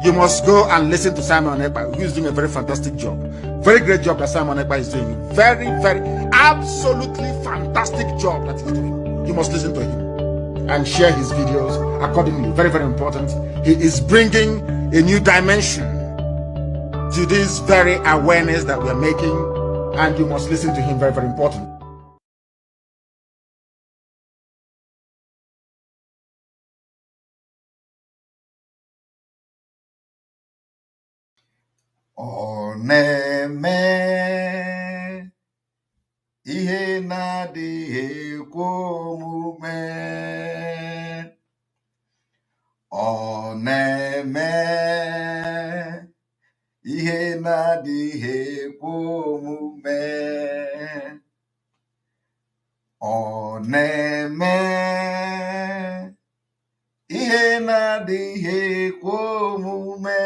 You must go and listen to Simon Ekpa, who is doing a very fantastic job. Very great job that Simon Ekpa is doing. Very, very, absolutely fantastic job that he's doing. You must listen to him and share his videos accordingly. Very, very important. He is bringing a new dimension to this very awareness that we are making, and you must listen to him. Very, very important. Oneme ihe na-adịghị ekwe omume. Oneme ihe na-adịghị ekwe omume. Oneme ihe na-adịghị ekwe omume.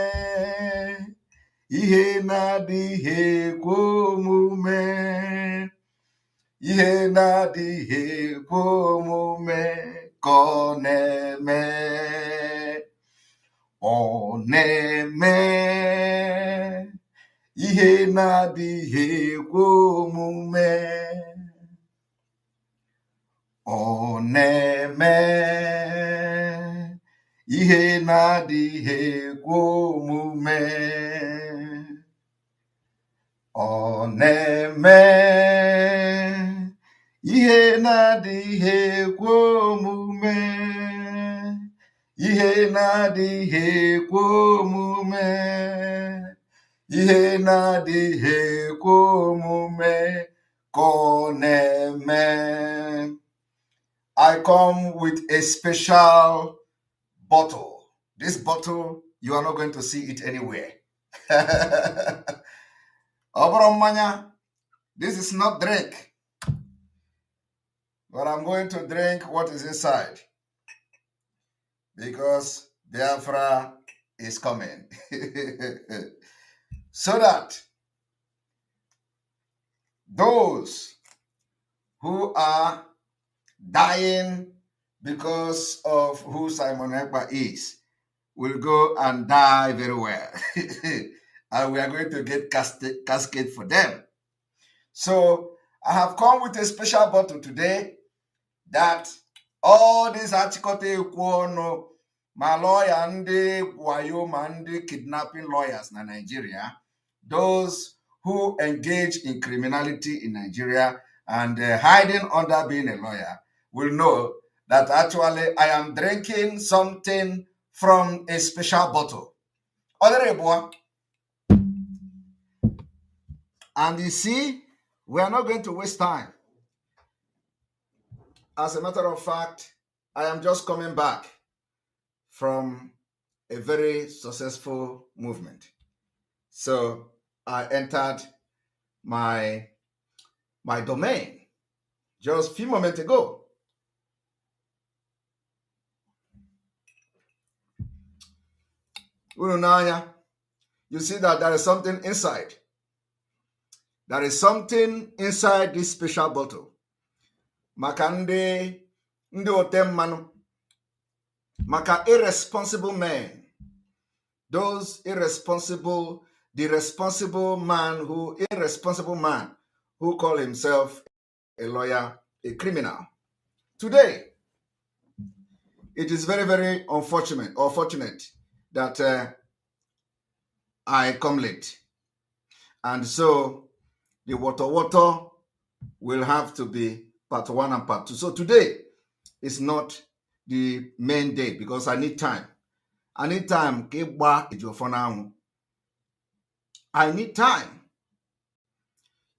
Ihe na-adịghị ekwe omume. Ihe na-adịghị ekwe omume ka ọ na-eme. Ọ na-eme ihe na-adịghị ekwe omume. Ọ na-eme ihe na-adịghị ekwe omume. Ọ na-eme ihe na-adịghị ekwe omume. Ihe na-adịghị ekwe omume. Ihe na-adịghị ekwe omume ka ọ na-eme. I come with a special bottle. This bottle, you are not going to see it anywhere. This is not drink, but I'm going to drink what is inside because Biafra is coming. So that those who are dying because of who Simon Ekpa is will go and die very well. And we are going to get casket for them. So I have come with a special bottle today that all these articote kwuono, my lawyer and the Wyoming and the kidnapping lawyers in Nigeria, those who engage in criminality in Nigeria and hiding under being a lawyer, will know that actually I am drinking something from a special bottle. And you see, we are not going to waste time. As a matter of fact, I am just coming back from a very successful movement. So I entered my domain just a few moments ago. You see that there is something inside. There is something inside this special bottle. Maka ndị otem manu. Maka irresponsible men. Those irresponsible, the irresponsible man who call himself a lawyer, a criminal. Today, it is very, very unfortunate that I come late. And so the water will have to be part 1 and part 2. So today is not the main day because I need time. I need time. I need time.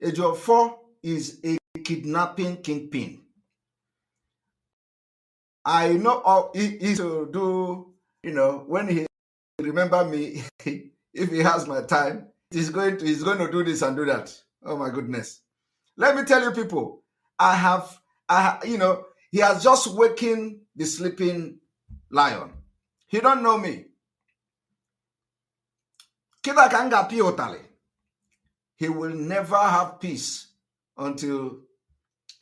Ejiofor is a kidnapping kingpin. I know he to do, when he remember me, if he has my time, he's going to do this and do that. Oh my goodness. Let me tell you people, he has just wakened the sleeping lion. He don't know me. He will never have peace until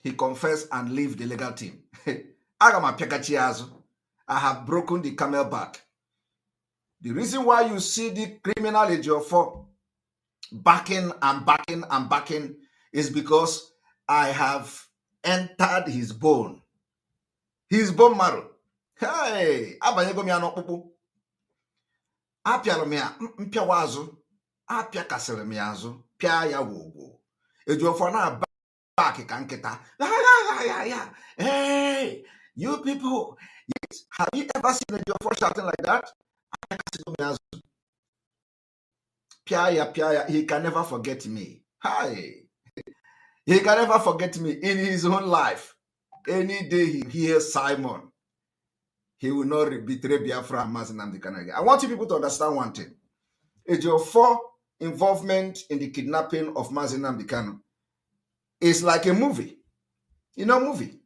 he confess and leave the legal team. I have broken the camel back. The reason why you see the criminal Ejiofor backing and backing and backing is because I have entered his bone marrow. Hey, abanyego m ya n'ọkpụkpụ. Apịara m ya mpịawa azụ, apịakasịrị m ya azụ, pịa ya wogwo. Ejiofor na back ka nkịta. Hey, you people, yes, have you ever seen Ejiofor shouting like that? Pia, he can never forget me. Hi. He can never forget me in his own life. Any day he hears Simon, he will not betray Biafra and Mazi Nnamdi Kanu again. I want you people to understand one thing. Ejiofor involvement in the kidnapping of Mazi Nnamdi Kanu is like a movie. You know, movie.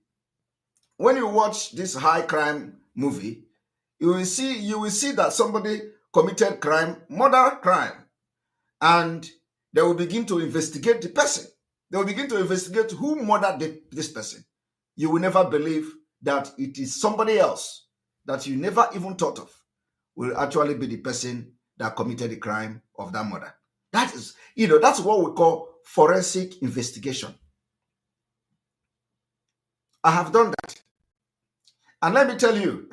When you watch this high crime movie, you will see that somebody committed crime, murder crime, and they will begin to investigate the person. They will begin to investigate who murdered this person. You will never believe that it is somebody else that you never even thought of will actually be the person that committed the crime of that murder. That is, that's what we call forensic investigation. I have done that. And let me tell you,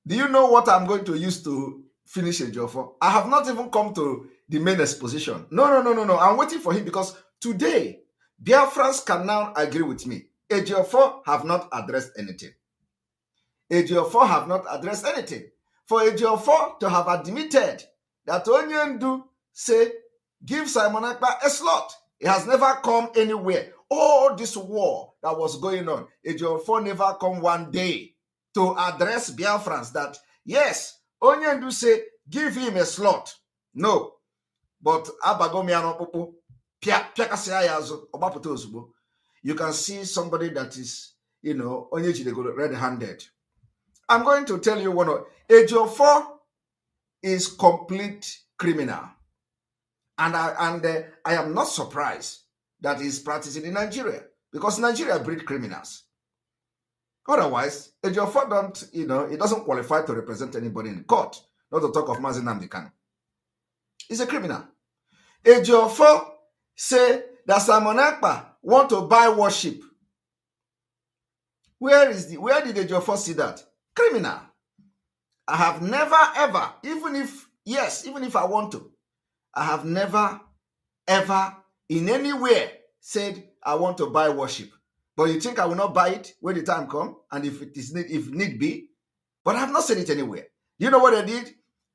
do you know what I'm going to use to finish Ejiofor? I have not even come to the main exposition. No. I'm waiting for him because today, Biafrans can now agree with me. Ejiofor have not addressed anything. Ejiofor have not addressed anything. For Ejiofor to have admitted that Onyendu say, give Simon Ekpa a slot. It has never come anywhere. All this war that was going on, Ejiofor never come one day to address Biafrans that, yes, Onyendu say, give him a slot. No. But you can see somebody that is, red-handed. I'm going to tell you one of Ejiofor is complete criminal. And I am not surprised that he's practicing in Nigeria because Nigeria breed criminals. Otherwise, Ejiofor don't, he doesn't qualify to represent anybody in court, not to talk of Mazi Nnamdi Kanu. He's a criminal. Ejiofor say that Simon Ekpa want to buy worship. Where did Ejiofor see that? Criminal. I have never ever, even if I want to, I have never ever in anywhere said I want to buy worship. But you think I will not buy it when the time comes and if need be? But I have not said it anywhere. You know what they did?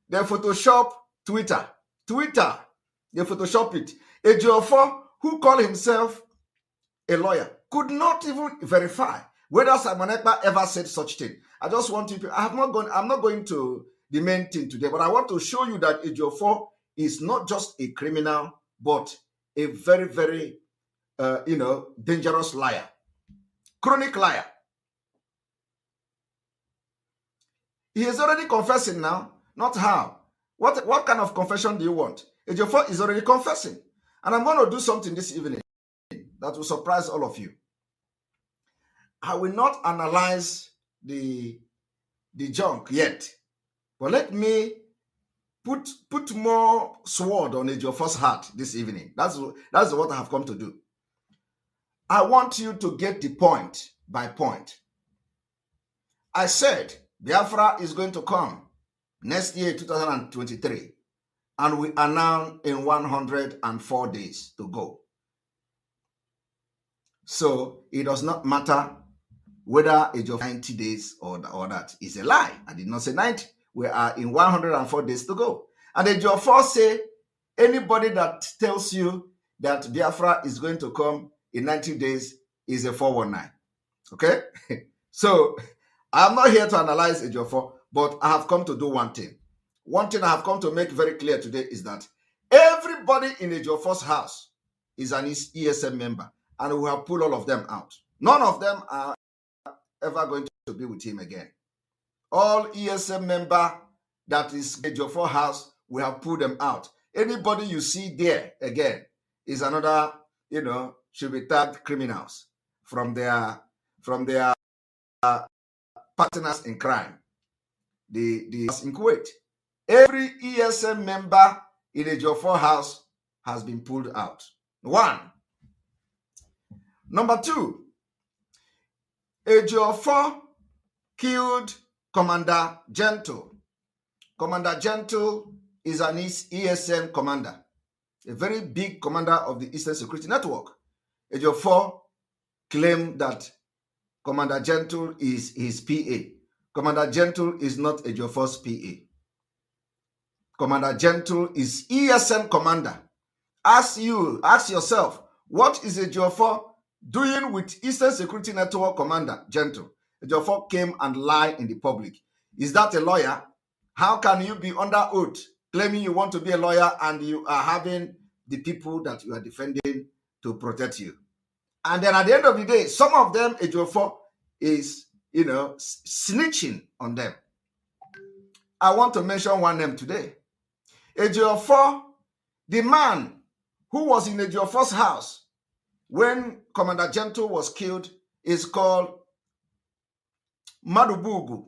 They Photoshop Twitter. They Photoshop it. Ejiofor, who called himself a lawyer, could not even verify whether Simon Ekpa ever said such thing. I just want you to, I'm not going to the main thing today, but I want to show you that Ejiofor is not just a criminal, but a very, very, dangerous liar. Chronic liar. He is already confessing now, not how. What kind of confession do you want? Ejiofor is already confessing. And I'm going to do something this evening that will surprise all of you. I will not analyze the junk yet, but let me put more sword on Ejiofor's heart this evening. That's what I have come to do. I want you to get the point by point. I said Biafra is going to come next year, 2023, and we are now in 104 days to go. So it does not matter whether Ejiofor 90 days or that is a lie. I did not say 90. We are in 104 days to go. And Ejiofor say anybody that tells you that Biafra is going to come in 90 days is a 419. Okay? So I'm not here to analyze Ejiofor, but I have come to do one thing. One thing I have come to make very clear today is that everybody in Ejiofor's house is an ESM member, and we have pulled all of them out. None of them are ever going to be with him again. All ESM member that is Ejiofor house, we have pulled them out. Anybody you see there again is another, should be tagged criminals from their partners in crime. The in Kuwait. Every ESM member in Ejiofor house has been pulled out. One. Number two, Ejiofor killed Commander Gentle. Commander Gentle is an ESM commander, a very big commander of the Eastern Security Network. Ejiofor claimed that Commander Gentle is his PA. Commander Gentle is not Ejiofor's PA. Commander Gentle is ESM commander. Ask yourself, what is Ejiofor doing with Eastern Security Network commander Gentle? Ejiofor came and lied in the public. Is that a lawyer? How can you be under oath claiming you want to be a lawyer and you are having the people that you are defending to protect you? And then at the end of the day, some of them, Ejiofor is, snitching on them. I want to mention one name today. Ejiofor, the man who was in Ejiofor's house when Commander Gentle was killed, is called Madubugu.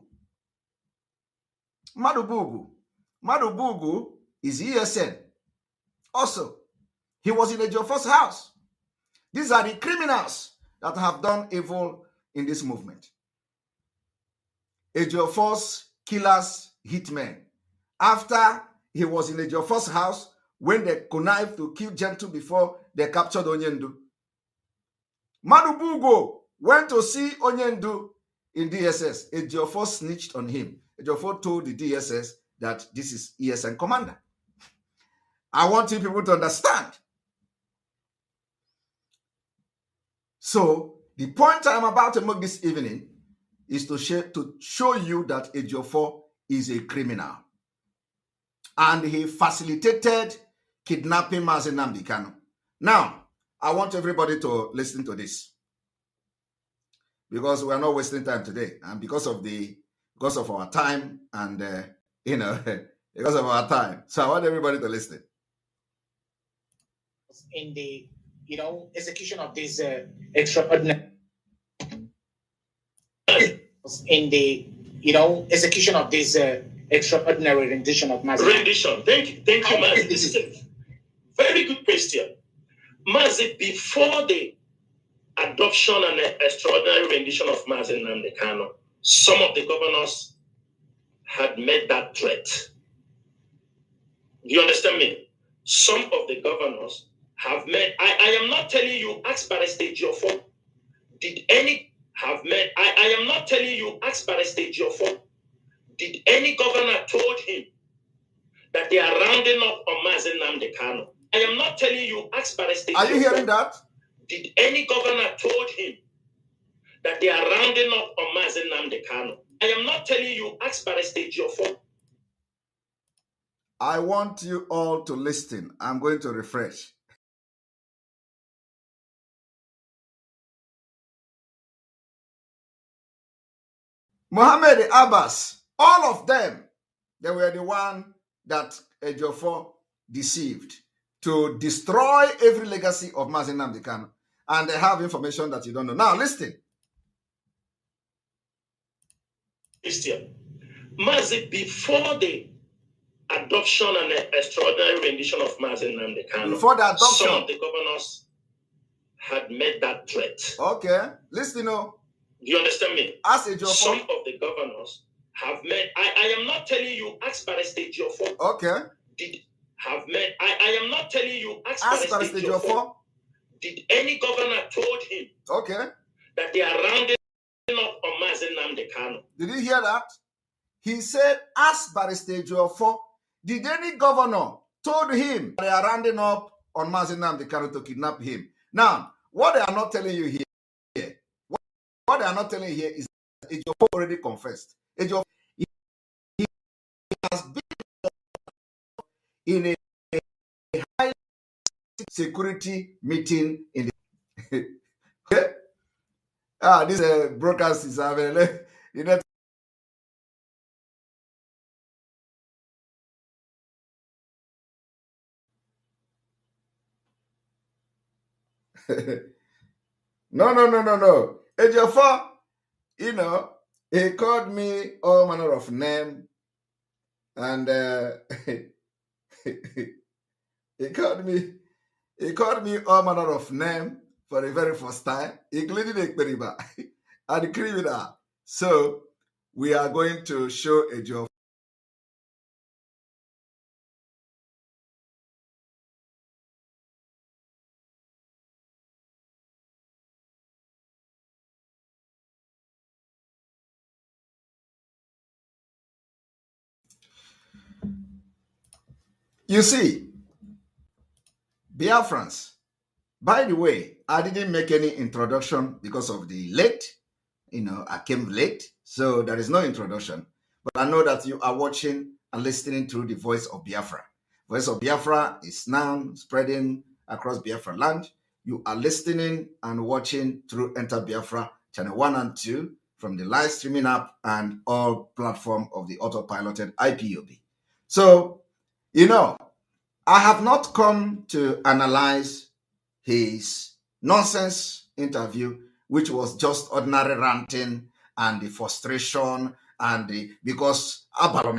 Madubugu is ESN. Also, he was in Ejiofor's house. These are the criminals that have done evil in this movement. Ejiofor's killers, hitmen. After he was in Ejiofor's house, when they connived to kill Gentle before they captured Onyendu, Madubugu went to see Onyendu in DSS. Ejiofor snitched on him. Ejiofor told the DSS that this is ESN commander. I want you people to understand. So the point I'm about to make this evening is to show you that Ejiofor is a criminal. And he facilitated kidnapping Mazi Nnamdi Kanu. Now, I want everybody to listen to this, because we are not wasting time today, and because of our time, and because of our time. So I want everybody to listen. In the execution of this extraordinary execution of this extraordinary rendition of Mazi. Rendition. Thank you, Mazi. This is a very good question. Mazi, before the adoption and the extraordinary rendition of Mazi Nnamdi Kanu, some of the governors had made that threat. Do you understand me? Some of the governors have made. I am not telling you, ask Barrister Ejiofor. Did any have made? I am not telling you, ask Barrister Ejiofor. Did any governor told him that they are rounding up on Mazi Nnamdi Kanu? I am not telling you, ask Barrister Ejiofor. Are you hearing that? Did any governor told him that they are rounding up on Mazi Nnamdi Kanu? I am not telling you, ask Barrister Ejiofor. I want you all to listen. I'm going to refresh. Mohammed Abbas, all of them, they were the one that Ejiofor deceived to destroy every legacy of Mazi Nnamdi Kanu. And they have information that you don't know. Now, listen. Christian, Mazi, before the adoption and the extraordinary rendition of Mazi Nnamdi Kanu, before the adoption, some of the governors had made that threat. Okay, listen. Do you understand me? As Ejiofor, some of the governors have made. I am not telling you, ask Barrister Ejiofor. Okay. Did have made. I am not telling you, ask Barrister Ejiofor. Did any governor told him? Okay. That they are rounding up on Mazi Nnamdi Kanu? Did you hear that? He said, ask Barrister Ejiofor. Did any governor told him they are rounding up on Mazi Nnamdi Kanu to kidnap him? Now, what they are not telling you here, what they are not telling you here is that Ejiofor already confessed. Ejiofor, he has been in a high security meeting in the this broadcast is available. No. Ejiofor, he called me all manner of name And he called me all manner of name for the very first time, including Ekperiba and the criminal. So we are going to show Ejiofor. You see, Biafrans, by the way, I didn't make any introduction because of the late. I came late, so there is no introduction. But I know that you are watching and listening through the Voice of Biafra. Voice of Biafra is now spreading across Biafra land. You are listening and watching through Enter Biafra channel 1 and 2 from the live streaming app and all platform of the autopiloted IPOB. So, I have not come to analyze his nonsense interview, which was just ordinary ranting and the frustration and because so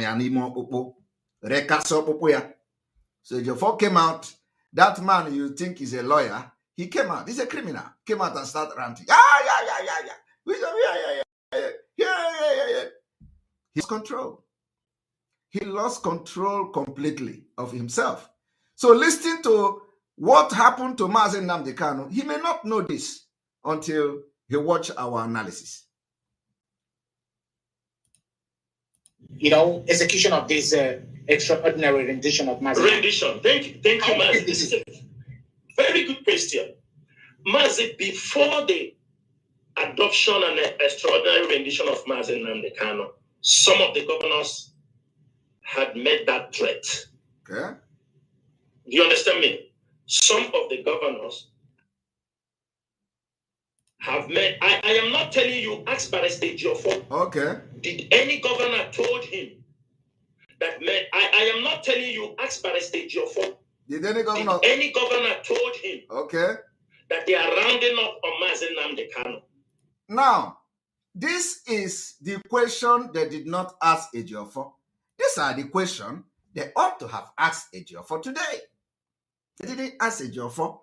Ejiofor came out. That man you think is a lawyer, he came out. He's a criminal. Came out and started ranting. Yeah. He lost control. He lost control completely of himself. So listening to what happened to Mazi Nnamdi Kanu, he may not know this until he watch our analysis. Execution of this extraordinary rendition of Mazi. Rendition. Thank you, Mazi. This is a very good question. Mazi, before the adoption and extraordinary rendition of Mazi Nnamdi Kanu, some of the governors had made that threat. Okay. Do you understand me? Some of the governors have made. I am not telling you. Ask Barrister Ejiofor. Okay. Did any governor told him that? I am not telling you. Ask Barrister Ejiofor. Did any governor told him? Okay. That they are rounding up on Mazi Nnamdi Kanu. Now, this is the question they did not ask Ejiofor. These are the questions they ought to have asked Ejiofor today. They didn't ask Ejiofor.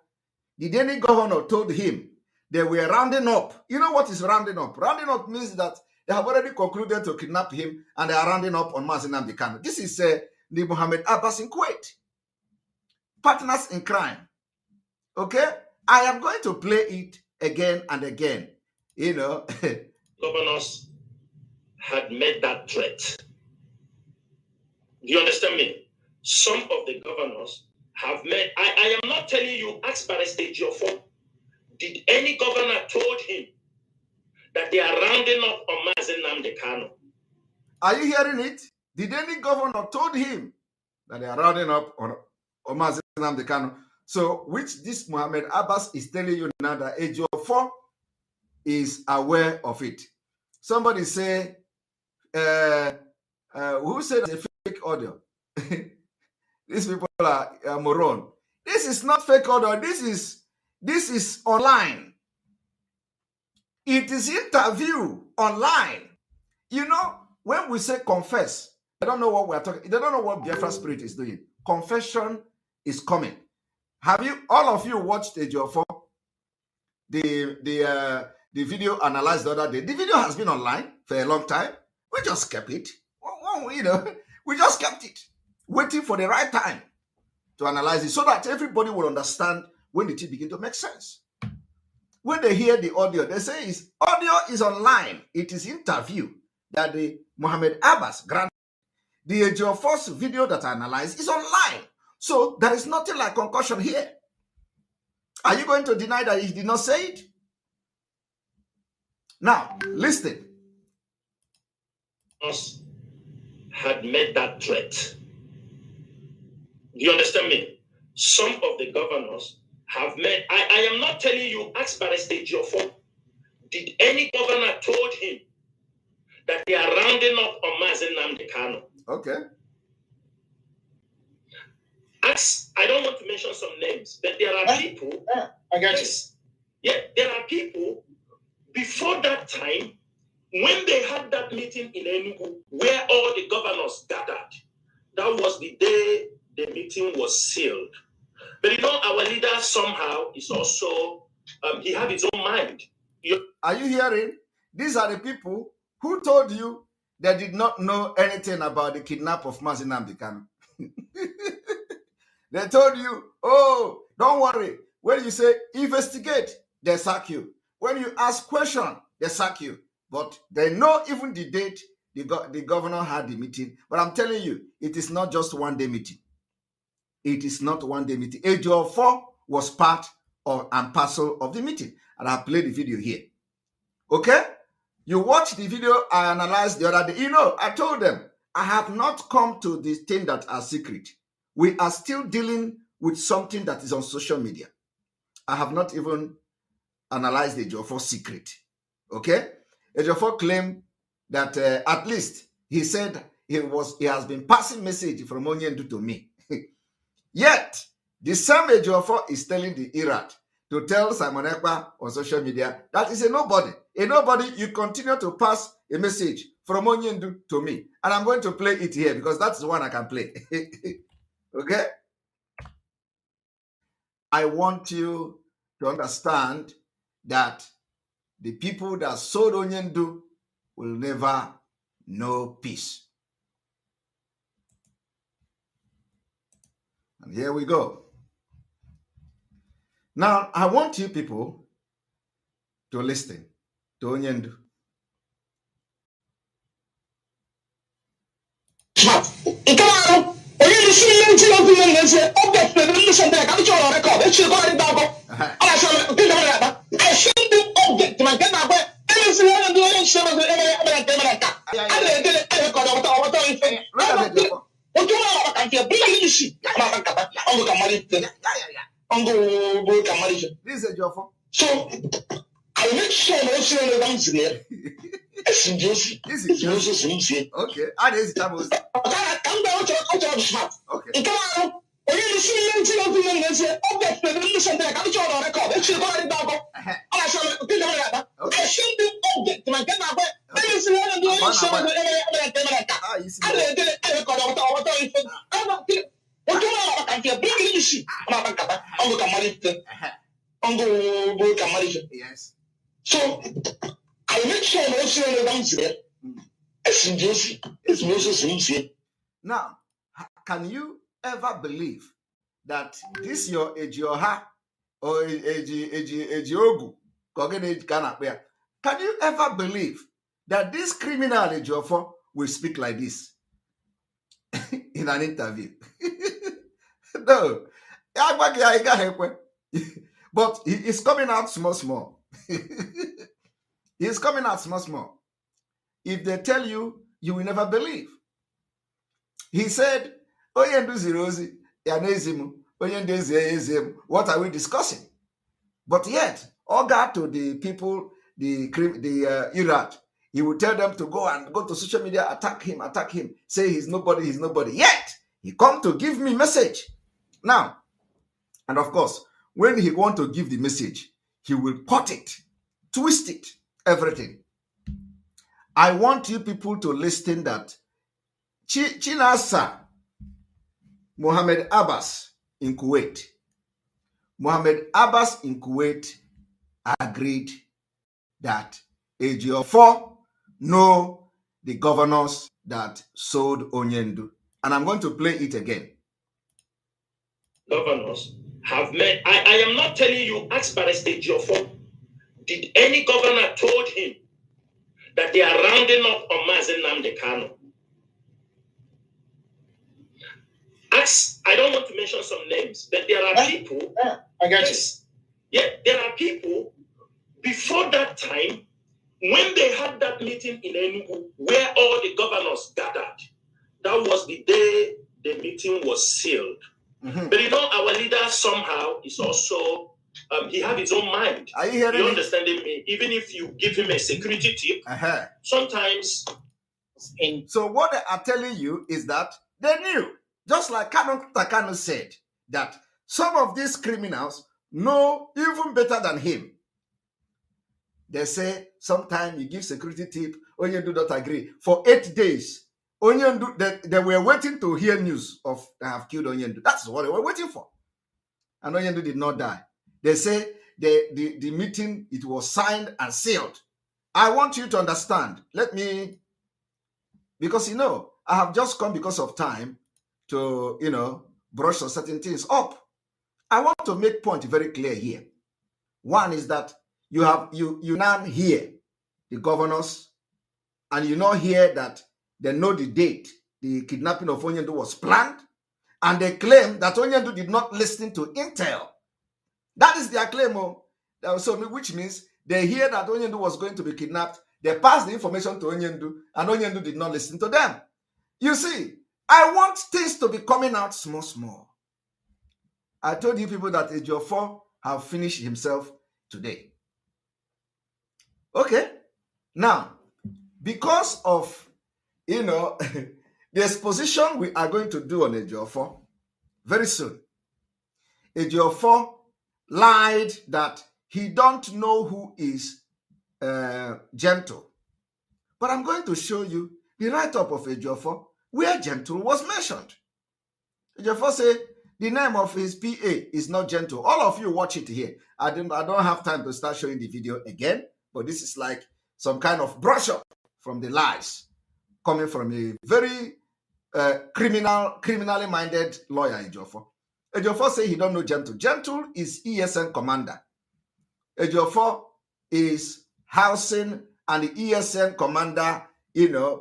Did any governor told him they were rounding up? You know what is rounding up? Rounding up means that they have already concluded to kidnap him and they are rounding up on Mazi Nnamdi Kanu. This is the Mohammed Abbas in Kuwait. Partners in crime. Okay? I am going to play it again and again. Governors had made that threat. Do you understand me? Some of the governors have made. I am not telling you. Ask Barrister Ejiofor. Did any governor told him that they are rounding up on Mazi Nnamdi Kanu? Are you hearing it? Did any governor told him that they are rounding up on Mazi Nnamdi Kanu? So, which this Mohammed Abbas is telling you now that Ejiofor is aware of it. Somebody say, who said it's a fake audio? These people are moron. This is not fake audio. This is online. It is interview online. When we say confess, I don't know what we're talking. They don't know what Biafra Spirit is doing. Confession is coming. Have you, all of you, watched Ejiofor? The video analyzed the other day. The video has been online for a long time. We just kept it. We just kept it, waiting for the right time to analyze it so that everybody will understand when the thing begin to make sense. When they hear the audio, they say audio is online. It is interview that the Mohammed Abbas granted. The Ejiofor's video that I analyzed is online. So there is nothing like concussion here. Are you going to deny that he did not say it? Now, listen. Had made that threat. Do you understand me? Some of the governors have made. I am not telling you. Ask Barrister Ejiofor. Did any governor told him that they are rounding up on Mazi Nnamdi Kanu? Okay. I don't want to mention some names, but there are people. I got yes, yeah, there are people before that time when they had that meeting in Enugu where all the governors gathered That was the day the meeting was sealed. But you know, our leader somehow is also, he had his own mind. Are you hearing? These are the people who told you they did not know anything about the kidnap of Mazi Nnamdi Kanu. They told you, oh, don't worry. When you say investigate, they sack you. When you ask question, they sack you. But they know even the date the governor had the meeting. But I'm telling you, it is not just one day meeting. It is not one day meeting. Ejiofor was part of and parcel of the meeting. And I played the video here. Okay? You watch the video I analyzed the other day. You know, I told them, I have not come to these things that are secret. We are still dealing with something that is on social media. I have not even analyzed the Ejiofor secret. Okay? Ejiofor claimed that at least he said he has been passing message from Onyendu to me. Yet, the same Ejiofor is telling the Iraq to tell Simon Ekpa on social media that is a nobody. A nobody, you continue to pass a message from Onyendu to me. And I'm going to play it here because that's the one I can play. Okay? I want you to understand that the people that sold Onyendu will never know peace. And here we go. Now, I want you people to listen to Onyendu. This is Ejiofor. So I make sure no see no dance there. This is okay. And this is Chamos. Okay. Yes. So I make sure no see no dance there. Now, can you ever believe that this your Ejioha or Ejiogu? Can you ever believe that this criminal Ejiofor will speak like this in an interview? No. But he is coming out small. He's coming out small. If they tell you, you will never believe. He said, what are we discussing? But yet, all got to the people, the Iraq, he would tell them to go to social media, attack him, say he's nobody. Yet, he come to give me message. Now, and of course, when he want to give the message, he will cut it, twist it, everything. I want you people to listen that Chinasa Mohammed Abbas in Kuwait agreed that Ejiofor know the governors that sold Onyendu. And I'm going to play it again. Governors have met. I am not telling you, ask Barrister Ejiofor. Did any governor told him that they are rounding up on Mazi Nnamdi Kanu? I don't want to mention some names, but there are people. I got you. Yeah, there are people before that time when they had that meeting in Enugu where all the governors gathered. That was the day the meeting was sealed. Mm-hmm. But you know, our leader somehow is also he have his own mind. Are you hearing You understanding me? Even if you give him a security tip, sometimes. So what they are telling you is that they knew, just like Kanu said, that some of these criminals know even better than him. They say sometimes you give security tip, Onyendu not agree. For 8 days, Onyendu, they were waiting to hear news of they have killed Onyendu. That's what they were waiting for. And Onyendu did not die. They say the meeting, it was signed and sealed. I want you to understand. Let me, because I have just come because of time to brush on certain things up. I want to make point very clear here. One is that you now hear the governors, and you now hear that they know the date the kidnapping of Onyendu was planned, and they claim that Onyendu did not listen to intel. That is their claim. So, which means they hear that Onyendu was going to be kidnapped. They passed the information to Onyendu, and Onyendu did not listen to them. You see, I want things to be coming out small. I told you people that Ejiofor have finished himself today. Okay. Now, because of, the exposition we are going to do on Ejiofor very soon, Ejiofor lied that he don't know who is Gentle. But I'm going to show you the write-up of Ejiofor where Gentle was mentioned. Ejiofor said the name of his PA is not Gentle. All of you watch it here. I don't have time to start showing the video again, but this is like some kind of brush up from the lies coming from a very criminally minded lawyer, Ejiofor. Ejiofor say he don't know Gentle. Gentle is ESN commander. Ejiofor is housing and the ESN commander,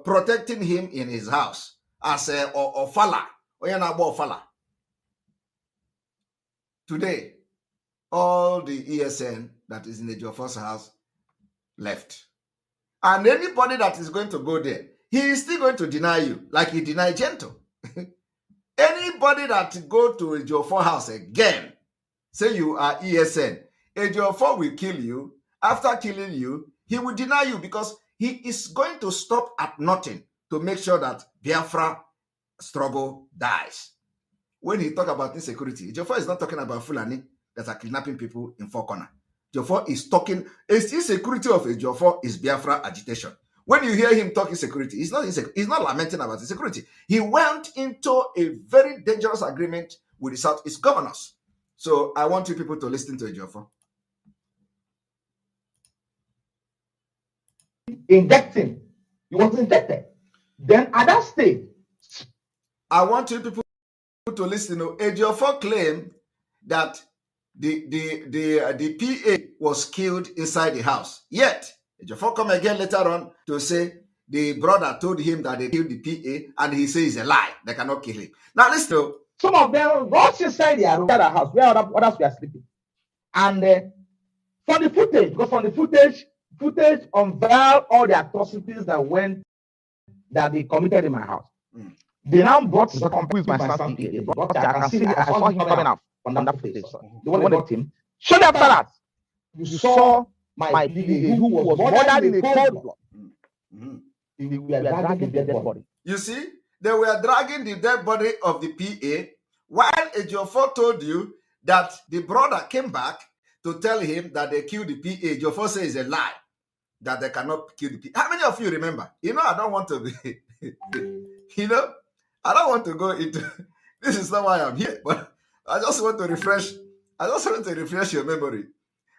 protecting him in his house as a Ofala. Ofala. Today, all the ESN that is in Ejiofor's house left. And anybody that is going to go there, he is still going to deny you, like he denied Gentle. Anybody that go to Ejiofor house again, say you are ESN, Ejiofor will kill you. After killing you, he will deny you because he is going to stop at nothing to make sure that Biafra struggle dies. When he talk about insecurity, Ejiofor is not talking about Fulani that are kidnapping people in Four Corner. Ejiofor is talking, insecurity of Ejiofor is Biafra agitation. When you hear him talking security, he's not lamenting about insecurity. He went into a very dangerous agreement with the Southeast governors. So I want you people to listen to Ejiofor. Injecting. He was injected. Then at that stage, I want you people to listen. Ejiofor claimed that the PA was killed inside the house. Yet, Ejiofor come again later on to say the brother told him that they killed the PA, and he says it's a lie. They cannot kill him. Now listen. Some of them rushed inside their house where others were sleeping. And from the footage, because from the footage unveiled all the atrocities that they committed in my house. They now brought the company with my son's PA. I saw him coming out from that footage. The one they brought him. Shortly after that, you saw my PA who was murdered in a cold blood. They were dragging the dead body. You see, they were dragging the dead body of the PA, while Ejiofor told you that the brother came back to tell him that they killed the PA. Ejiofor says it's a lie, that they cannot kill the PA. How many of you remember? I don't want to be, I don't want to go into, this is not why I'm here, but I just want to refresh your memory.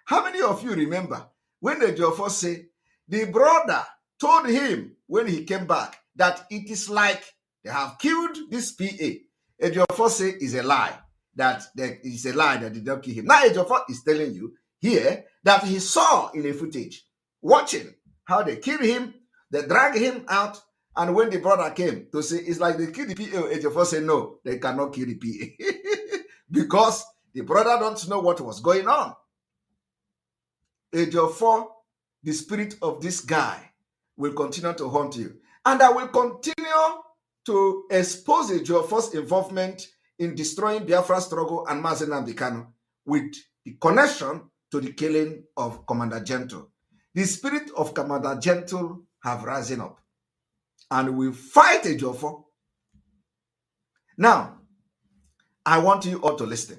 How many of you remember when Ejiofor said the brother told him when he came back that it is like they have killed this PA? Ejiofor said is a lie, that is a lie that they don't kill him. Now Ejiofor is telling you here that he saw in a footage, watching how they killed him, they dragged him out, and when the brother came to say it's like they killed the PA, Ejiofor said no, they cannot kill the PA because the brother don't know what was going on. Ejiofor, the spirit of this guy will continue to haunt you. And I will continue to expose Ejiofor's involvement in destroying Biafra struggle and Mazi Nnamdi Kanu with the connection to the killing of Commander Gentle. The spirit of Commander Gentle have risen up and will fight Ejiofor. Now, I want you all to listen.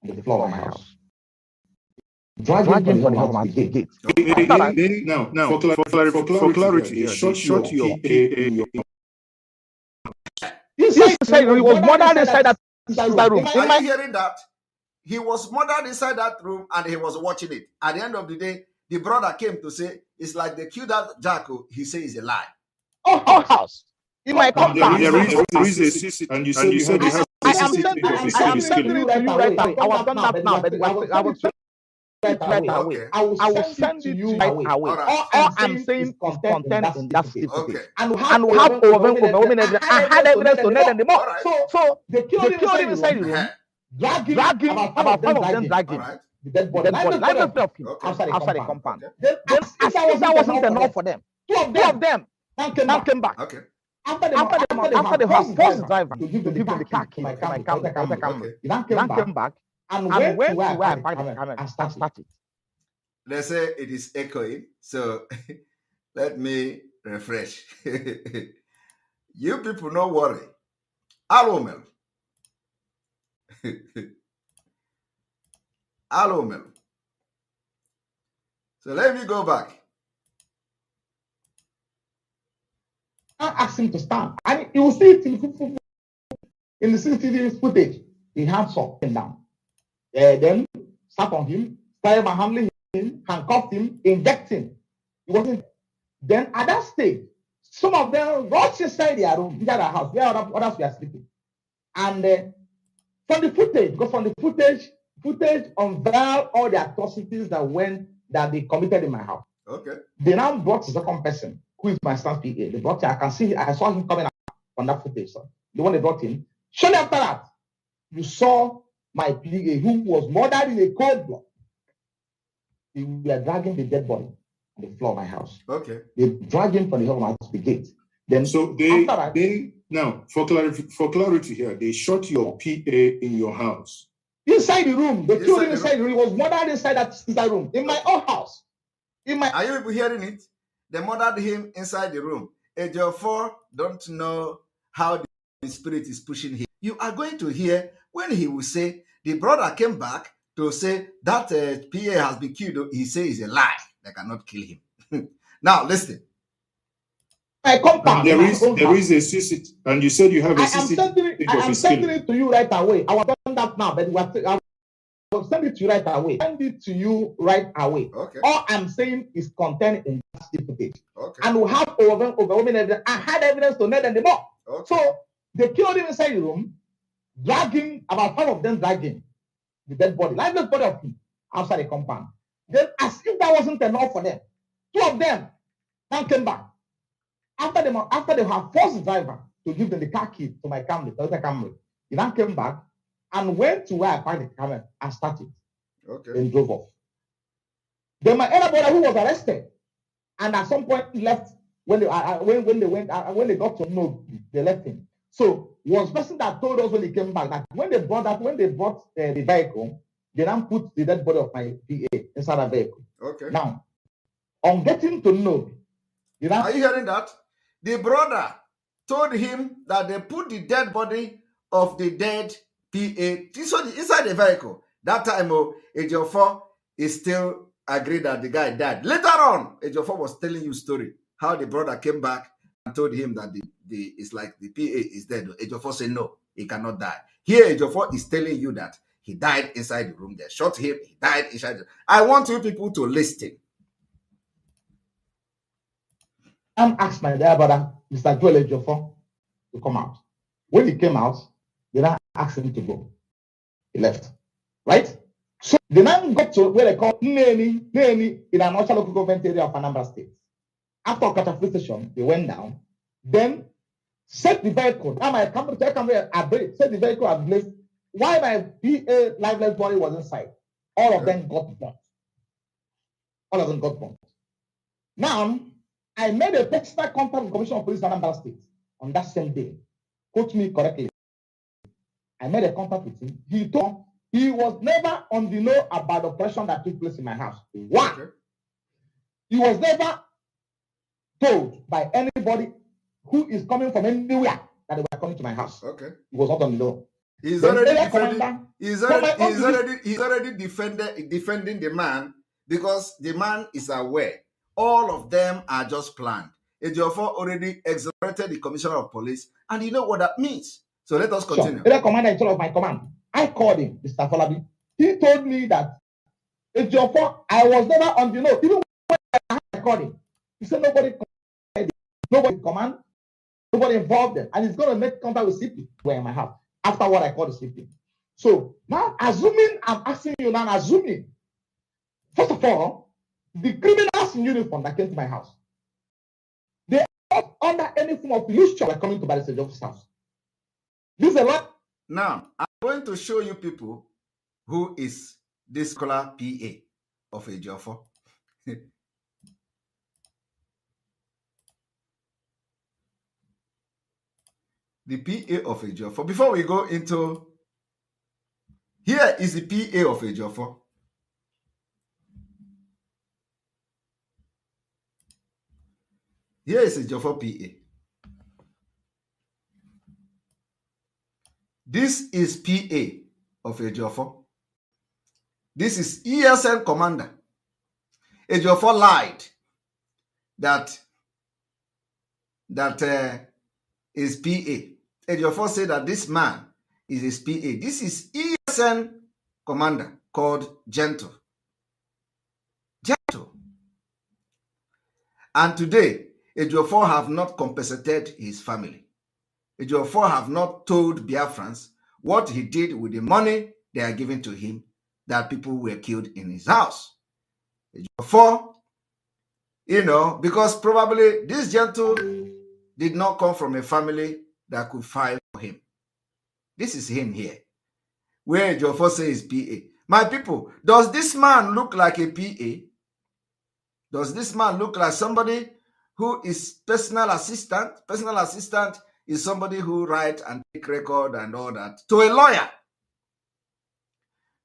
The floor of my house. dragging from the home at the gate. Now, for clarity, shut your PA in your. Inside he was murdered inside that room. Are you hearing that? He was murdered inside that room and he was watching it. At the end of the day, the brother came to say, it's like they killed that Jacko. He says it's a lie. Oh, house. In my compound. There is a CCTV, and you said you have CCTV. I am sending it to you right away. I was done that now, but I was right away. I will send it to you right away. All I'm saying is content in that certificate. And we have overwhelming evidence. I had evidence to net them more. So they killed him inside the room, dragging about 5 of them dragging the dead body of him outside the compound. Then as if that wasn't enough for them, two of them now came back. After they have forced the driver to give them the car key, my Camel, he came back and went to where I parked the Camel and started. They say it is echoing, so let me refresh. You people no worry. Alomel. Alomel. So let me go back. I asked him to stand, and you will see it in the CCTV footage. He hands up him down. Then sat on him, started handling him, handcuffed him, injected him. He wasn't. Then at that stage, some of them rushed inside their room, inside their house, where others were sleeping. And from the footage unveiled all the atrocities that they committed in my house. Okay. They now brought the second person, who is my son's PA. They brought him. I saw him coming out on that footage. So the one they brought in. Shortly after that, you saw my PA, who was murdered in a cold blood. They were dragging the dead body on the floor of my house. Okay. They dragged him from the home to the gate. Then so they now for clarity here, they shot your PA in your house. Inside the room. They killed him inside the room. He was murdered inside that room. In my own house. Are you people hearing it? They murdered him inside the room. Ejiofor don't know how the spirit is pushing him. You are going to hear when he will say, the brother came back to say that PA has been killed. He says it's a lie. They cannot kill him. Now, listen. My compound. There is a CCTV, and you said you have a CCTV. I am sending it to you right away. I was done that now, but I will send it to you right away. Send it to you right away. Okay. All I'm saying is contained in that certificate. Okay. And we have overwhelming evidence. I had evidence to net them more. Okay. So they killed him inside the room, dragging, about 5 of them dragging the dead body, lifeless body of him outside the compound. Then, as if that wasn't enough for them, 2 of them now came back. After they have forced the driver to give them the car key to my Camel, Toyota Camry, he now came back and went to where I parked the Camel and started. Okay. Then drove off. Then my elder brother, who was arrested, and at some point left when they got to know, they left him. So was person that told us when he came back that when they brought the vehicle, they now put the dead body of my PA inside the vehicle. Okay. Now, on getting to know, are you hearing that? The brother told him that they put the dead body of the dead PA inside the vehicle. That time, Ejiofor is still agreed that the guy died. Later on, Ejiofor was telling you story how the brother came back and told him that it's like the PA is dead. Ejiofor said no, he cannot die. Here, Ejiofor is telling you that he died inside the room. They shot him. He died inside. I want you people to listen. I'm asked my dear brother, Mr. Joel Ejiofor, to come out. When he came out, they now asked him to go. He left. Right? So they now got to where they call Neni in an Osha local government area of Anambra State. After Okata police station, they went down, then set the vehicle. Now my company set the vehicle ablaze. Why my PA lifeless body was inside? All of them got burnt. All of them got burnt. Now, I made a personal contact with Commissioner of Police in Anambra State on that same day. Quote me correctly. I made a contact with him. He told he was never on the know about the operation that took place in my house. Why? Okay. He was never told by anybody who is coming from anywhere that they were coming to my house. Okay. He was not on the know. He's Then already area defending. commander, He's already defending the man because the man is aware. All of them are just planned. Ejiofor already exonerated the commissioner of police, and you know what that means. So let us continue. area commander in charge of my command. I called him, Mr. Falabi. He told me that Ejiofor, I was never on the note. Even when I called him, he said nobody command, nobody involved them, and he's going to make contact with CP where in my house after what I called the CP. So now, assuming I'm asking you now, assuming first of all, the criminals in uniform that came to my house, they are not under any form of loose charge coming to Barrister Ejiofor's house. This is a lot. Now, I'm going to show you people who is this scholar PA of Ejiofor. The PA of Ejiofor. Before we go into, here is the PA of Ejiofor. Here is Ejiofor PA. This is PA of Ejiofor. This is ESN commander. Ejiofor lied that is PA. Ejiofor said that this man is his PA. This is ESN commander called Gentle. Gentle. And today, Ejiofor have not compensated his family. Ejiofor have not told Biafrans what he did with the money they are giving to him, that people were killed in his house. Ejiofor, because probably this Gentle did not come from a family that could fight for him. This is him here, where Ejiofor says PA. My people, does this man look like a PA? Does this man look like somebody who is personal assistant? Personal assistant is somebody who writes and take record and all that to a lawyer.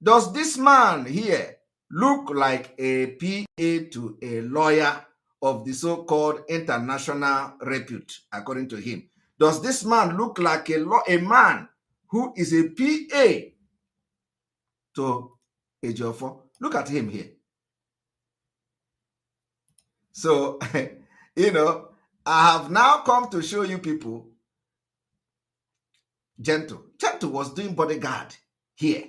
Does this man here look like a PA to a lawyer of the so-called international repute, according to him? Does this man look like a man who is a PA to Ejiofor? Look at him here. So, I have now come to show you people Gentle. Gentle was doing bodyguard here.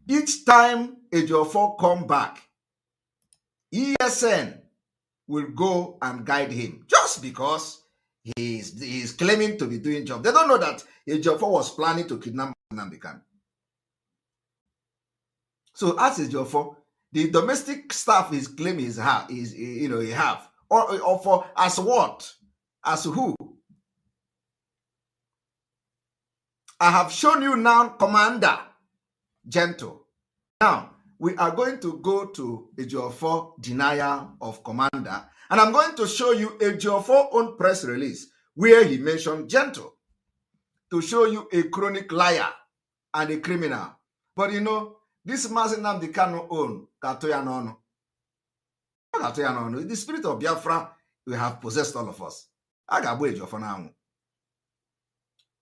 Each time Ejiofor come back, ESN will go and guide him just because he is claiming to be doing job. They don't know that Ejiofor was planning to kidnap Nnamdi Kanu. So as Ejiofor, the domestic staff is claiming he have or for as what? As who? I have shown you now, Commander Gentle. Now, we are going to go to Ejiofor denial of commander, and I'm going to show you Ejiofor own press release where he mentioned Gentle to show you a chronic liar and a criminal. But this Mazi Nnamdi Kanu own Katoya the spirit of Biafra will have possessed all of us. Agabo Ejiofor now.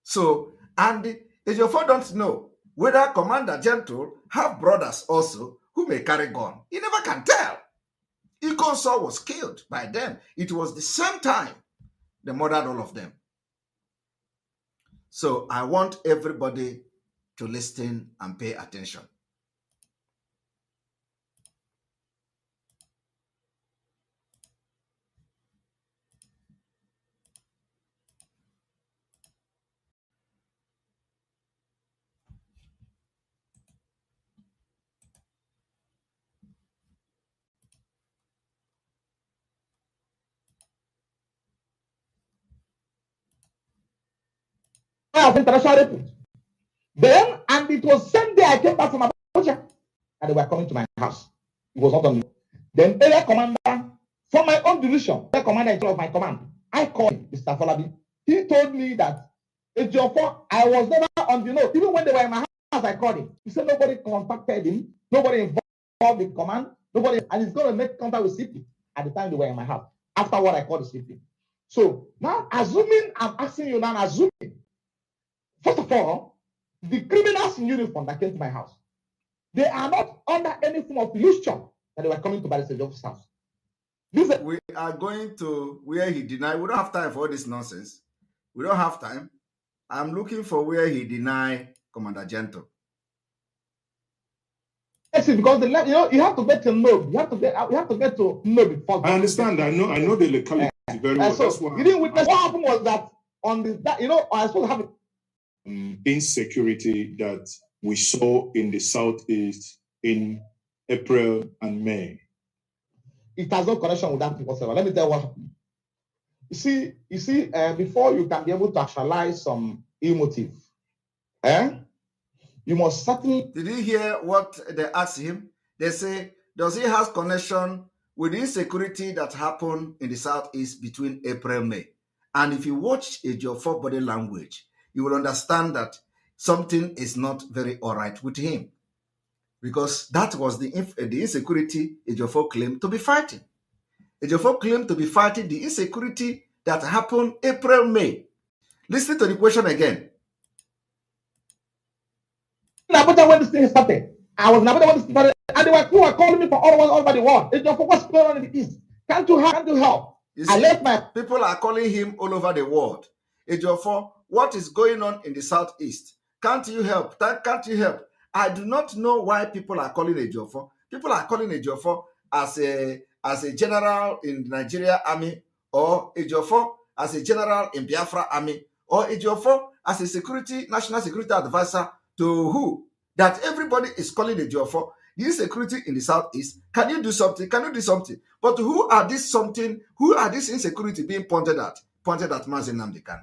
So, and Ejiofor don't know whether Commander Gentle have brothers also who may carry gun. He never can tell. Ikonso was killed by them. It was the same time they murdered all of them. So I want everybody to listen and pay attention. Of international repute. Then, and it was same day I came back from Abuja, and they were coming to my house. It was not on me. Then, area commander from my own division, the commander in charge of my command, I called Mr. Falabi. He told me that Ejiofor, I was never on the note. Even when they were in my house, I called him. He said nobody contacted him, nobody involved the command, nobody, and he's going to make contact with CP at the time they were in my house, after what I called the CP. So now, assuming I'm asking you now, assuming First of all, the criminals in uniform that came to my house, they are not under any form of illusion that they were coming to Barrister Ejiofor's house. We are going to where he denied. We don't have time for all this nonsense. We don't have time. I'm looking for where he denied Commander Gento. Yes, because you have to get to know. You have to get to know before. I understand. I know the locality very well. So that's why you didn't witness. What happened was that I supposed to have insecurity that we saw in the southeast in April and May. It has no connection with that whatsoever. Let me tell you what happened. You see, before you can be able to actualize some ill motive, you must certainly. Did you hear what they asked him? They say, does he have connection with the insecurity that happened in the southeast between April and May? And if you watch Ejiofor body language, you will understand that something is not very all right with him. Because that was the insecurity Ejiofor claimed to be fighting. Ejiofor claimed to be fighting the insecurity that happened April, May. Listen to the question again. Abuja when this thing started, I was in Abuja when this started, and they were calling me from all over the world. Ejiofor, what's going on in the east? Can't you help? You see, people are calling him all over the world. Ejiofor, what is going on in the southeast? Can't you help? Can't you help? I do not know why people are calling Ejiofor. People are calling Ejiofor as a general in the Nigeria army, or Ejiofor as a general in Biafra army, or Ejiofor as a national security advisor to who? That everybody is calling Ejiofor. The insecurity in the southeast. Can you do something? Can you do something? But who are this something? Who are this insecurity being pointed at? Pointed at Mazi Nnamdi Kanu.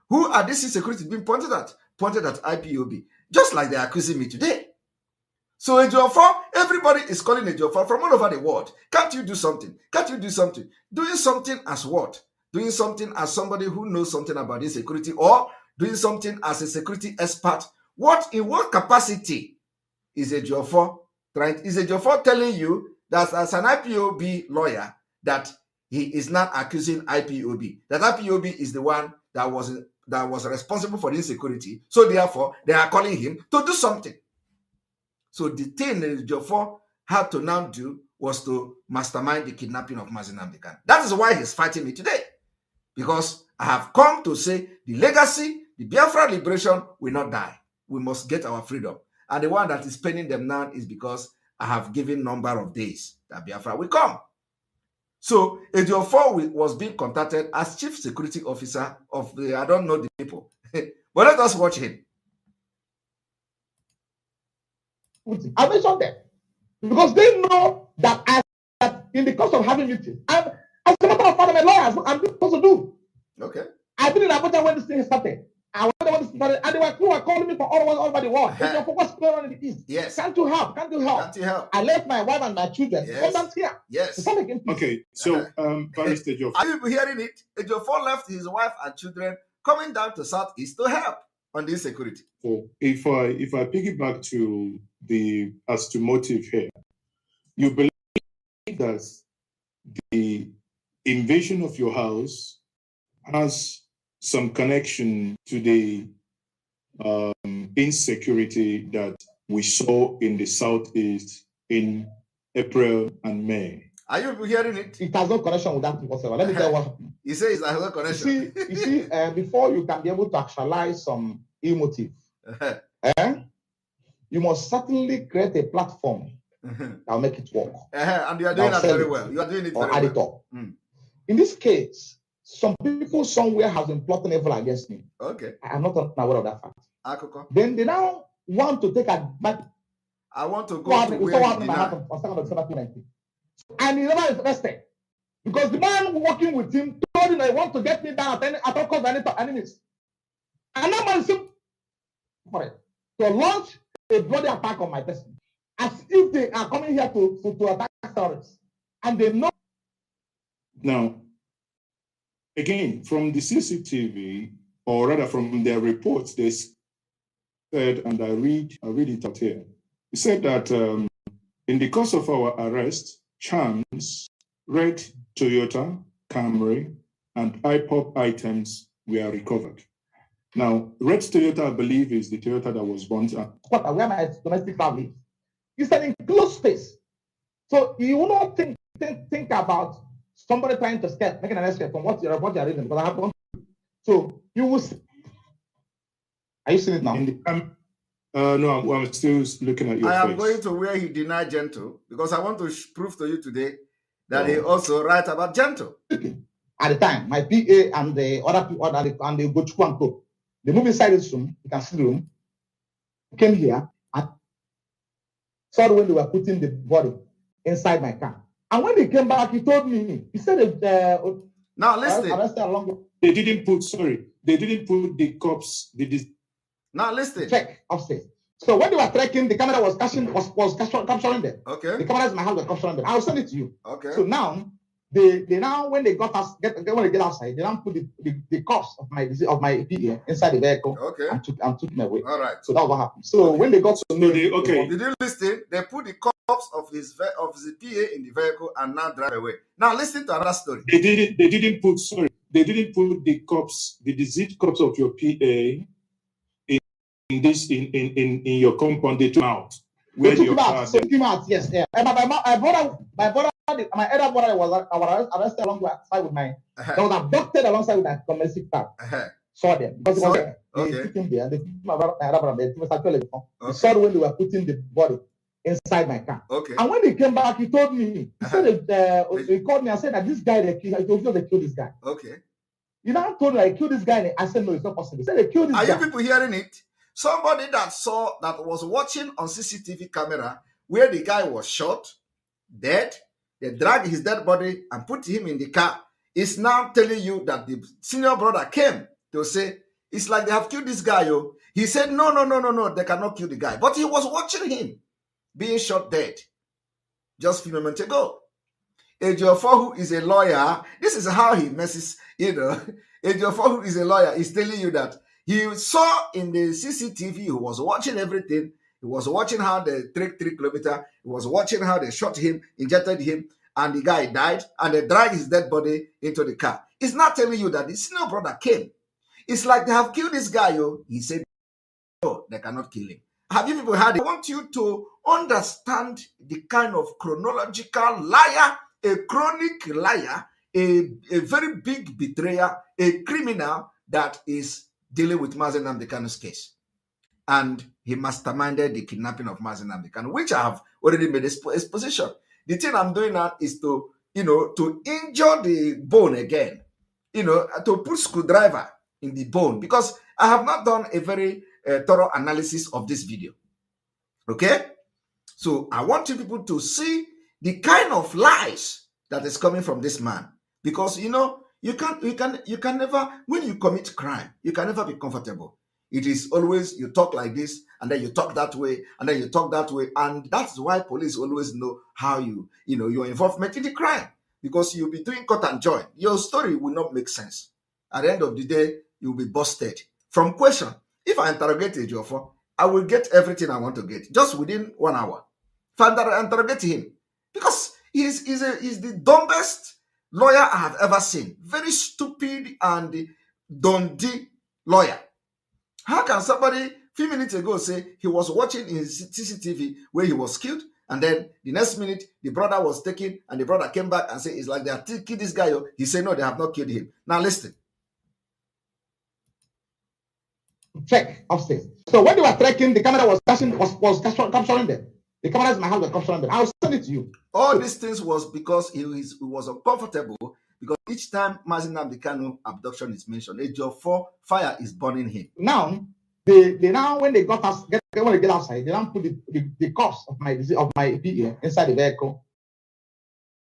Who are this insecurity being pointed at? Pointed at IPOB. Just like they're accusing me today. So Ejiofor, everybody is calling Ejiofor from all over the world. Can't you do something? Can't you do something? Doing something as what? Doing something as somebody who knows something about insecurity, or doing something as a security expert? In what capacity is Ejiofor trying? Is Ejiofor telling you that as an IPOB lawyer that he is not accusing IPOB? That IPOB is the one that was responsible for the insecurity. So therefore, they are calling him to do something. So the thing that Ejiofor had to now do was to mastermind the kidnapping of Mazi Nnamdi Kanu. That is why he's fighting me today. Because I have come to say the legacy, the Biafra liberation will not die. We must get our freedom. And the one that is paining them now is because I have given number of days that Biafra will come. So Ejiofor was being contacted as chief security officer of the, I don't know the people. But let us watch him. I mentioned them because they know that in the course of having meetings, as a matter of fact, I'm a lawyer. I'm supposed to do. Okay. I've been in Abuja when this thing started. And they were calling me from all over the world. What's going on in the east? Yes. Can't you help? Can't you help? Can't you help? I left my wife and my children. Yes. Come down here. Yes. Okay. So, Barrister Ejiofor. Are you hearing it? Ejiofor left his wife and children coming down to southeast to help on this security. So, if I piggyback to as to motive here, you believe that the invasion of your house has some connection to the insecurity that we saw in the southeast in April and May. Are you hearing it? It has no connection with that whatsoever. Let me tell you what happened. He says it has no connection. You see, before you can be able to actualize some ill motive, you must certainly create a platform that will make it work. And you are doing that very well. You are doing it very well. Add it up. In this case, some people somewhere have been plotting evil against me. Okay. I am not aware of that fact. Akoko. Then they now want to take advantage. I want to go to where he denied. And he never interested. Because the man working with him told him they want to get me down at all costs and enemies. And that man said, to launch a bloody attack on my person. As if they are coming here to attack terrorists. And they know. Now, again, from the CCTV, or rather from their reports, they said, and I read it out here. He said that in the course of our arrest, Chams, red Toyota, Camry, and iPop items were recovered. Now, Red's Toyota, I believe, is the Toyota that was burnt up. Where my domestic family is. It's an enclosed space. So you will not think about somebody trying to escape, making an escape from what you're reading, because I have gone. So you will see. Are you seeing it now? No, I'm still looking at your face. I am going to where he denied Gentle, because I want to prove to you today that he also write about Gentle. At the time, my PA and the other people and the Gochukwu and Co, they moved inside this room. You can see the room. Came here and saw when they were putting the body inside my car. And when they came back, he told me, he said, now listen. They didn't put the cops. Now listen. Check upstairs. So when they were trekking, the camera was capturing them. Okay. The cameras in my house were capturing them. I'll send it to you. Okay. So now they now when they get outside, they now put the cops of my PA inside the vehicle. Okay. And took me away. All right. So that was what happened. So when they got to me, did you listen? They put the cops of the PA in the vehicle and now drive away. Now listen to another story. They didn't put the cops, the deceased cops of your PA in your compound. They took out. Where took him out. So took him out. Yes. Yeah. And my elder brother was arrested alongside with my. That was abducted alongside with my domestic car. Saw them because it was there. They took him there. They took my elder brother. They saw when they were putting the body inside my car. Okay. And when they came back, he told me. He said he called me and said that this guy they killed. I told you they killed this guy. Okay. You now told me I killed this guy. I said no, it's not possible. He said they killed this guy. Are you people hearing it? Somebody that was watching on CCTV camera where the guy was shot, dead, they dragged his dead body and put him in the car, is now telling you that the senior brother came to say, it's like they have killed this guy. Yo. He said, no, they cannot kill the guy. But he was watching him being shot dead just a few moments ago. Ejiofor, who is a lawyer, this is how he messes, Ejiofor, who is a lawyer, is telling you that he saw in the CCTV, he was watching everything. He was watching how they trekked 3 kilometers. He was watching how they shot him, injected him, and the guy died, and they dragged his dead body into the car. It's not telling you that the senior brother came. It's like they have killed this guy, yo. He said, no, they cannot kill him. Have you people heard it? I want you to understand the kind of chronological liar, a chronic liar, a very big betrayer, a criminal that is dealing with Mazi Nnamdi Kanu's case. And he masterminded the kidnapping of Mazi Nnamdi Kanu, which I have already made exposition. The thing I'm doing now is to injure the bone again, to put screwdriver in the bone, because I have not done a very thorough analysis of this video. Okay? So I want you people to see the kind of lies that is coming from this man, because, you can never, when you commit crime, you can never be comfortable. It is always, you talk like this, and then you talk that way, and then you talk that way. And that's why police always know how your involvement in the crime, because you'll be doing cut and join. Your story will not make sense. At the end of the day, you'll be busted. From question, if I interrogate Ejiofor, I will get everything I want to get, just within 1 hour. If I interrogate him, because he's the dumbest lawyer I have ever seen. Very stupid and dundee lawyer. How can somebody a few minutes ago say he was watching in CCTV where he was killed, and then the next minute the brother was taken and the brother came back and said it's like they have killed this guy? He said no, they have not killed him. Now listen. Check upstairs. So when they were trekking, the camera was capturing them. The cameras in my house were capturing them. I'll send it to you. All these things was because he was uncomfortable, because each time Mazi Nnamdi Kanu abduction is mentioned, Ejiofor fire is burning him. Now, they when they get outside, they now put the cops of my PA inside the vehicle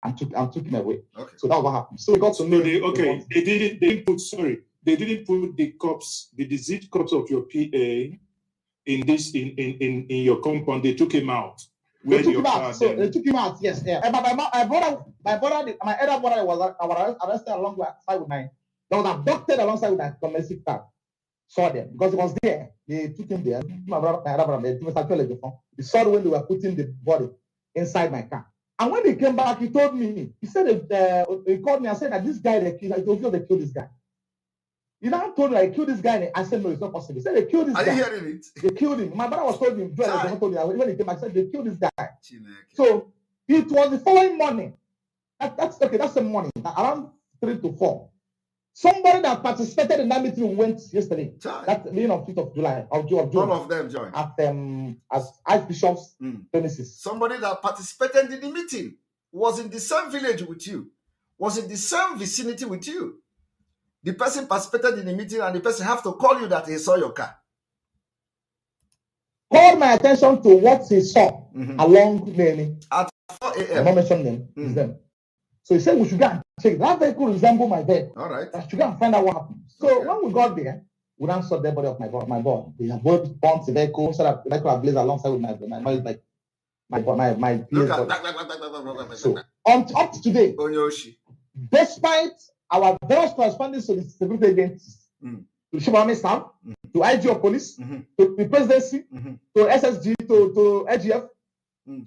and took him away. Okay. So that was what happened. So we got to know. They didn't put the cops, the deceased cops of your PA in your compound. They took him out. They took him out. So they took him out. Yes. Yeah. And my elder brother was arrested alongside with my. That was abducted alongside with my domestic car. Saw them because it was there. They took him there. My elder brother. They saw when they were putting the body inside my car. And when they came back, he told me. He said he called me and said that this guy they killed. I told you they killed this guy. He now told me, I killed this guy. I said, no, it's not possible. He said, they killed this guy. Are you hearing it? They killed him. My brother was told him, told me, when he came back, I said, they killed this guy. Chineke. So it was the following morning. That's the morning, around 3 to 4. Somebody that participated in that meeting went yesterday. That's the beginning of 5th of July, of June. All of them joined. At as Archbishop's premises. Somebody that participated in the meeting was in the same village with you, was in the same vicinity with you. The person participated in the meeting and the person have to call you that he saw your car. Called my attention to what he saw along Nene. At 4 a.m. I'm not mentioning them. It's them. So he said we should go and check. That vehicle resemble my vehicle. All right. I should go and find out what happened. So when we got there, we then saw the body of my boy. We have both bumped the vehicle, so that the vehicle blazed alongside with my So up to today, despite our various corresponding security agencies, to the Shibami staff, to Ejiofor police, to the presidency, to SSG, to Ejiofor,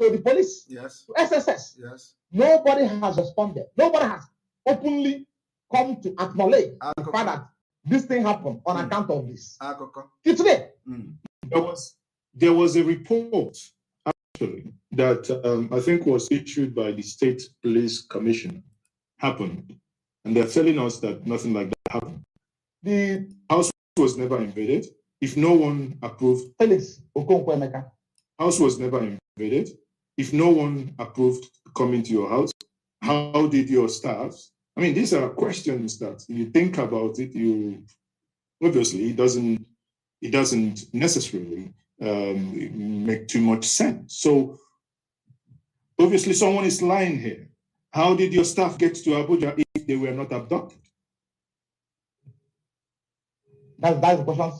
to the police, to SSS. Nobody has responded. Nobody has openly come to acknowledge the fact that this thing happened on account of this. Till today. There was a report actually that I think was issued by the State Police Commissioner happened, and they're telling us that nothing like that happened. The house was never invaded. If no one approved, Felix Okonkwo-Emeka. House was never invaded. If no one approved coming to your house, how did your staff? I mean, these are questions that you think about it. You obviously it doesn't necessarily make too much sense. So obviously, someone is lying here. How did your staff get to Abuja if they were not abducted? That's the question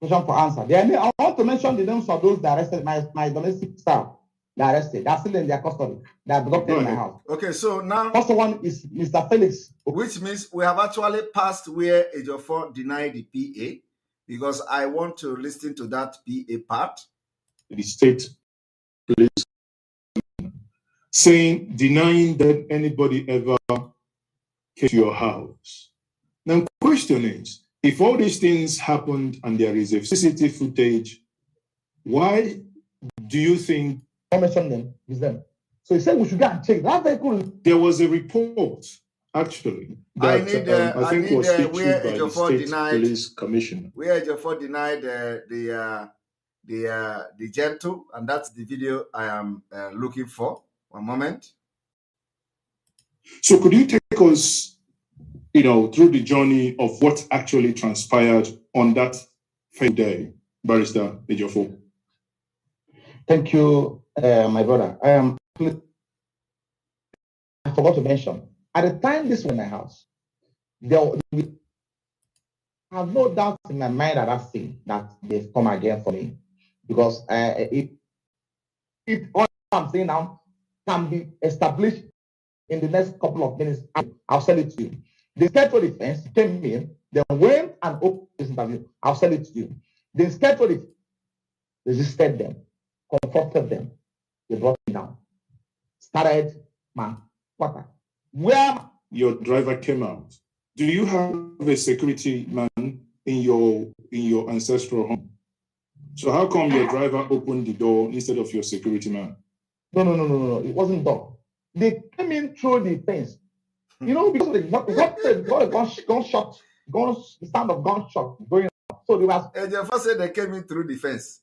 for answer. I want to mention the names of those that arrested my domestic staff. They are arrested. They are still in their custody. They are abducted in my house. Okay, so now first one is Mr. Felix. Which means we have actually passed where Ejiofor denied the PA, because I want to listen to that PA part. The State Police saying, denying that anybody ever came to your house. Now, the question is, if all these things happened and there is a CCTV footage, why do you think? I mentioned them. It's them. So he said we should go and check that vehicle. There was a report, actually, that I think was issued by the State Police Commissioner. Where Ejiofor denied the gentle, and that's the video I am looking for. One moment. So could you take us, through the journey of what actually transpired on that day, Barrister Ejiofor? Thank you, my brother. I forgot to mention, at the time this was in my house, I have no doubt in my mind that they've come again for me, because all I'm saying now can be established in the next couple of minutes. I'll send it to you. The Inspector Defense came in, they went and opened this interview. I'll send it to you. The Inspector Defense resisted them, confronted them. They brought me down. Started, where your driver came out. Do you have a security man in your ancestral home? So how come your driver opened the door instead of your security man? No. It wasn't door. They came in through the fence. Because the sound of gunshot going on. So they was. Ejiofor said they came in through the fence.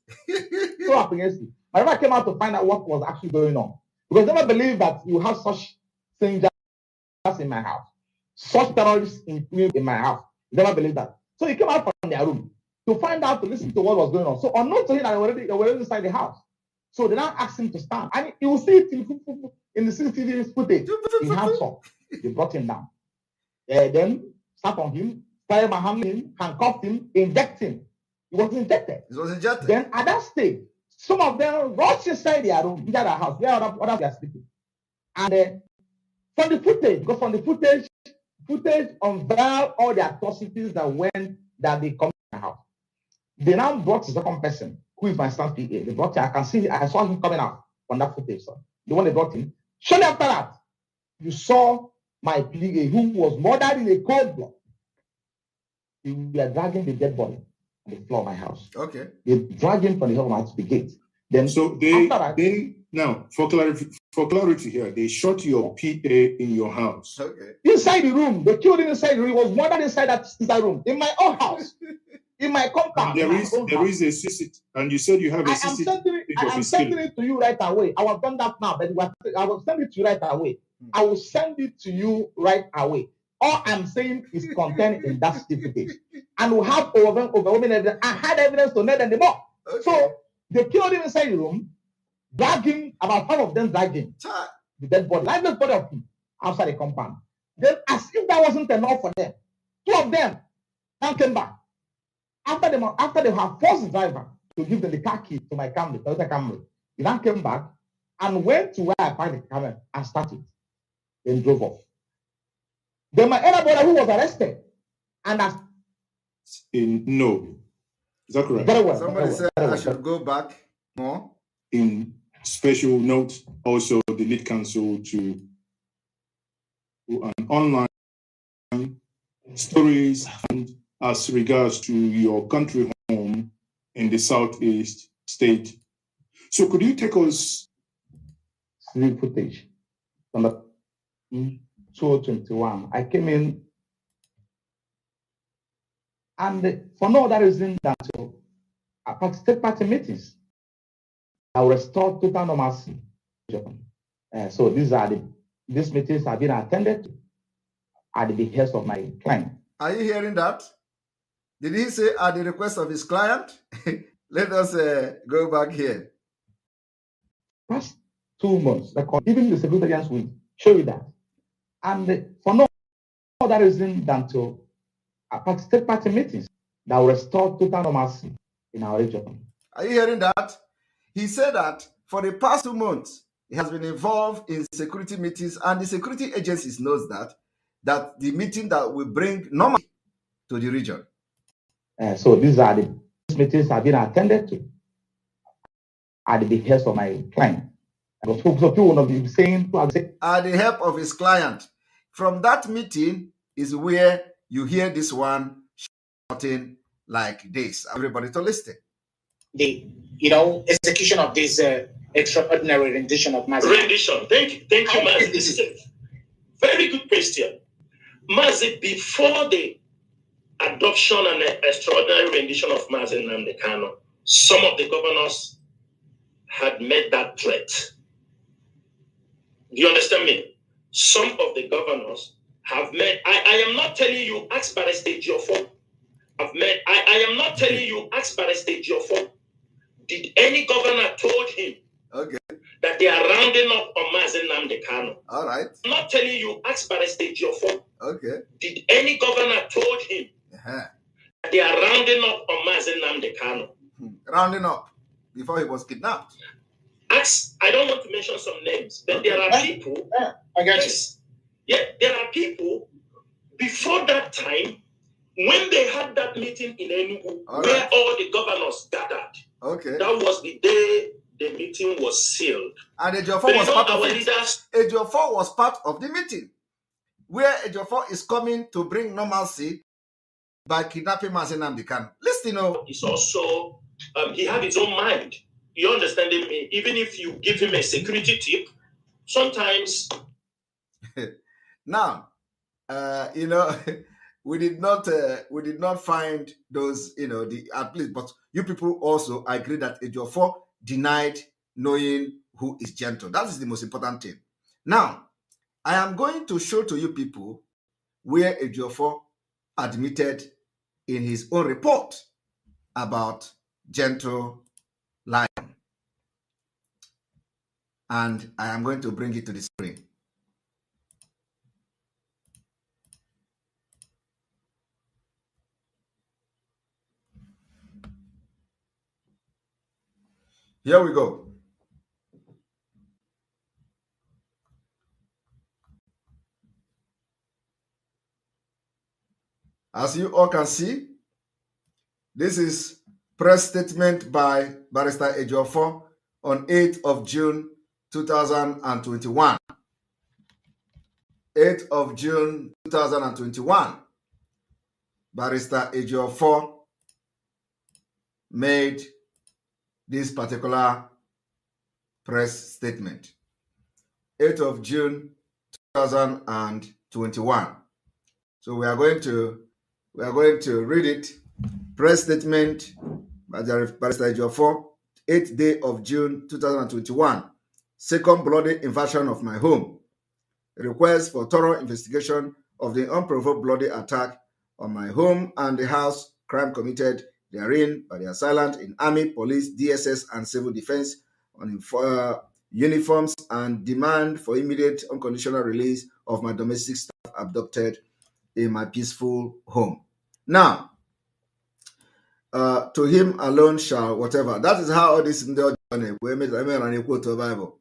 So up against it. My brother came out to find out what was actually going on, because they never believed that you have such strangers in my house, such terrorists in my house. They never believed that. So he came out from their room to find out, to listen to what was going on. So unknown to him, they were already inside the house. So they now asked him to stand, and you will see it in the CCTV footage. He had some. They brought him down. Then sat on him, started handling him, handcuffed him, inject him. He was injected. Then at that stage, some of them rushed inside their room, inside their house, where others were sleeping. And from the footage unveiled all the atrocities that they committed in the house. They now brought the second person, who is my son's PA. They brought him. I saw him coming out on that footage, sir. The one they brought him. Shortly after that, you saw my PA, who was murdered in a cold blood. we are dragging the dead body on the floor of my house. Okay. They drag him from the home to the gate. Then so they now for clarity here, they shot your PA in your house. Okay. Inside the room, they killed him inside the room. He was murdered inside that room in my own house, in my compound. There is a CCTV, and you said you have a CCTV. I am sending it to you right away. I will done that now, but I will send it to you right away. I will send it to you right away. All I'm saying is contained in that certificate, and we have overwhelming evidence. I had evidence to net anymore. Okay. So they killed him inside the room, dragging about 5 of them dragging the dead body, lifeless body of him outside the compound. Then, as if that wasn't enough for them, 2 of them now came back. After they have forced the driver to give them the car key to my Camel, Toyota Camel, he now came back and went to where I parked the Camel and started. Then drove off. Then my elder brother, who was arrested, and no, is that correct? Very well. Somebody said I should go back more. In special note, also the lead counsel to an online stories and as regards to your country home in the southeast state. So could you take us sleep footage from the 2021? I came in, and for no other reason than to participate party meetings. I will restore total normalcy. So these meetings have been attended to at the behest of my client. Are you hearing that? Did he say at the request of his client? Let us go back here. Past 2 months, even the secretarians will show you that. And for no other reason than to participate party meetings that will restore total normalcy in our region. Are you hearing that? He said that for the past 2 months, he has been involved in security meetings, and the security agencies knows that the meeting that will bring normalcy to the region. So these meetings have been attended to at the behest of my client. So people will be saying, at the help of his client. From that meeting is where you hear this one shouting like this. Everybody to listen. The execution of this extraordinary rendition of Mazi. Rendition. Thank you, Mazi. This is a very good question. Mazi, before the adoption and extraordinary rendition of Mazi Nnamdi Kanu, some of the governors had made that threat. Do you understand me? Some of the governors have made. I am not telling you, ask Barrister Ejiofor. I am not telling you, ask Barrister Ejiofor. Did any governor told him that they are rounding up on Mazi Nnamdi Kanu? All right. I'm not telling you, ask Barrister Ejiofor. Okay. Did any governor told him that they are rounding up on Mazi Nnamdi Kanu? Rounding up before he was kidnapped. I don't want to mention some names, but there are people. I got Yeah, there are people before that time when they had that meeting in Enugu where all the governors gathered. Okay. That was the day the meeting was sealed. And Ejiofor was part of it. Ejiofor was part of the meeting where Ejiofor is coming to bring normalcy by kidnapping Mazi Nnamdi Kanu. Listen, It's also, he had his own mind. You understand me? Even if you give him a security tip, sometimes. Now, we did not find those, at least, but you people also agree that Ejiofor denied knowing who is gentle. That is the most important thing. Now, I am going to show to you people where Ejiofor admitted in his own report about gentle lion. And I am going to bring it to the screen. Here we go. As you all can see, this is press statement by Barrister Ejiofor on 8th of June 2021. 8th of June 2021. Barrister Ejiofor made this particular press statement. 8th of June 2021. So we are going to read it. Press statement by Barrister Ejiofor, 8th day of June 2021. Second bloody invasion of my home. Request for thorough investigation of the unprovoked bloody attack on my home and the house, crime committed therein by the assailant in army, police, DSS, and civil defense on uniforms, and demand for immediate unconditional release of my domestic staff abducted in my peaceful home. Now, to him alone shall whatever. That is how all this in the Bible.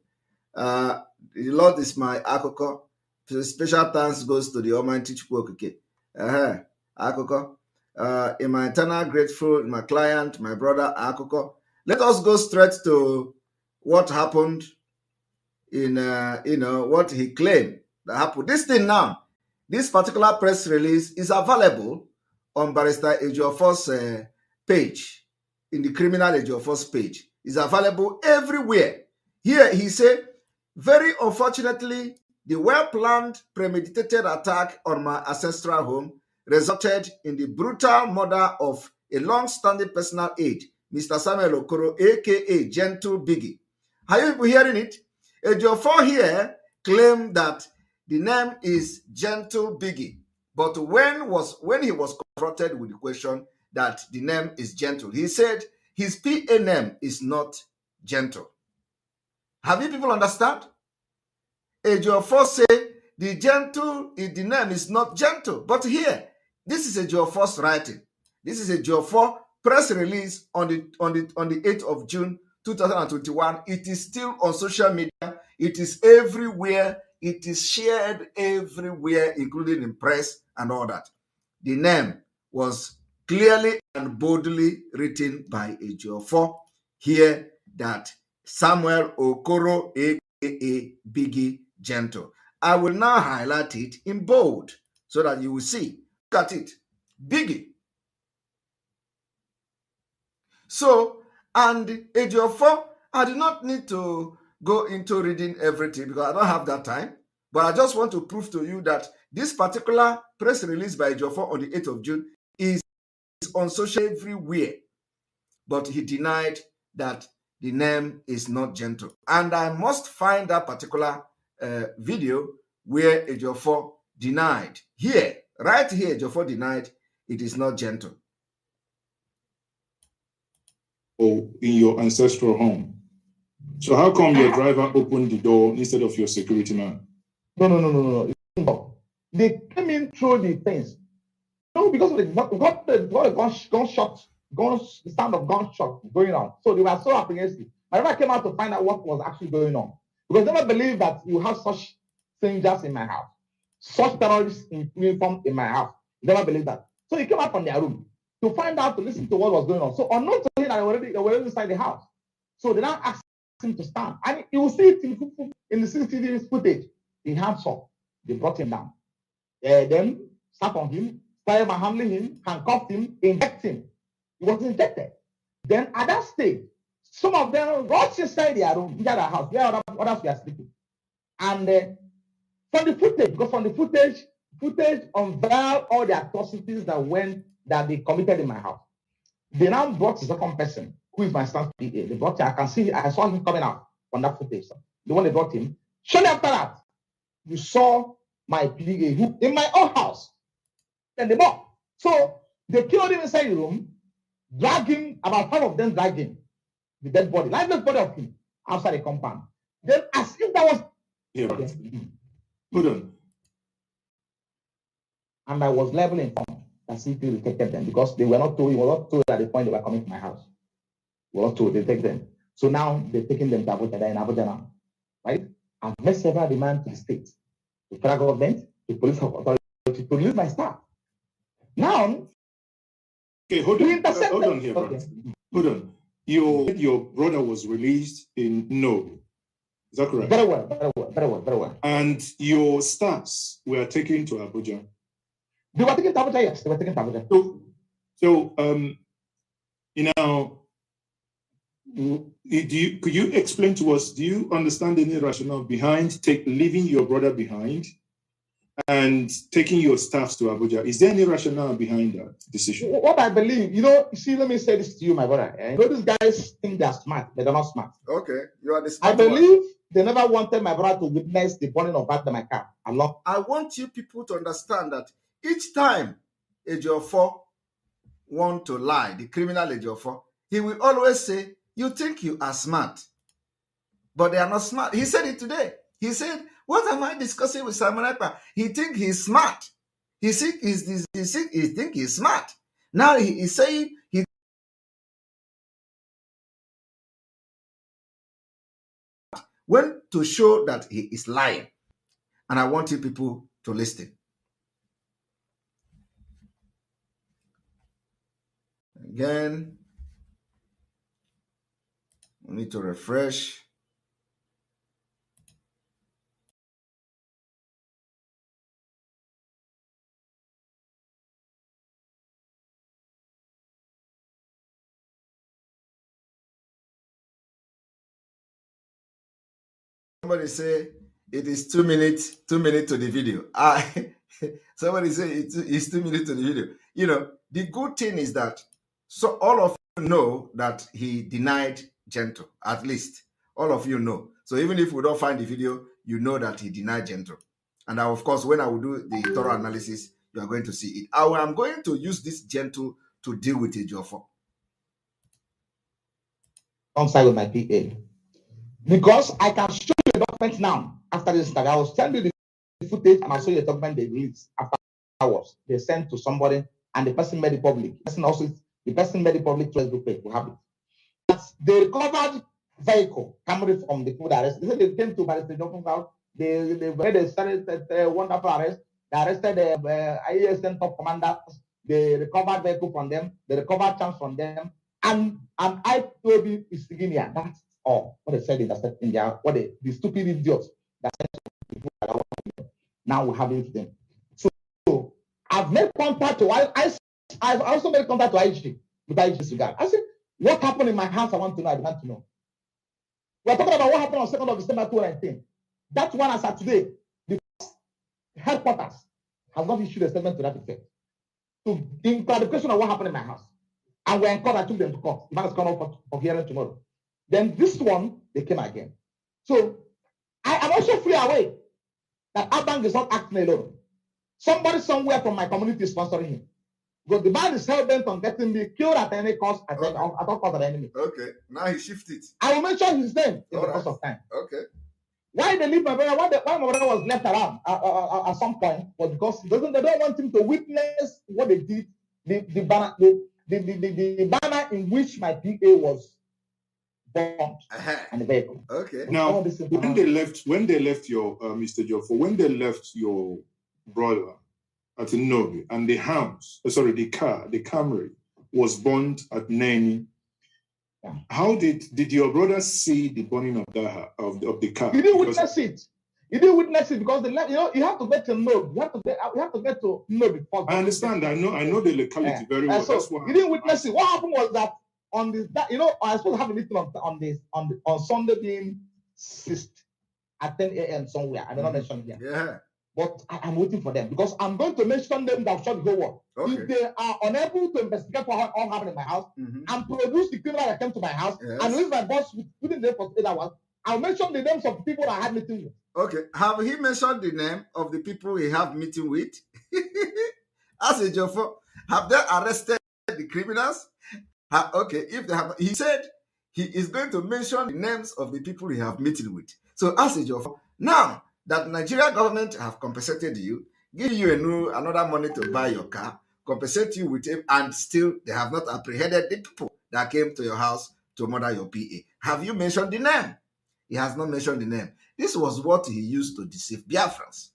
The Lord is my akoko. Special thanks goes to the Almighty Chukwokike. Akoko. In my eternal grateful, my client, my brother, akoko. Let us go straight to what happened in, what he claimed that happened. This thing now, this particular press release is available on Barrister Ejiofor's page, in the criminal Ejiofor's page. It's available everywhere. Here he said, very unfortunately, the well-planned, premeditated attack on my ancestral home resulted in the brutal murder of a long-standing personal aide, Mr. Samuel Okoro, aka Gentle Biggie. Are you people hearing it? Ejiofor here claimed that the name is Gentle Biggie, but when he was confronted with the question that the name is Gentle, he said his PA name is not Gentle. Have you people understand? Ejiofor say the name is not Gentle, but here this is Ejiofor's writing. This is Ejiofor press release on the 8th of June 2021. It is still on social media. It is everywhere. It is shared everywhere, including in press and all that. The name was clearly and boldly written by Ejiofor here, that Samuel Okoro, aka Biggie Gentle. I will now highlight it in bold so that you will see. Look at it. Biggie. So, and Ejiofor, I do not need to go into reading everything because I don't have that time. But I just want to prove to you that this particular press release by Ejiofor on the 8th of June is on social everywhere. But he denied that the name is not Gentle. And I must find that particular video where Ejiofor denied. Here, right here, Ejiofor denied it is not Gentle. Oh, in your ancestral home. So how come your driver opened the door instead of your security man? No. They came in through the fence. No, because of the sound of gunshot going on. So they were so apprehensive. My brother came out to find out what was actually going on. Because they never believed that you have such strangers in my house, such terrorists in uniform in my house. Never believed that. So he came out from their room to find out, to listen to what was going on. So unknown to him, they were inside the house. So they now asked him to stand. And you will see it in the CCTV footage. He hands up. They brought him down. Then sat on him, started handling him, handcuffed him, injected him. He was injected. Then at that stage, some of them rushed inside their room, inside their house, where others were sleeping. And from the footage unveiled all the atrocities that they committed in my house. They now brought the second person, who is my son's PA. They brought him. I saw him coming out from that footage. The one they brought him. Shortly after that, you saw my PA who in my own house. Then they bought. So they killed him inside the room, dragged him, about 5 of them dragged him, the dead body, lifeless body of him, outside the compound. Then as if that was... Yeah, right. Hold on. And I was level informed that CP detected them because they were not told, he was not told at the point they were coming to my house. We were not told, they take them. So now they're taking them to Abuja, they're in Abuja now, right? I've made several demands to the state, the federal government, the police authority to release my staff. Now, okay, hold on here, okay. Hold on. Your brother was released in No. Is that correct? Very well. And your staffs were taken to Abuja. They were taking Abuja, yes. They were taking Abuja. So, you know, could you explain to us, do you understand any rationale behind leaving your brother behind and taking your staffs to Abuja? Is there any rationale behind that decision? What I believe, you know, see, let me say this to you, my brother. You know, these guys think they're smart, but they're not smart. Okay, you are the smart I believe they never wanted my brother to witness the burning of my car. I want you people to understand that each time Ejiofor want to lie, the criminal Ejiofor, he will always say, you think you are smart, but they are not smart. He said it today. He said, what am I discussing with Simon Ekpa? He think he's smart. He think he's smart. Now he is saying he went to show that he is lying. And I want you people to listen. Again, we need to refresh. Somebody say it is 2 minutes, 2 minutes to the video. Somebody say it's 2 minutes to the video. You know, the good thing is that so all of you know that he denied Gentle, at least all of you know. So even if we don't find the video, you know that he denied Gentle. And of course, when I will do the thorough analysis, you are going to see it. I'm going to use this Gentle to deal with Ejiofor. On side with my PA. Because I can show you the document now after this tag. I will send you the footage and I'll show you the document they released afterwards. They sent to somebody and the person made it public. The person made it public to Facebook page. We have it. They recovered vehicle coming from the people that arrested. They said they came to Barrister Johnson's house. They started a wonderful arrest. They arrested the IASN top commander. They recovered vehicle from them. They recovered chance from them. And I told you it's Virginia. That's all what they said in the stupid idiots that people that are working. Now we have it them. So I've made contact to I've also made contact to IG with IG's regard. I said, what happened in my house? I want to know. I want to know. We're talking about what happened on 2nd of December 2019. That one as of today, the headquarters has not issued a statement to that effect. So in clarification of what happened in my house. And we're in court, I took them to court. The man is coming up for hearing tomorrow. Then this one, they came again. So I am also fully aware that Abang is not acting alone. Somebody somewhere from my community is sponsoring him. Because the man is hell bent on getting me killed at any cost at all cost of the enemy. Okay, now he shifted. I will mention his name in the course of time. Okay. Why they leave my brother? Why my brother was left around at some point was because they don't want him to witness what they did. The banner in which my PA was bombed and the vehicle. Okay. Now, when they left your Mr. Ejiofor, when they left your brother at Nobi and the house, the car, the Camry was burned at Neni. Yeah. How did your brother see the burning of the car? He didn't witness it. He didn't witness it because you have to get to know. You have to get to know before. I understand. I know the locality very well. So that's why he didn't witness it. What happened was that on this, I was supposed to have a meeting on Sunday being 6th at 10 a.m. somewhere. I don't mention here. Yeah. But I'm waiting for them because I'm going to mention them that shot the whole world. Okay. If they are unable to investigate what all happened in my house and produce the criminal that came to my house and release my boss within the 48 hours, I'll mention the names of the people I had meeting with. Okay. Have he mentioned the name of the people he have meeting with? As Ejiofor, have they arrested the criminals? Okay. If they have, he said he is going to mention the names of the people he have meeting with. So as Ejiofor, now that Nigeria government have compensated you, give you another money to buy your car, compensate you with it, and still they have not apprehended the people that came to your house to murder your PA. Have you mentioned the name? He has not mentioned the name. This was what he used to deceive Biafrans.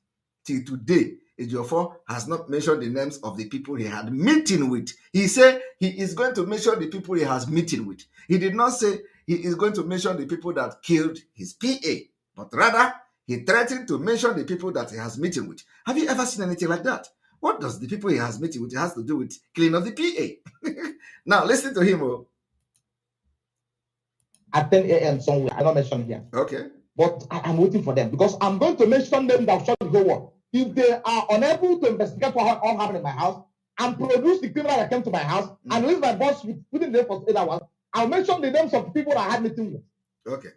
Till today, Ejiofor has not mentioned the names of the people he had meeting with. He said he is going to mention the people he has meeting with. He did not say he is going to mention the people that killed his PA, but rather he threatened to mention the people that he has meeting with. Have you ever seen anything like that? What does the people he has meeting with has to do with cleaning of the PA? Now, listen to him. Oh. At 10 a.m. somewhere. I don't mention here. Okay. But I'm waiting for them because I'm going to mention them that shall go on. If they are unable to investigate what all happened in my house and produce the criminal that came to my house and leave my boss within the day for 8 hours, I'll mention the names of the people that I had meeting with. Okay.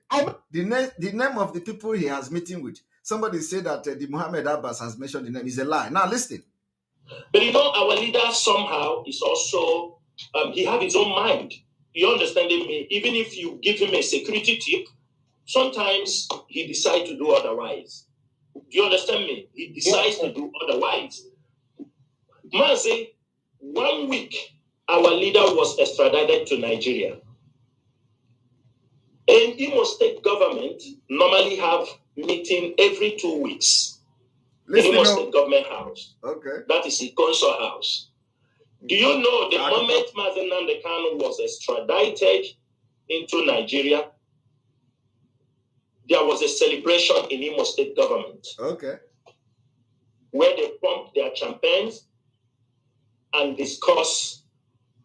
The name of the people he has meeting with. Somebody said that the Muhammad Abbas has mentioned the name. Is a lie. Now listen. But you know, our leader somehow is also, he have his own mind. You understand me? Even if you give him a security tip, sometimes he decides to do otherwise. Do you understand me? He decides to do otherwise. Mazi, 1 week, our leader was extradited to Nigeria. And Imo State government normally have meeting every 2 weeks. Imo State government house. Okay. That is the council house. Do you know the moment Mazi Nnamdi Kanu was extradited into Nigeria, there was a celebration in Imo State government. Okay. Where they pumped their champagnes and discuss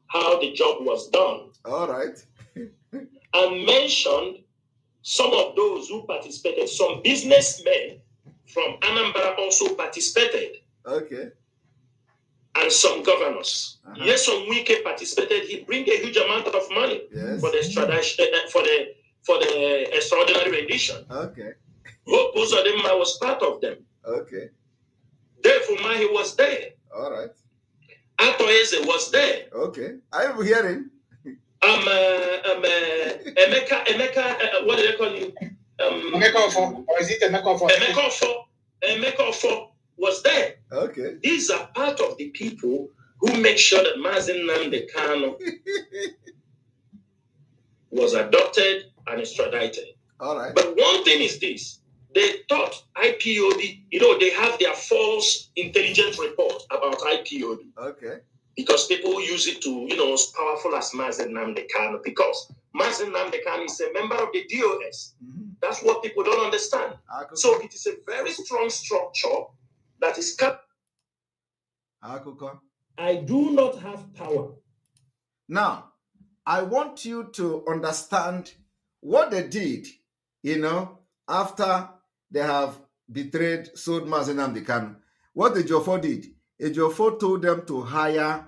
how the job was done. All right. And mentioned some of those who participated. Some businessmen from Anambra also participated. Okay. And some governors. Yes, some Wike participated. He bring a huge amount of money for the extradition, for the extraordinary rendition. Okay. Hope Uzodinma was part of them. Okay. Dave Umahi was there. All right. Atoeze was there. Okay. I am hearing. Emeka, what do they call you? Ejiofor, or is it Ejiofor? Ejiofor was there. Okay. These are part of the people who make sure that Mazi Nnamdi Kanu was adopted and extradited. All right. But one thing is this. They thought IPOB, you know, they have their false intelligence report about IPOB. Okay. Because people use it to, you know, as powerful as Mazi Nnamdi Kanu. Because Mazi Nnamdi Kanu is a member of the DOS. That's what people don't understand. So it is a very strong structure that is kept. I do not have power. Now, I want you to understand what they did, you know, after they have betrayed, sold Mazi Nnamdi Kanu. What Ejiofor did, Ejiofor told them to hire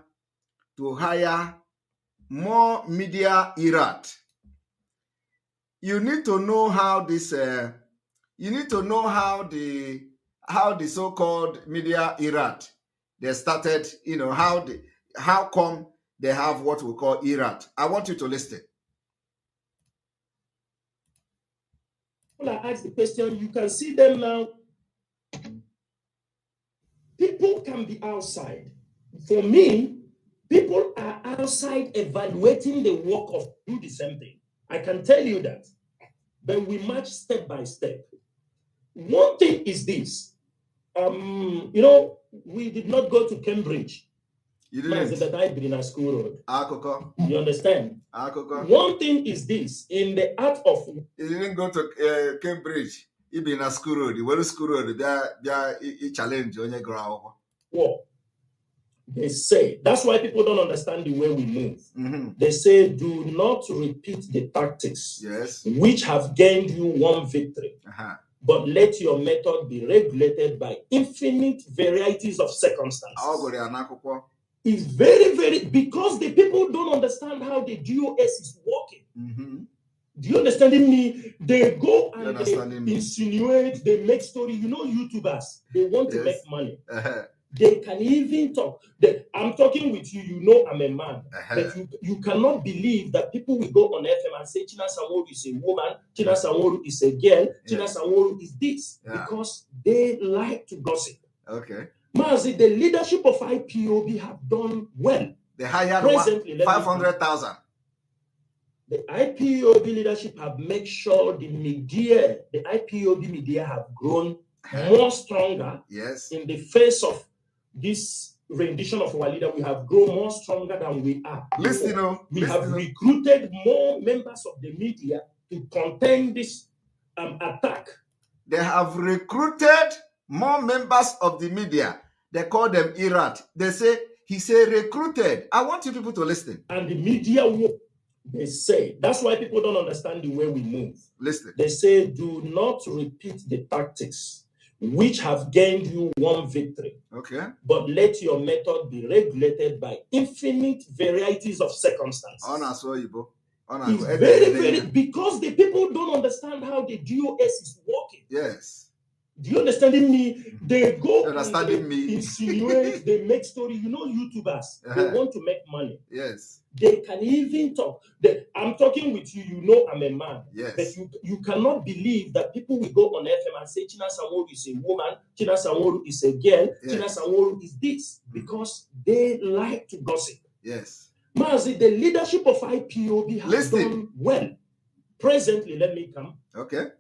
more media erat. You need to know how this. You need to know how the so-called media erat they started. You know how come they have what we call erat. I want you to listen. When I ask the question, you can see them now. People can be outside. For me, people are outside evaluating the work of do the same thing. I can tell you that. But we march step by step. One thing is this. You know, we did not go to Cambridge. You didn't. That I've been in school road. Akoko. You understand? Akoko. One thing is this. In the art of... You didn't go to Cambridge. You been in school road. You went to school road. They challenge on your ground. What? They say, that's why people don't understand the way we move. They say, do not repeat the tactics which have gained you one victory, but let your method be regulated by infinite varieties of circumstances. It's very, very, because the people don't understand how the DOS is working. Do you understand me? They go and they insinuate, they make story. You know, YouTubers, they want to make money. They can even talk. I'm talking with you. You know I'm a man. But you cannot believe that people will go on FM and say China Sanwo-Olu is a woman, China Sanwo-Olu is a girl, China Sanwo-Olu is this. Because they like to gossip. Okay. Mazi, the leadership of IPOB have done well. They hired 500,000. The IPOB leadership have made sure the media, the IPOB media have grown more stronger. In the face of this rendition of our leader, we have grown more stronger than we are. We have recruited more members of the media to contain this attack. They have recruited more members of the media. They call them Irat. They say, he say recruited. I want you people to listen. And the media will, they say, that's why people don't understand the way we move. Listen. They say, do not repeat the tactics which have gained you one victory. Okay. But let your method be regulated by infinite varieties of circumstances. It's very, because the people don't understand how the DOS is working. Yes. Do you understanding me? They go understanding me. Insinuate, they make story. You know, YouTubers, they want to make money. Yes. They can even talk. I'm talking with you, you know I'm a man. Yes. But you cannot believe that people will go on FM and say China Sanwo-Olu is a woman, China Sanwo-Olu is a girl, yes. China Sanwo-Olu is this, because they like to gossip. Yes. Mazi, the leadership of IPOB has done well. Presently, let me come. Okay.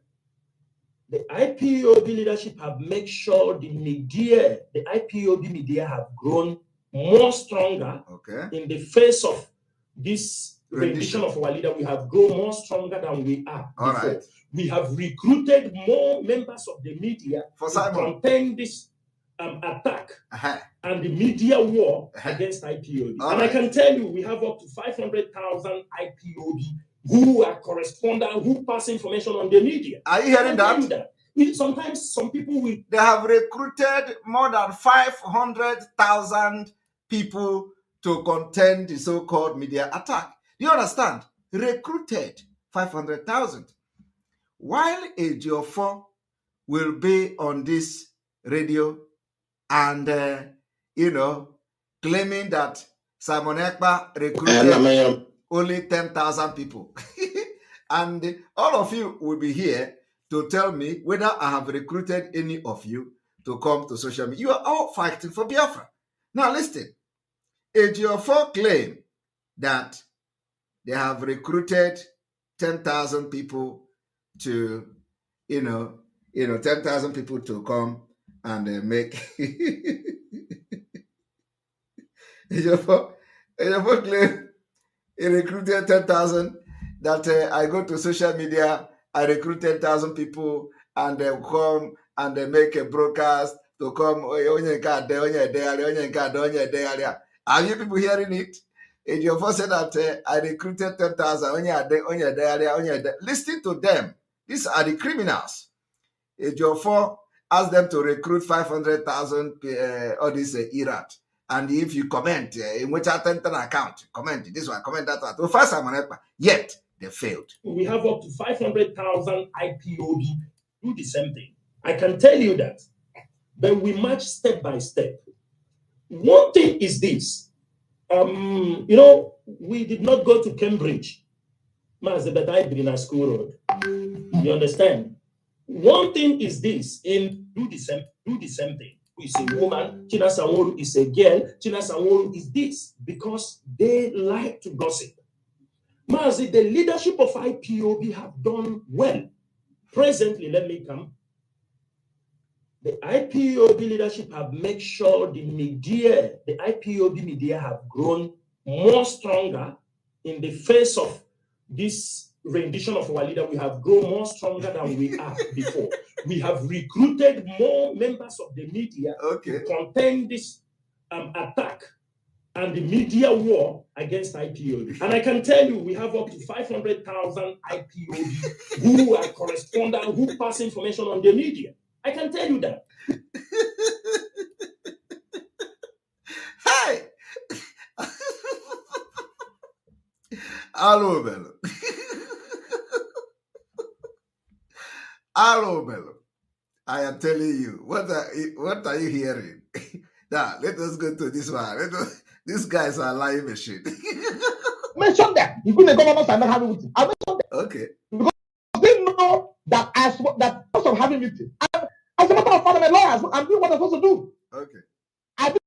The IPOB leadership have made sure the IPOB media have grown more stronger. Okay. In the face of this rendition of our leader. We have grown more stronger than we are before. Right. We have recruited more members of the media to contain this attack and the media war against IPOB. And I can tell you, we have up to 500,000 IPOB who are correspondents, who pass information on the media. Are you hearing that? Sometimes some people will... They have recruited more than 500,000 people to contend the so-called media attack. Do you understand? Recruited 500,000. While Ejiofor will be on this radio and, claiming that Simon Ekpa recruited only 10,000 people. And all of you will be here to tell me whether I have recruited any of you to come to social media. You are all fighting for Biafra. Now listen, Ejiofor claimed that they have recruited 10,000 people to, 10,000 people to come and make. Ejiofor claimed he recruited 10,000. That I go to social media, I recruit 10,000 people, and they come and they make a broadcast to come. Are you people hearing it? Ejiofor said that I recruited 10,000. Listen to them. These are the criminals. Ejiofor asked them to recruit 500,000 all this Irat. And if you comment in which account, comment this one, comment that one. So first I'm on yet they failed. We have up to 500,000 IPOB do the same thing. I can tell you that. But we march step by step. One thing is this. We did not go to Cambridge. But I've been in a school road. You understand? One thing is this. Do the same thing. Is a woman, China Sanwo-Olu is a girl, China Sanwo-Olu is this, because they like to gossip. Mazi, the leadership of IPOB have done well. Presently, let me come. The IPOB leadership have made sure the IPOB media have grown more stronger in the face of this rendition of our leader. We have grown more stronger than we are before. We have recruited more members of the media to contain this attack and the media war against IPOB. And I can tell you, we have up to 500,000 IPOB who are correspondents, who pass information on the media. I can tell you that. Hey! Hello, Bello. Hello, Bello. I am telling you, what are you hearing? Now, let us go to this one. These guys are lying machine. Mention them. You couldn't go almost and not having meeting. I mentioned them. Okay. Because they know that that because of having meeting. And as a matter of fact, I'm a lawyer. I'm doing what I'm supposed to do. Okay. I did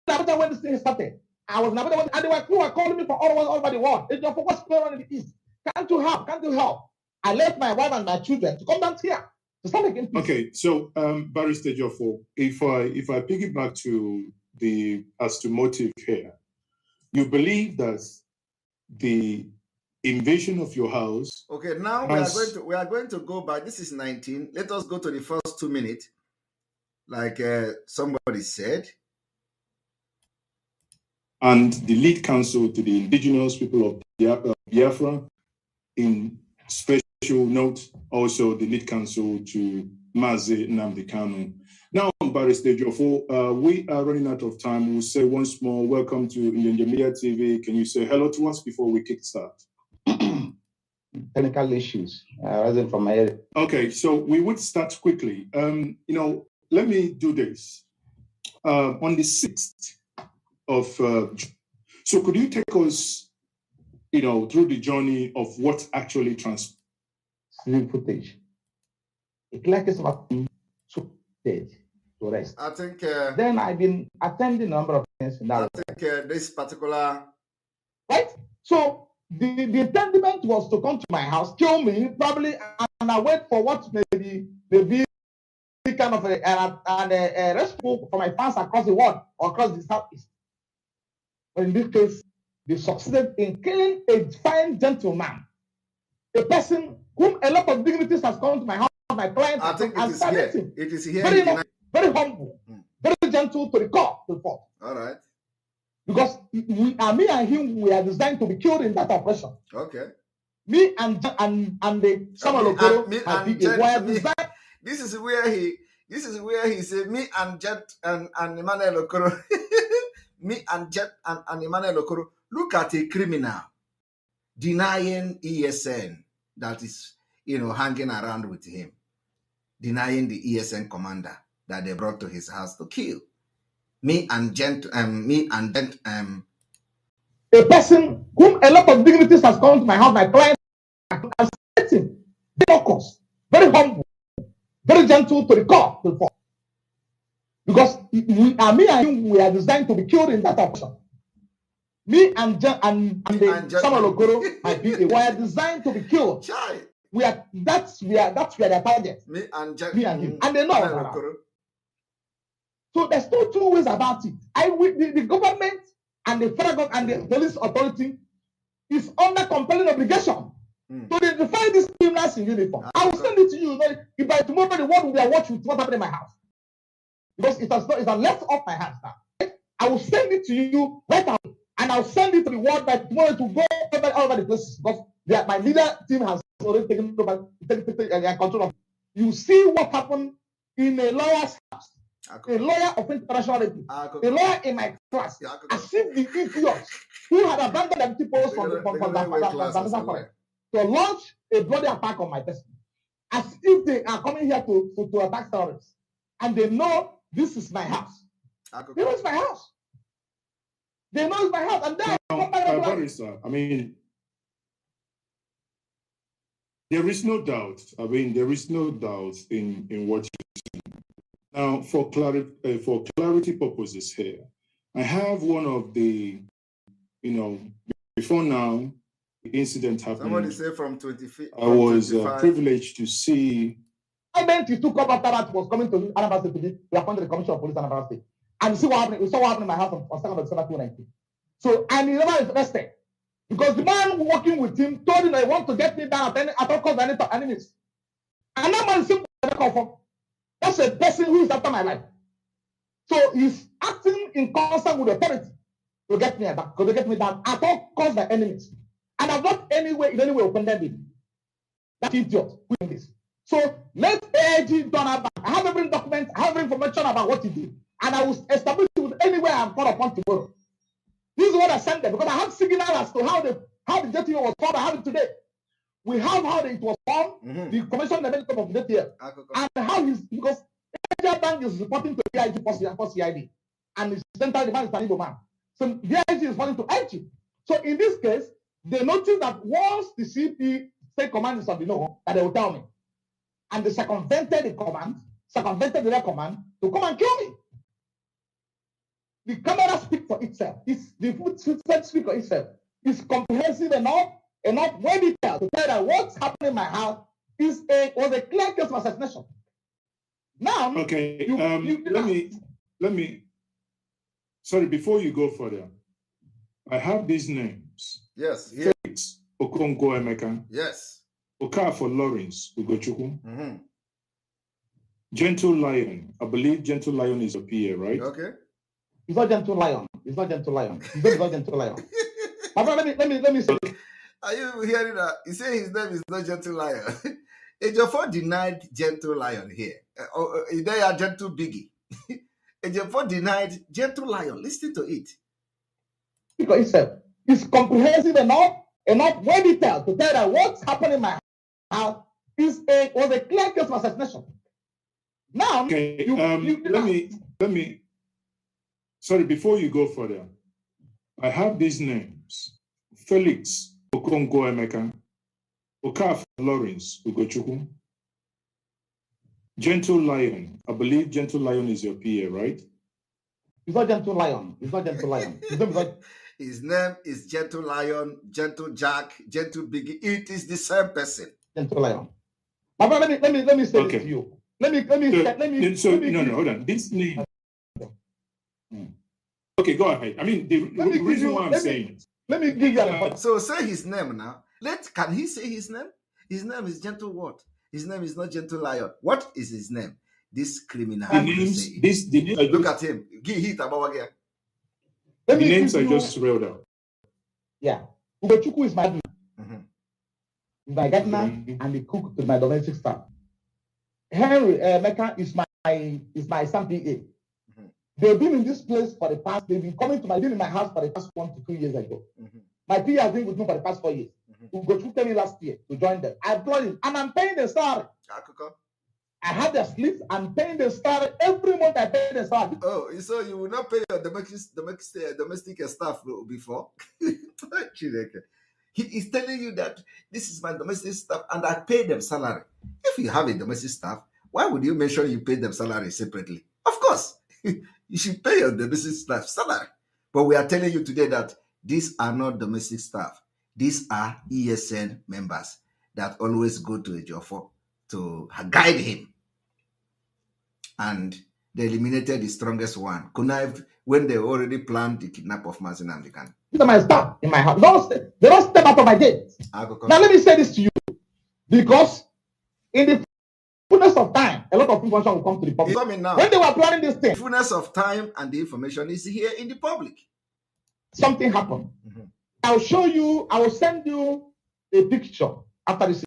Abuja when this thing started. I was in Abuja and they were calling me for all over the world. It's just for what's going on in the East. Can't you help? Can't you help? I left my wife and my children to come down here to start making peace. Okay, so Barrister Ejiofor, if I piggyback to as to motive here, you believe that the invasion of your house. Okay, now we are going to go back. This is 19. Let us go to the first 2 minutes, like somebody said. and the lead counsel to the indigenous people of Biafra. In special note, also the lead counsel to Mazi Nnamdi Kanu. Now, Barrister Ejiofor, we are running out of time. We'll say once more, welcome to Inyanjamia TV. Can you say hello to us before we kickstart? Technical issues arising from my area. Okay, so we would start quickly. Let me do this. On the 6th of so could you take us, through the journey of what actually transpired? Footage. A clear case of dead to rest. I think. Then I've been attending a number of things in that. I think this particular. Right. So the intendment was to come to my house, kill me, probably, and I wait for what maybe kind of a rescue for my fans across the world or across the southeast. But in this case, they succeeded in killing a fine gentleman, a person whom a lot of dignitaries has come to my house, my client. I think it is here. It is here. Very humble, very gentle to the core, to the fault. All right. Because me and him, we are designed to be killed in that operation. Okay. Me and the Samuel Okoro This is where he said me and Jet and Emmanuel Okoro. Me and Jet and Emmanuel Okoro. Look at a criminal denying ESN that is hanging around with him, denying the ESN commander that they brought to his house to kill. A person whom a lot of dignitaries has come to my house, my client, has said him, very humble, very gentle to the core, to the fault. Because me and him, we are designed to be killed in that operation. Me and the Samuel Okoro, we are designed to be killed. That's where the target. Me and him, and they know. So there's no two ways about it. The government and the federal government and the police authority is under compelling obligation to define these criminals in uniform. I will send it to you. If by tomorrow the world will be watching what happened in my house, because it has left off my hands now. I will send it to you right now, and I'll send it to the world by tomorrow to go all over the places, because my leader team has already taken over control of. You see what happened in a lawyer's house. A lawyer of international rating, a lawyer in my class, as if the idiots who had abandoned empty posts from to launch a bloody attack on my person, as if they are coming here to attack terrorists, and they know this is my house. They know it's my house. They know it's my house, and then I mean, there is no doubt. There is no doubt in what you say. Now, for clarity purposes here, I have one of the, before now, the incident happened. Somebody said from 25. I was privileged to see. I meant he took up after that was coming to Anambra State to be appointed the Commissioner of Police Anambra State. And see what happened. We saw what happened in my house on 2nd of December 2019. So, and he never is arrested. Because the man working with him told him that he wants to get me down at all costs and enemies. And that man simply never confirmed. That's a person who is after my life. So he's acting in concert with the authority to get me back, to get me down at all costs by enemies. And I've not in any way offended him. That idiot doing this. So let AIG turn her back. I have every document, I have every information about what he did. And I will establish it with anywhere I'm called upon tomorrow. This is what I sent them, because I have signal as to how the JTO was formed. I have it today. We have how it was formed, the commission development of the year, and how because Nigeria Bank is reporting to VIG for CID, and the central demand is an Igbo man. So VIG is reporting to IG. So in this case, they notice that once the CP state command is on the know, that they will tell me, and they circumvented the red command to come and kill me. The camera speaks for itself. The footage speaks for itself. It's comprehensive enough well detailed to tell that what's happening in my house was a clear case of assassination. Now, okay, let me. Sorry, before you go further, I have these names. Yes. Felix Okonkwo Emeka. Yes. Okafor Lawrence Ugochukwu. Gentle Lion. I believe Gentle Lion is a PA, right? Okay. It's not Gentle Lion. It's not Gentle Lion. His name is not Gentle Lion. My brother, let me say. Are you hearing that? He said his name is not Gentle Lion. Ejiofor denied Gentle Lion here. They are Gentle Biggie. Ejiofor denied Gentle Lion. Listen to it. Because it's comprehensive enough well detailed to tell that what's happening in my house was a clear case of assassination. Now, okay, let me. Sorry, before you go further, I have these names: Felix Okongo Emeka, Okaf Lawrence Ugochukwu, Gentle Lion. I believe Gentle Lion is your PA, right? It's not Gentle Lion. It's not Gentle Lion. His name is Gentle Lion, Gentle Jack, Gentle Biggie. It is the same person. Gentle Lion. My brother, let me say this to you. Let me hold on. This name. Okay, go ahead. I mean, the reason why I'm saying it. Let me give you an point. So say his name now. Can he say his name? His name is Gentle what? His name is not Gentle Lion. What is his name? This criminal. Look at him. Give hit about again. The names I just read out. Yeah. Ugochukwu is my gardener. Mm-hmm. My gardener and the cook to my domestic staff. Henry Mecca is my son PA. Mm-hmm. They've been in this place for the past, they've been coming to in my house for the past 1 to 2 years ago. Mm-hmm. My PA has been with me for the past 4 years. Ugochukwu came in last year to join them. I employed him and I'm paying the salary. I have their slips. I'm paying the salary every month. I pay the salary. Oh, so you will not pay your domestic staff before? He is telling you that this is my domestic staff and I pay them salary. If you have a domestic staff, why would you mention you pay them salary separately? Of course, you should pay your domestic staff salary. But we are telling you today that these are not domestic staff. These are ESN members that always go to Ejiofor to guide him. And they eliminated the strongest one, connived when they already planned the kidnap of Mazi Nnamdi Kanu. These are my staff in my house. They don't step out of my gate. Now let me say this to you, because in the fullness of time, a lot of information will come to the public. When they were planning this thing, the fullness of time and the information is here in the public. Something happened. Mm-hmm. I'll show you. I will send you a picture after this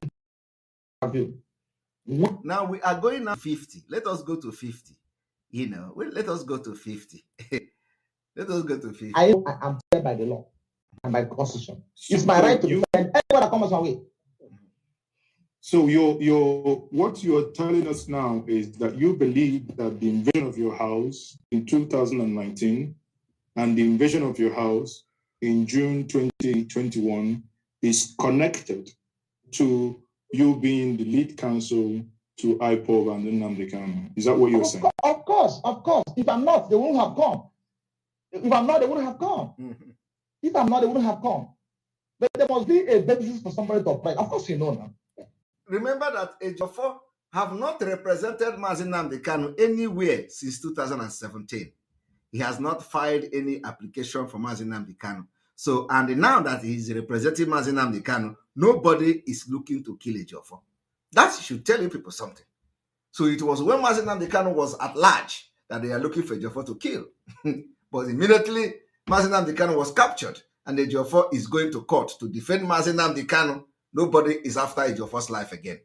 interview. Now we are going now 50. Let us go to 50. Let us go to 50. Let us go to 50. I am there by the law and by the constitution. It's my right to defend anyone that comes my way. So what you're telling us now is that you believe that the invasion of your house in 2019 and the invasion of your house in June 2021 is connected to you being the lead counsel to IPOB and Nnamdi Kanu. Is that what you're saying? Of course. If I'm not, they wouldn't have come. If I'm not, they wouldn't have come. Mm-hmm. If I'm not, they wouldn't have come. But there must be a basis for somebody to apply. Of course, you know now. Remember that Ejiofor have not represented Mazi Nnamdi Kanu anywhere since 2017. He has not filed any application for Mazi Nnamdi Kanu. So, and now that he's representing Mazi Nnamdi Kanu, nobody is looking to kill Ejiofor. That should tell you people something. So it was when Mazi Nnamdi Kanu was at large that they are looking for Ejiofor to kill. But immediately, Mazi Nnamdi Kanu was captured and Ejiofor is going to court to defend Mazi Nnamdi Kanu. Nobody is after Ejiofor's life again.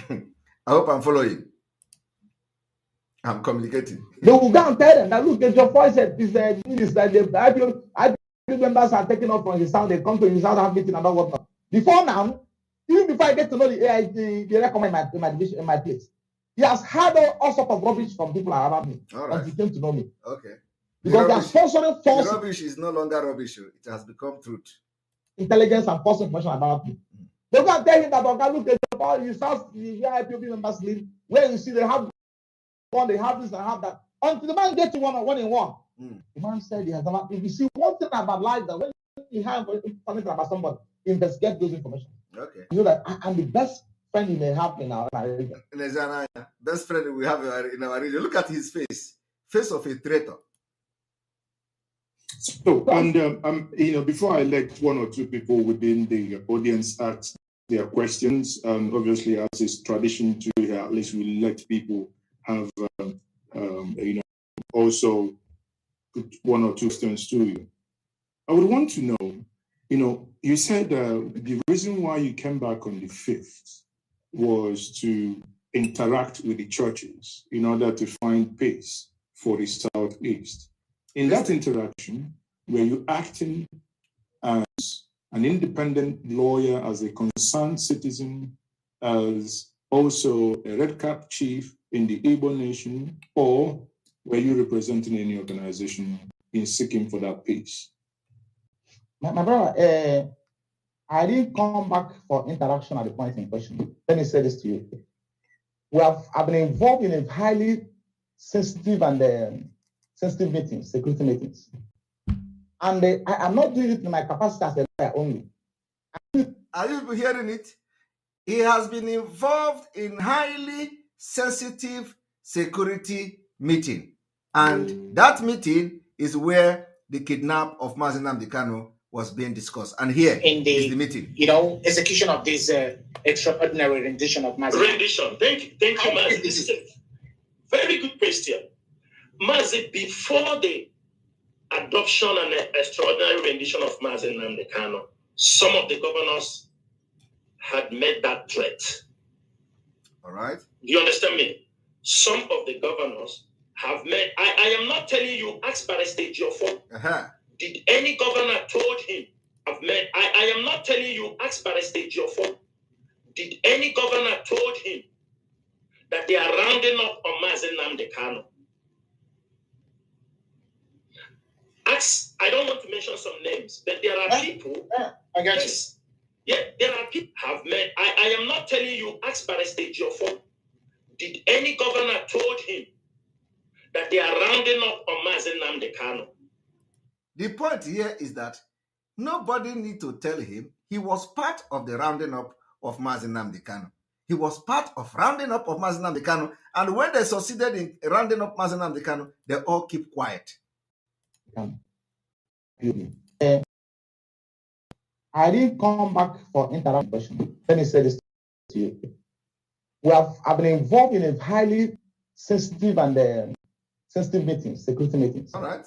I hope I'm following. I'm communicating. They will go and tell them that look, Ejiofor said this that the IPOB members are taking off from his house. They come to his house, have meeting and all whatnot. Before now, even before I get to know the AIG, they recommend my division in my place. He has had all sorts of rubbish from people around me. All right. Until he came to know me. Okay. Because they are sponsoring false. The rubbish is no longer rubbish. It has become truth. Intelligence and false information about me. They go and tell him that look at his house, the IPOB members live, where you see they have one, they have this and have that. Until the man gets to one in one. The man said he has never. If you see one thing about life, that when you have something about somebody, investigate those information. Okay. You know that I'm the best friend you may have in our region. Best friend we have in our region. Look at his face. Face of a traitor. So, and before I let one or two people within the audience ask their questions, obviously, as is tradition to here, at least we let people have, also put one or two questions to you. I would want to know, you said the reason why you came back on the 5th was to interact with the churches in order to find peace for the Southeast. In that interaction, were you acting as an independent lawyer, as a concerned citizen, as also a red cap chief in the Igbo nation, or were you representing any organization in seeking for that peace? My brother, I didn't come back for interaction at the point in question. Let me say this to you. I've been involved in a highly sensitive and sensitive meetings, security meetings. And I am not doing it in my capacity as a lawyer only. Are you hearing it? He has been involved in highly sensitive security meeting. And that meeting is where the kidnap of Mazi Nnamdi Kanu was being discussed. And here is the meeting. Execution of this extraordinary rendition of Mazi. Rendition. Thank you, Mazi. This is a very good question. Mazi, before the adoption and extraordinary rendition of Mazi Nnamdi Kanu, some of the governors had made that threat. All right. Do you understand me? Some of the governors have made. I am not telling you, ask Barrister Ejiofor. Did any governor told him, I am not telling you, ask Barrister Ejiofor. Did any governor told him that they are rounding up on Mazi Nnamdi Kanu? I don't want to mention some names, but there are people. I got you. Yeah, there are people have made. I am not telling you, ask Barrister Ejiofor. Did any governor told him that they are rounding up on Mazi Nnamdi Kanu? The point here is that nobody need to tell him. He was part of the rounding up of Mazi Nnamdi Kanu. He was part of rounding up of Mazi Nnamdi Kanu. And when they succeeded in rounding up Mazi Nnamdi Kanu, they all keep quiet. I didn't come back for interaction. Let me say this to you. I've been involved in a highly sensitive and sensitive meetings, security meetings. All right.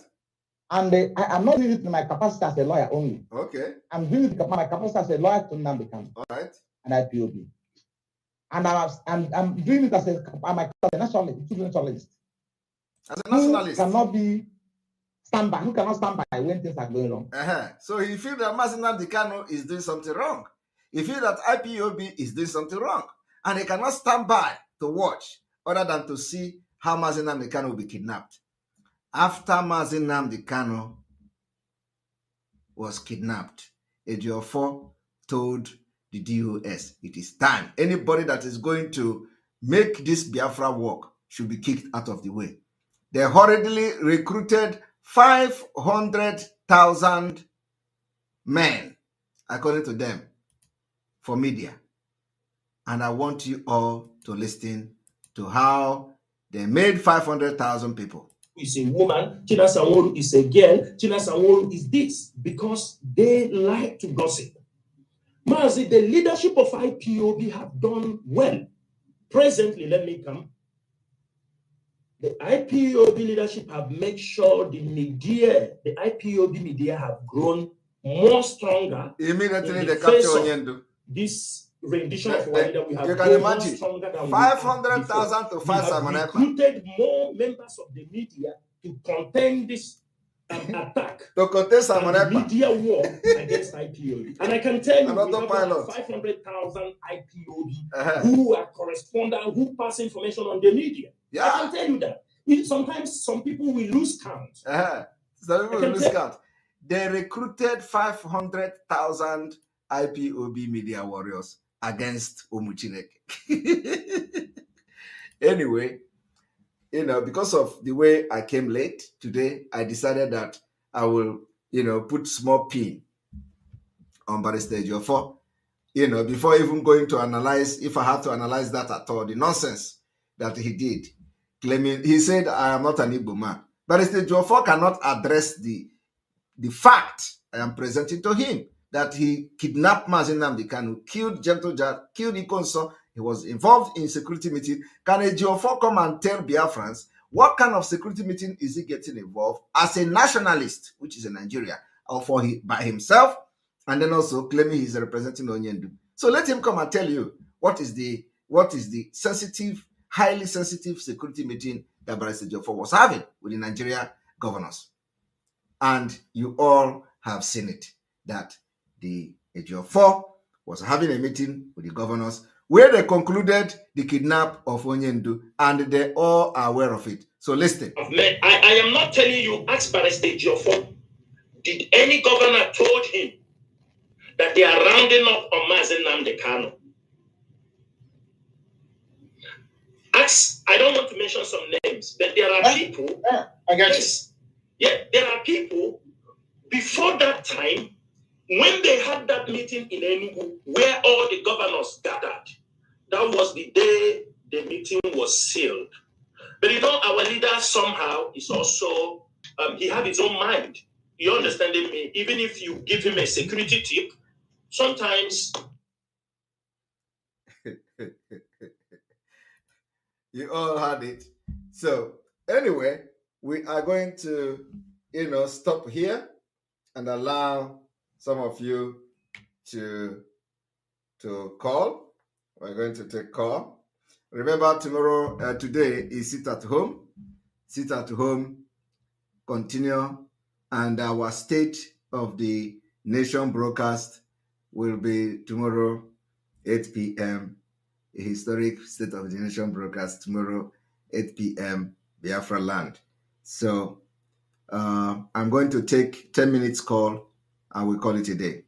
And I am not doing it in my capacity as a lawyer only. Okay. I'm doing it in my capacity as a lawyer to Nnamdi Kanu. All right. And IPOB. And I'm doing it as a nationalist. As a nationalist. Who cannot be stand by, who cannot stand by when things are going wrong. So he feels that Mazi Nnamdi Kanu is doing something wrong. He feels that IPOB is doing something wrong. And he cannot stand by to watch other than to see how Mazi Nnamdi Kanu will be kidnapped. After Mazi Nnamdi Kanu was kidnapped, Ejiofor told the DOS, it is time. Anybody that is going to make this Biafra work should be kicked out of the way. They hurriedly recruited 500,000 men, according to them, for media. And I want you all to listen to how they made 500,000 people. Is a woman, China Sanwo-Olu is a girl, China Sanwo-Olu is this, because they like to gossip. Mazi, the leadership of IPOB have done well. Presently, let me come. The IPOB leadership have made sure the media, the IPOB media have grown more stronger. Immediately they capture Onyendo. This rendition of Rwanda, we have you can imagine 500,000 to fight Simon Ekpa. Recruited more members of the media to contend this attack. To contest Simon Ekpa. Media war against IPOB. And I can tell you, we have 500,000 IPOB who are correspondents, who pass information on the media. Yeah. I can tell you that. Sometimes some people will lose count. Some people will lose count. They recruited 500,000 IPOB media warriors against Omuchineke. Anyway, because of the way I came late today, I decided that I will, put small pin on Barrister Ejiofor, before even going to analyze, if I have to analyze that at all, the nonsense that he did. Claiming, he said, I am not an Igbo man. Barrister Ejiofor cannot address the fact I am presenting to him, that he kidnapped Mazi Nnamdi Kanu, killed Gentle Jar, killed Ikonso. He was involved in security meeting. Can Ejiofor come and tell Biafrans What kind of security meeting is he getting involved as a nationalist, which is in Nigeria, or by himself, and then also claiming he's representing Onyendu? So let him come and tell you what is the sensitive, highly sensitive security meeting that Barrister Ejiofor was having with the Nigeria governors. And you all have seen it, that the Ejiofor was having a meeting with the governors where they concluded the kidnap of Onyendu, and they all are aware of it. So listen. I am not telling you, ask Barrister Ejiofor. Did any governor told him that they are rounding up on Mazi Nnamdi Kanu? Ask, I don't want to mention some names, but there are people. I got yes, yeah, there are people before that time when they had that meeting in Enugu where all the governors gathered. That was the day the meeting was sealed. But you know, our leader somehow is also, he have his own mind. You understanding me? Even if you give him a security tip, sometimes. You all had it. So anyway, we are going to, stop here and allow some of you to call. We're going to take call. Remember, today is sit at home. Sit at home, continue, and our State of the Nation broadcast will be tomorrow, 8 p.m. A historic State of the Nation broadcast tomorrow, 8 p.m. Biafra land. So I'm going to take 10 minutes call, and we call it a day.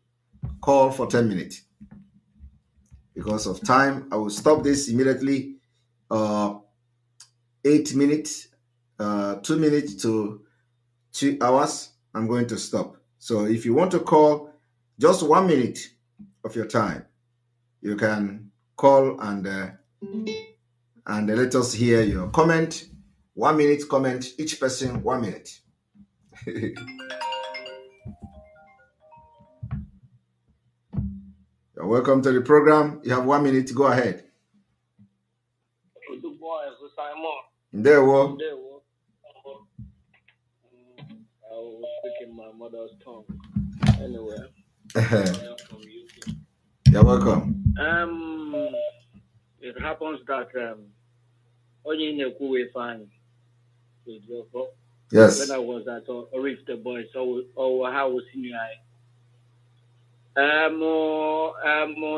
Call for 10 minutes. Because of time, I will stop this immediately. 8 minutes, 2 minutes to 2 hours, I'm going to stop. So if you want to call just 1 minute of your time, you can call and let us hear your comment. 1 minute comment, each person 1 minute. You're welcome to the program. You have 1 minute. Go ahead. There we go. I was speaking my mother's tongue. Anyway, from you. You're welcome. It happens that only in a cool way fine. Yes. When I was at Reef the Boys, so how was senior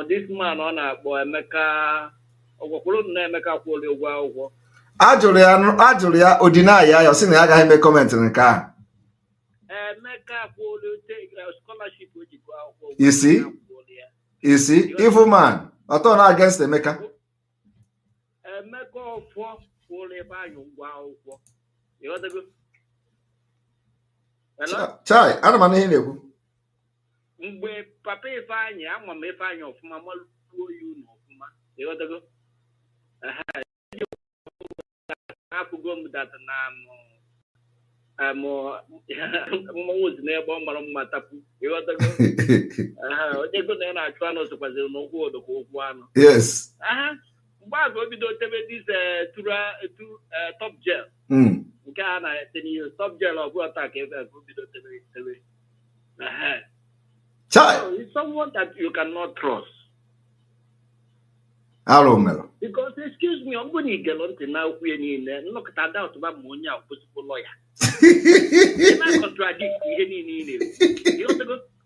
this man on a boy Mecca Emeka kwụrụ ụgwọ akwụkwọ. Ajụrụ ya Odinaya ya sị na ya agaghị eme comment nke a. Emeka kwụrụ scholarship o ji gụọ akwụkwọ. You see, evil man. Ọtọ na against Emeka. Emeka ọfọ kwụrụ ebe anyị ụgwọ akwụkwọ. Ịghọtago? Chai, ana m ihe na-ekwu. Mgbe papa Ifeanyị ama m Ifeanyị ọfụma malụo ya unu ọfụma. Ịghọtago? Akụgo m data na was n'ebe ọ mara mma tapu. Ịghọtago? Onye ego na ya na-achụ anụ sokwaziri n'ụkwụ odoko okwu anụ. Yes. Mgbe azụ o bido tebe dis top gel. Nke a na-ete n'ihe top gel ọ bụla taa ka ebe o bido tebe. Chai. It's someone that you cannot trust. Aromelo. Because excuse me, I'm going to get on to now. We look at that about money of possible lawyer. I contradict you.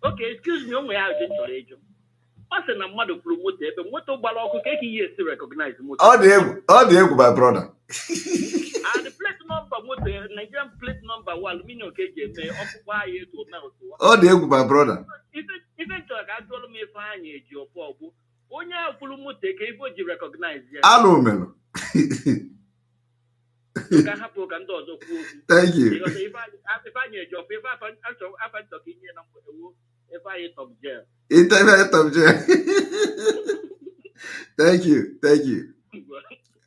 Okay, excuse me, only how to age. What's a mother promote it? But what about years to recognize all the ego, my brother. And the plate number, what the Nigerian plate number, while me no KJ may occupy it to now. All the ego, my brother. Even to I told me fine Ejiofor. Onye afulu mote ka ibo ji recognize ya. Aromelo. Ka hapo ka ndo ozo kwu. Thank you. If I Ejiofor, if I talk in here number if I top jail. Top jail. Thank you.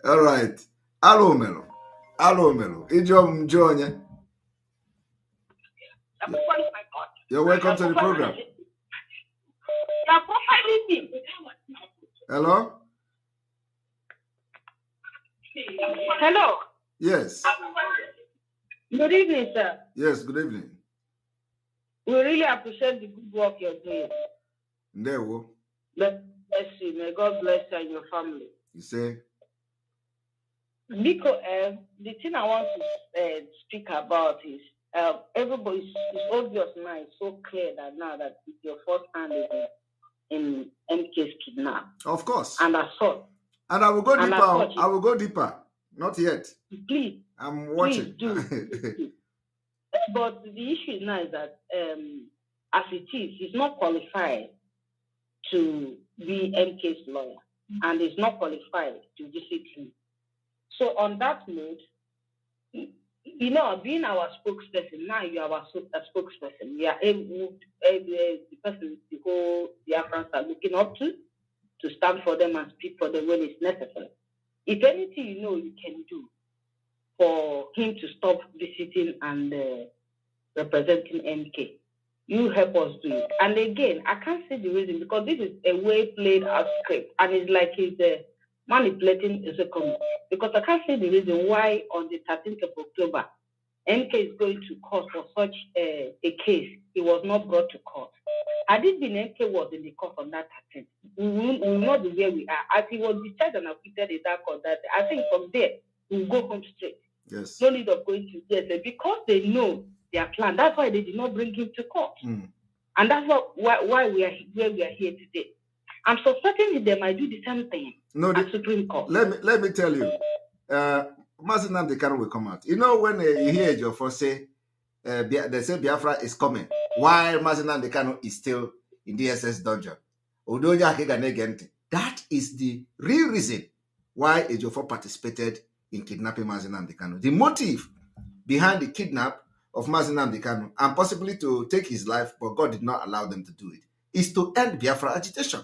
All right. Aromelo. Ijom Jonya. You're welcome to the program. Hello? Hello. Yes. Good evening, sir. Yes, good evening. We really appreciate the good work you're doing. There we Bless you. May God bless you and your family. You say? Nico, the thing I want to speak about is everybody. It's obvious now. It's so clear that now that your first hand is in MK's kidnap. Of course. And assault. And I will go deeper. I will go deeper. Not yet. Please. I'm watching. Please do. But the issue now is that as it is, he's not qualified to be MK's lawyer, and he's not qualified to visit him. So on that note, being our spokesperson, now you are our spokesperson. We are able, the person the whole Biafrans are looking up to stand for them and speak for them when it's necessary. If anything you can do for him to stop visiting and representing MK, you help us do it. And again, I can't see the reason, because this is a way played out script, and it's like he's manipulating a second. Because I can't see the reason why on the 13th of October, MK is going to court for such a case. He was not brought to court. Had it been MK was in the court on that 13th, we will not be where we are. As he was discharged and acquitted in that court that day, I think from there, we'll go home straight. Yes. No need of going to jail. Because they know their plan. That's why they did not bring him to court. And that's why we are where we are here today. I'm suspecting they might do the same thing at Supreme Court. Let me tell you, Mazi Nnamdi Kanu will come out. When you hear Ejiofor say, they say Biafra is coming, while Mazi Nnamdi Kanu is still in DSS dungeon. That is the real reason why Ejiofor participated in kidnapping Mazi Nnamdi Kanu. The motive behind the kidnap of Mazi Nnamdi Kanu, and possibly to take his life, but God did not allow them to do it, is to end Biafra agitation.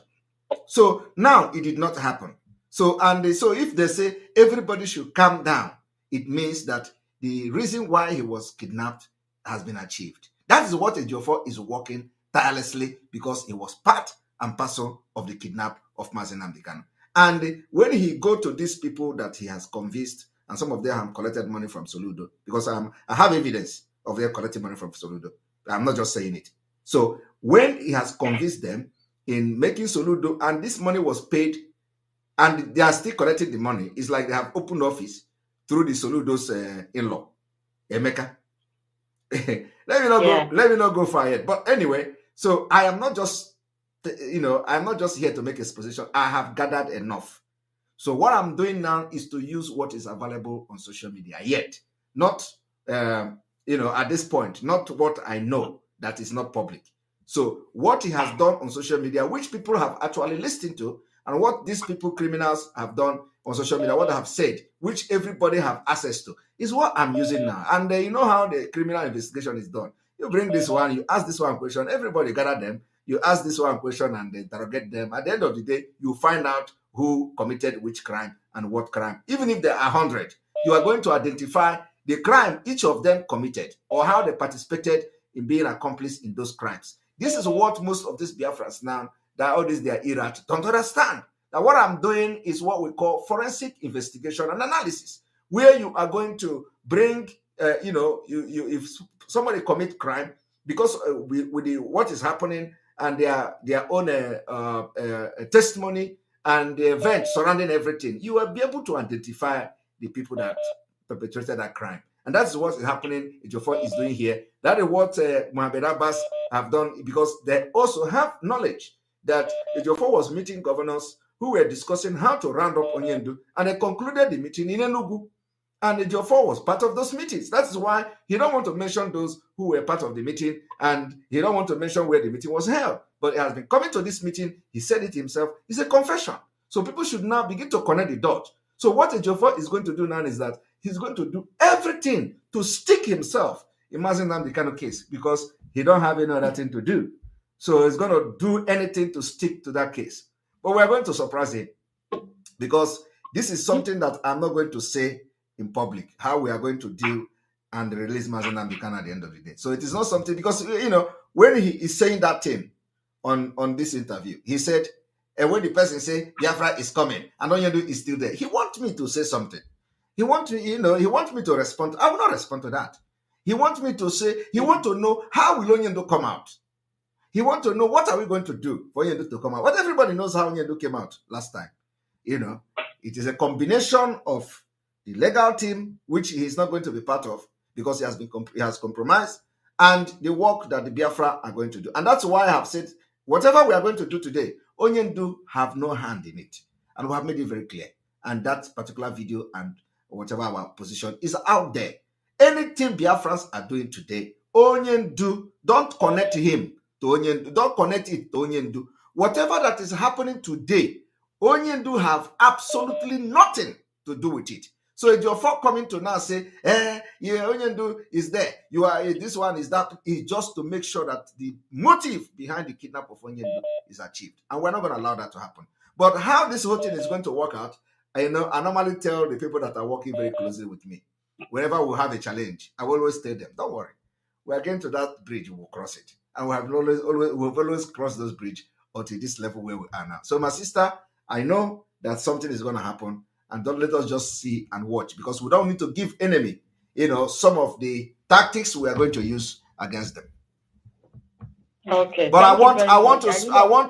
So now it did not happen. So if they say everybody should calm down, it means that the reason why he was kidnapped has been achieved. That is what Ejiofor is working tirelessly, because he was part and parcel of the kidnap of Mazi Nnamdi Kanu. And when he go to these people that he has convinced, and some of them have collected money from Soludo, because I have evidence of them collecting money from Soludo. I'm not just saying it. So when he has convinced them in making Soludo, and this money was paid, and they are still collecting the money, it's like they have opened office through the Soludo's in-law, Emeka. Let me not go far yet. But anyway, so I am not just, I'm not just here to make exposition. I have gathered enough. So what I'm doing now is to use what is available on social media yet, not, at this point, not what I know that is not public. So what he has done on social media, which people have actually listened to, and what these people, criminals, have done on social media, what they have said, which everybody have access to, is what I'm using now. And you know how the criminal investigation is done. You bring this one, you ask this one question, everybody gather them, you ask this one question and interrogate them. At the end of the day, you find out who committed which crime and what crime. Even if there are 100, you are going to identify the crime each of them committed, or how they participated in being accomplice in those crimes. This is what most of these Biafrans now, that all this their era, don't understand. Now what I'm doing is what we call forensic investigation and analysis, where you are going to bring, if somebody commit crime, because with what is happening and their own testimony and the event surrounding everything, you will be able to identify the people that perpetrated that crime. And that's what is happening, Ejiofor is doing here. That is what Mohamed Abbas have done, because they also have knowledge that Ejiofor was meeting governors who were discussing how to round up Onyendu, and they concluded the meeting in Enugu. And Ejiofor was part of those meetings. That's why he don't want to mention those who were part of the meeting, and he don't want to mention where the meeting was held. But he has been coming to this meeting, he said it himself, it's a confession. So people should now begin to connect the dots. So what Ejiofor is going to do now is that he's going to do everything to stick himself in Mazi Nnamdi Kanu case, because he don't have any other thing to do. So he's going to do anything to stick to that case. But we're going to surprise him, because this is something that I'm not going to say in public, how we are going to deal and release Mazi Nnamdi Kanu at the end of the day. So it is not something, because, when he is saying that thing on this interview, he said, and when the person say Biafra is coming and Onyendu is still there, he wants me to say something. He wants me to respond. I will not respond to that. He wants me to say, he wants to know how will Onyendo come out. He wants to know what are we going to do for Onyendo to come out. But everybody knows how Onyendo came out last time. It is a combination of the legal team, which he is not going to be part of because he has compromised, and the work that the Biafra are going to do. And that's why I have said, whatever we are going to do today, Onyendo have no hand in it. And we have made it very clear. And that particular video and whatever our position is out there. Anything Biafrans are doing today, Onyendo, don't connect him to Onyendo. Don't connect it to Onyendo. Whatever that is happening today, Onyendo have absolutely nothing to do with it. So Ejiofor coming to now say, Onyendo is there. You are this one is that. Is just to make sure that the motive behind the kidnap of Onyendo is achieved. And we're not going to allow that to happen. But how this whole thing is going to work out, I normally tell the people that are working very closely with me, whenever we have a challenge, I will always tell them, don't worry. We are getting to that bridge, we'll cross it. And we've always crossed those bridges until this level where we are now. So my sister, I know that something is going to happen, and don't let us just see and watch, because we don't need to give enemy, some of the tactics we are going to use against them. Okay. But I want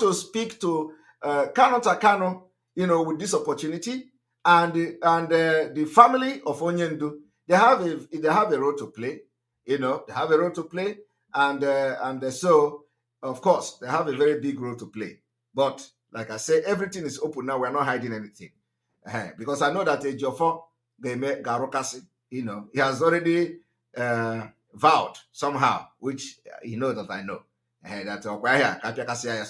to speak to Kano Takano, with this opportunity, and the family of Onyendo. They have a role to play. They have a role to play, and so of course they have a very big role to play. But like I say, everything is open now. We're not hiding anything, because I know that Ejiofor Garokasi, he has already vowed somehow, which he knows that I know.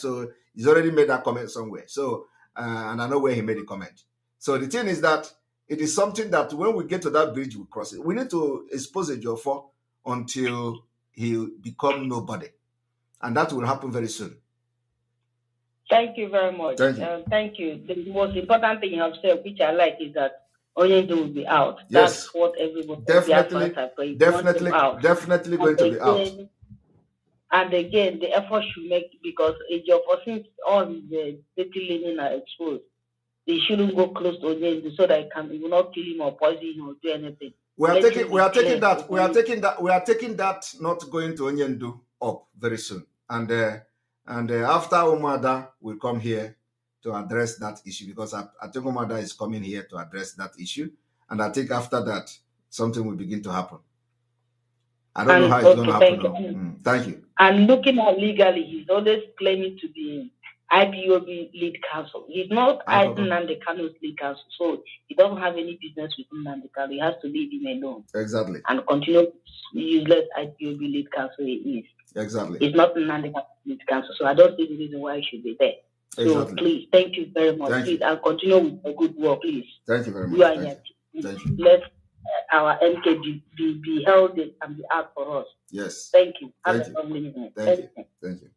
So he's already made that comment somewhere. So and I know where he made the comment. So the thing is that it is something that when we get to that bridge, we cross it. We need to expose Ejiofor until he become nobody, and that will happen very soon. Thank you very much. Thank you. The most important thing you have said, which I like, is that Onyendo will be out. Yes. That's what everyone definitely going to be out. And again, the effort should make, because Ejiofor, since all the dirty linen are exposed, they shouldn't go close to Onyendo so that it will not kill him or poison him or do anything. We are taking that not going to Onyendo up very soon. And after Umada will come here to address that issue, because I think Umada is coming here to address that issue. And I think after that, something will begin to happen. I don't know how it's going to happen. Thank you. And looking at legally, he's always claiming to be IPOB lead counsel. He's not Nnamdi Kanu's lead counsel, so he doesn't have any business with Nnamdi Kanu. He has to leave him alone. Exactly. And continue useless IPOB lead counsel he is. Exactly. He's not Nnamdi Kanu's lead counsel, so I don't see the reason why he should be there. So please, thank you very much. Please, and continue with the good work, please. Thank you very much. You are here. Let our MK be held and be out for us. Yes. Thank you. Have a lovely evening. Thank you.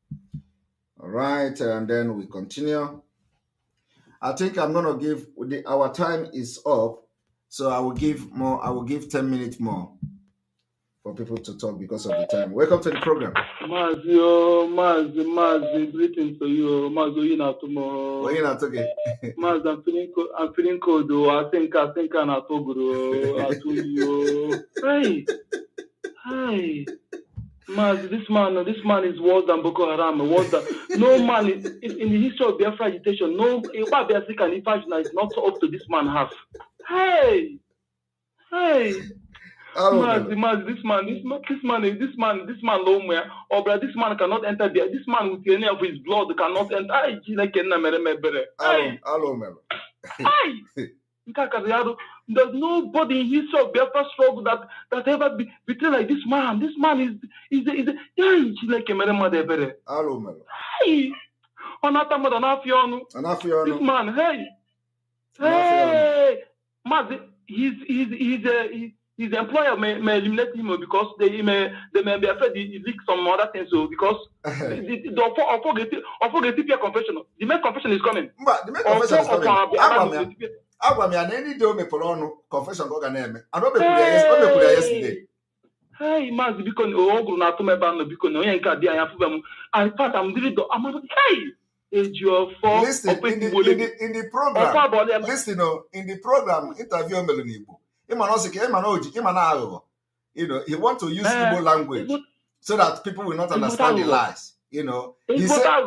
All right, and then we continue. I think I'm going to give, our time is up, so I will give 10 minutes more for people to talk because of the time. Welcome to the program. Maz, greetings to you. Maz, you're not tomorrow. Well, you're not okay. Maz, I'm feeling cold, though. I think I'm not you. Hey. Maz, this man is worse than Boko Haram. No man in the history of Biafra agitation, no Biafra can imagine is not up to this man has. Hey. Maz, this man nowhere. Or brother, this man cannot enter there. This man with any of his blood cannot enter. There's nobody in history of Biafra struggle that ever between like this man. This man is like a mere. Hey, this man, hey, man, his employer may eliminate him because they may be afraid he leak some other things. So because the forget confession. The main confession is coming. But the main confession is coming. Any day confession yesterday. Hey, Mazi, because in fact, I'm really Ejiofor. Listen, in the program, interview Melonibo. You know, he wants to use Igbo language so that people will not understand the lies. You know, he said I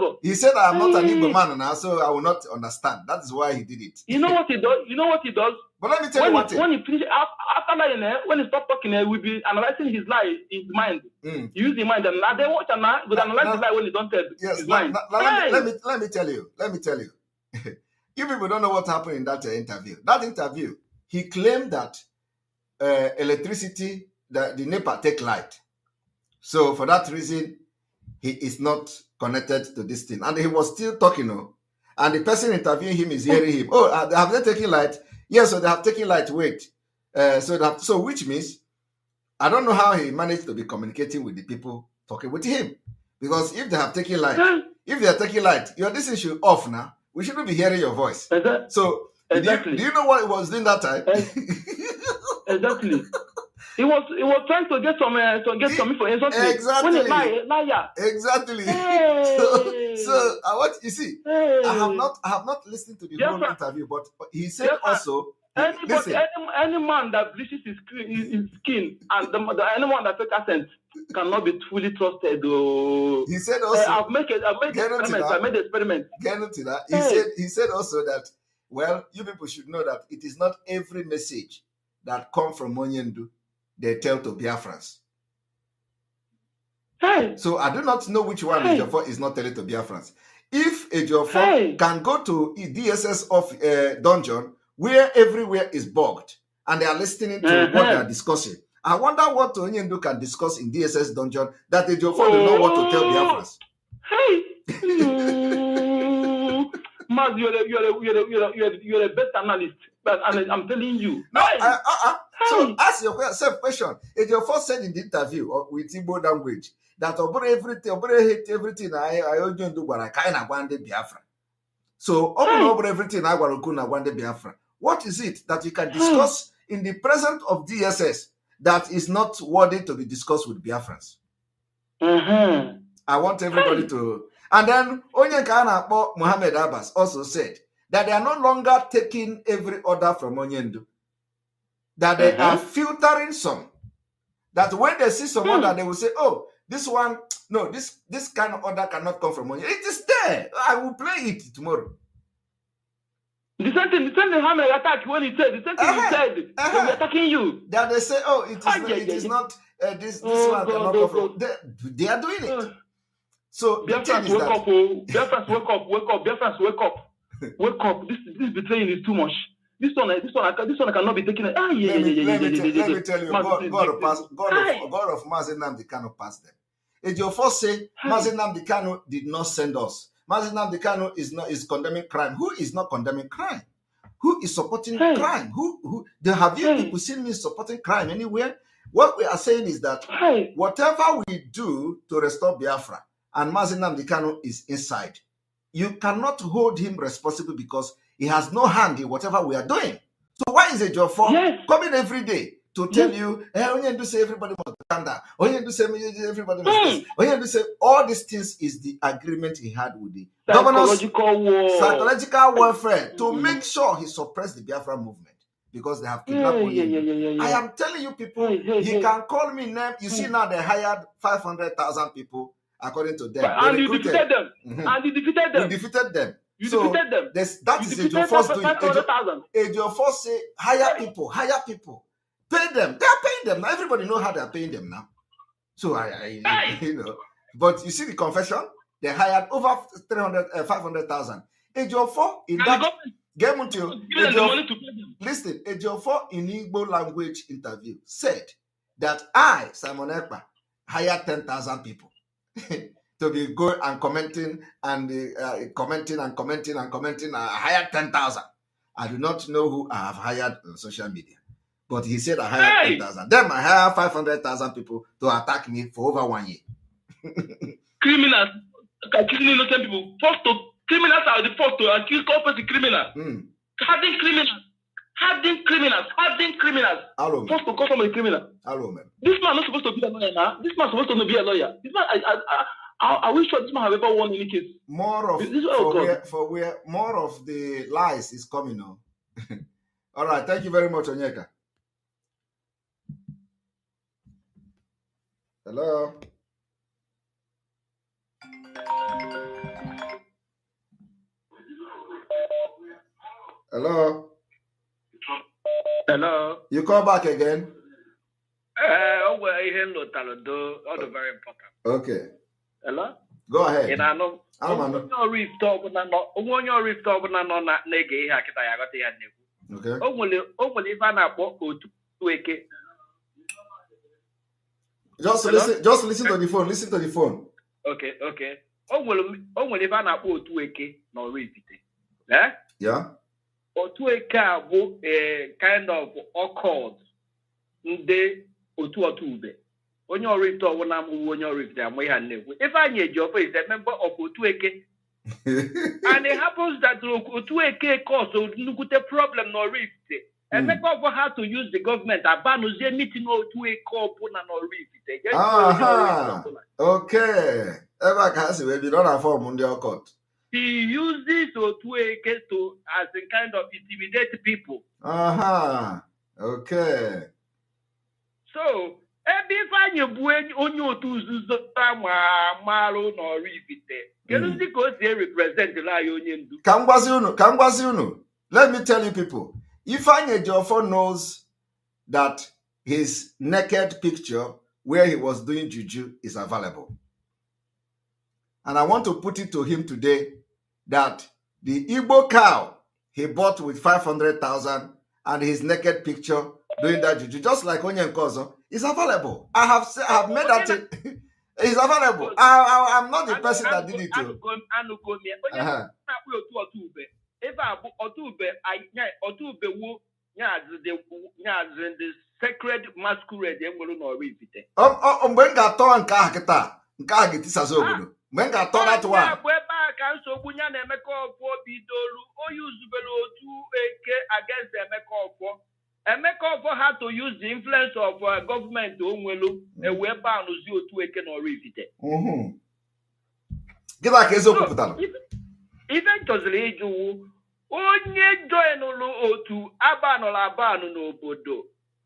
am not an Igbo man now, so I will not understand. That is why he did it. You know what he does? You know what he does? But let me tell you one thing. When he finish after that, when he stops talking, we'll be analyzing his lie, his mind. Use the mind, and they watch and but analyze the lie when he don't tell his mind. Let me tell you. You people don't know what happened in that interview. That interview, he claimed that electricity, the NEPA take light. So for that reason, he is not connected to this thing. And he was still talking, and the person interviewing him is hearing him. Oh, have they taken light? Yes, so they have taken light. Wait. So which means, I don't know how he managed to be communicating with the people talking with him. Because if they have taken light, your this issue off now. We shouldn't be hearing your voice. So, exactly. Do you know what he was doing that time? Exactly. He was trying to get some information. Exactly. When he liar. Exactly. Hey. So you see, hey. I have not listened to the whole interview, but he said also. Any man that bleaches his skin and anyone that takes accent cannot be fully trusted. He said also. I made experiments. He said also that, well, you people should know that it is not every message that comes from Onyendu they tell to Biafrans. Hey. So I do not know which one Ejiofor is not telling to Biafrans. If Ejiofor can go to DSS of dungeon where everywhere is bugged and they are listening to what they are discussing, I wonder what Onyendu can discuss in DSS dungeon that Ejiofor do not want to tell Biafrans. Hey, Maz, you're the best analyst, but I'm telling you. No, So ask yourself question. Ejiofor said in the interview with Igbo language that everything I do what I kind of want Biafra. So over everything I want to Biafra. What is it that you can discuss in the presence of DSS that is not worthy to be discussed with Biafrans? I want everybody to. And then Onyenka Mohammed Abbas also said that they are no longer taking every order from Onyendu. That they are filtering some. That when they see some order, they will say, oh, this one, no, this kind of order cannot come from Onyendu. It is there. I will play it tomorrow. The same thing Hammer attack when he said, the same thing he said, when they're attacking you. That they say, oh, it is not this one cannot come from. They are doing it. So Biafrans wake up, Biafrans wake up, Biafrans wake up. Wake up. This betraying is too much. This one cannot be taken. Let me tell you, God of Mazi Nnamdi Kanu passed them. Ejiofor say Mazi Nnamdi Kanu did not send us. Mazi Nnamdi Kanu is condemning crime. Who is not condemning crime? Who is supporting crime? Who have you people seen me supporting crime anywhere? What we are saying is that whatever we do to restore Biafra, and Mazi Nnamdi Kanu is inside, you cannot hold him responsible because he has no hand in whatever we are doing. So why is Ejiofor coming every day to tell you, Onyendu say everybody must stand down, Onyendu say everybody must this, Onyendu say all these things is the agreement he had with the governors, psychological warfare to make sure he suppressed the Biafra movement because they have kidnapped Onyendu. I am telling you people, he can call me name. You see now they hired 500,000 people according to them. And you defeated them. And you defeated them. We defeated them. You defeated them. That is Ejiofor's doing. Ejiofor say hire people, pay them. They are paying them now. Everybody know how they are paying them now. So you know. But you see the confession, they hired over 500,000. Ejiofor in that game until listen. Ejiofor in Igbo language interview said that I, Simon Ekpa, hired 10,000 people. To be going and commenting and commenting. I hired 10,000. I do not know who I have hired on social media, but he said I hired 10,000. Then I hired 500,000 people to attack me for over 1 year. Criminals, killing innocent people. Criminals are the first to accuse corporate criminals. Hardened criminals. Hello, first to call somebody criminal. Hello, man. This man not supposed to be a lawyer now. This man supposed to be a lawyer. This man, I wish this man have ever won any case. More of more of the lies is coming on. All right, thank you very much, Onyeka. Hello. Hello. Hello. You call back again? Oh, well, all the very important. Okay. Hello. Go ahead. And I know. Okay. Just listen to the phone. Listen to the phone. Okay. Oh, well, if I not go to a no repeat it. Yeah. Or to a car, a kind of accord. Nde otu ube. Onye ọrụ ite ọbụla m onye ọrụ ite amụ ihe na-ekwu. If I need Ejiofor is a member of Otueke. And it happens that Otueke caused a problem no rift. And make over how to use the government. Abanuzie meeting Otueke opuna no rift. Aha. Okay. Ever can say we don't have form on the court. He uses Otueke to as a kind of intimidate people. Aha. Okay. So, if I only otu zuzota maru no rivite, can you go there represent the lion? Kangwasi let me tell you people, if Ejiofor knows that his naked picture where he was doing juju is available, and I want to put it to him today that the Igbo cow he bought with 500,000 and his naked picture doing that juju, just like Onye Nkozo, is available. I have made that it's available. I'm not the person that did it. The sacred masquerade. When got that one. Against the Ejiofor had to use the influence of government to a weapon to eventually, onye join otu abanu n'obodo.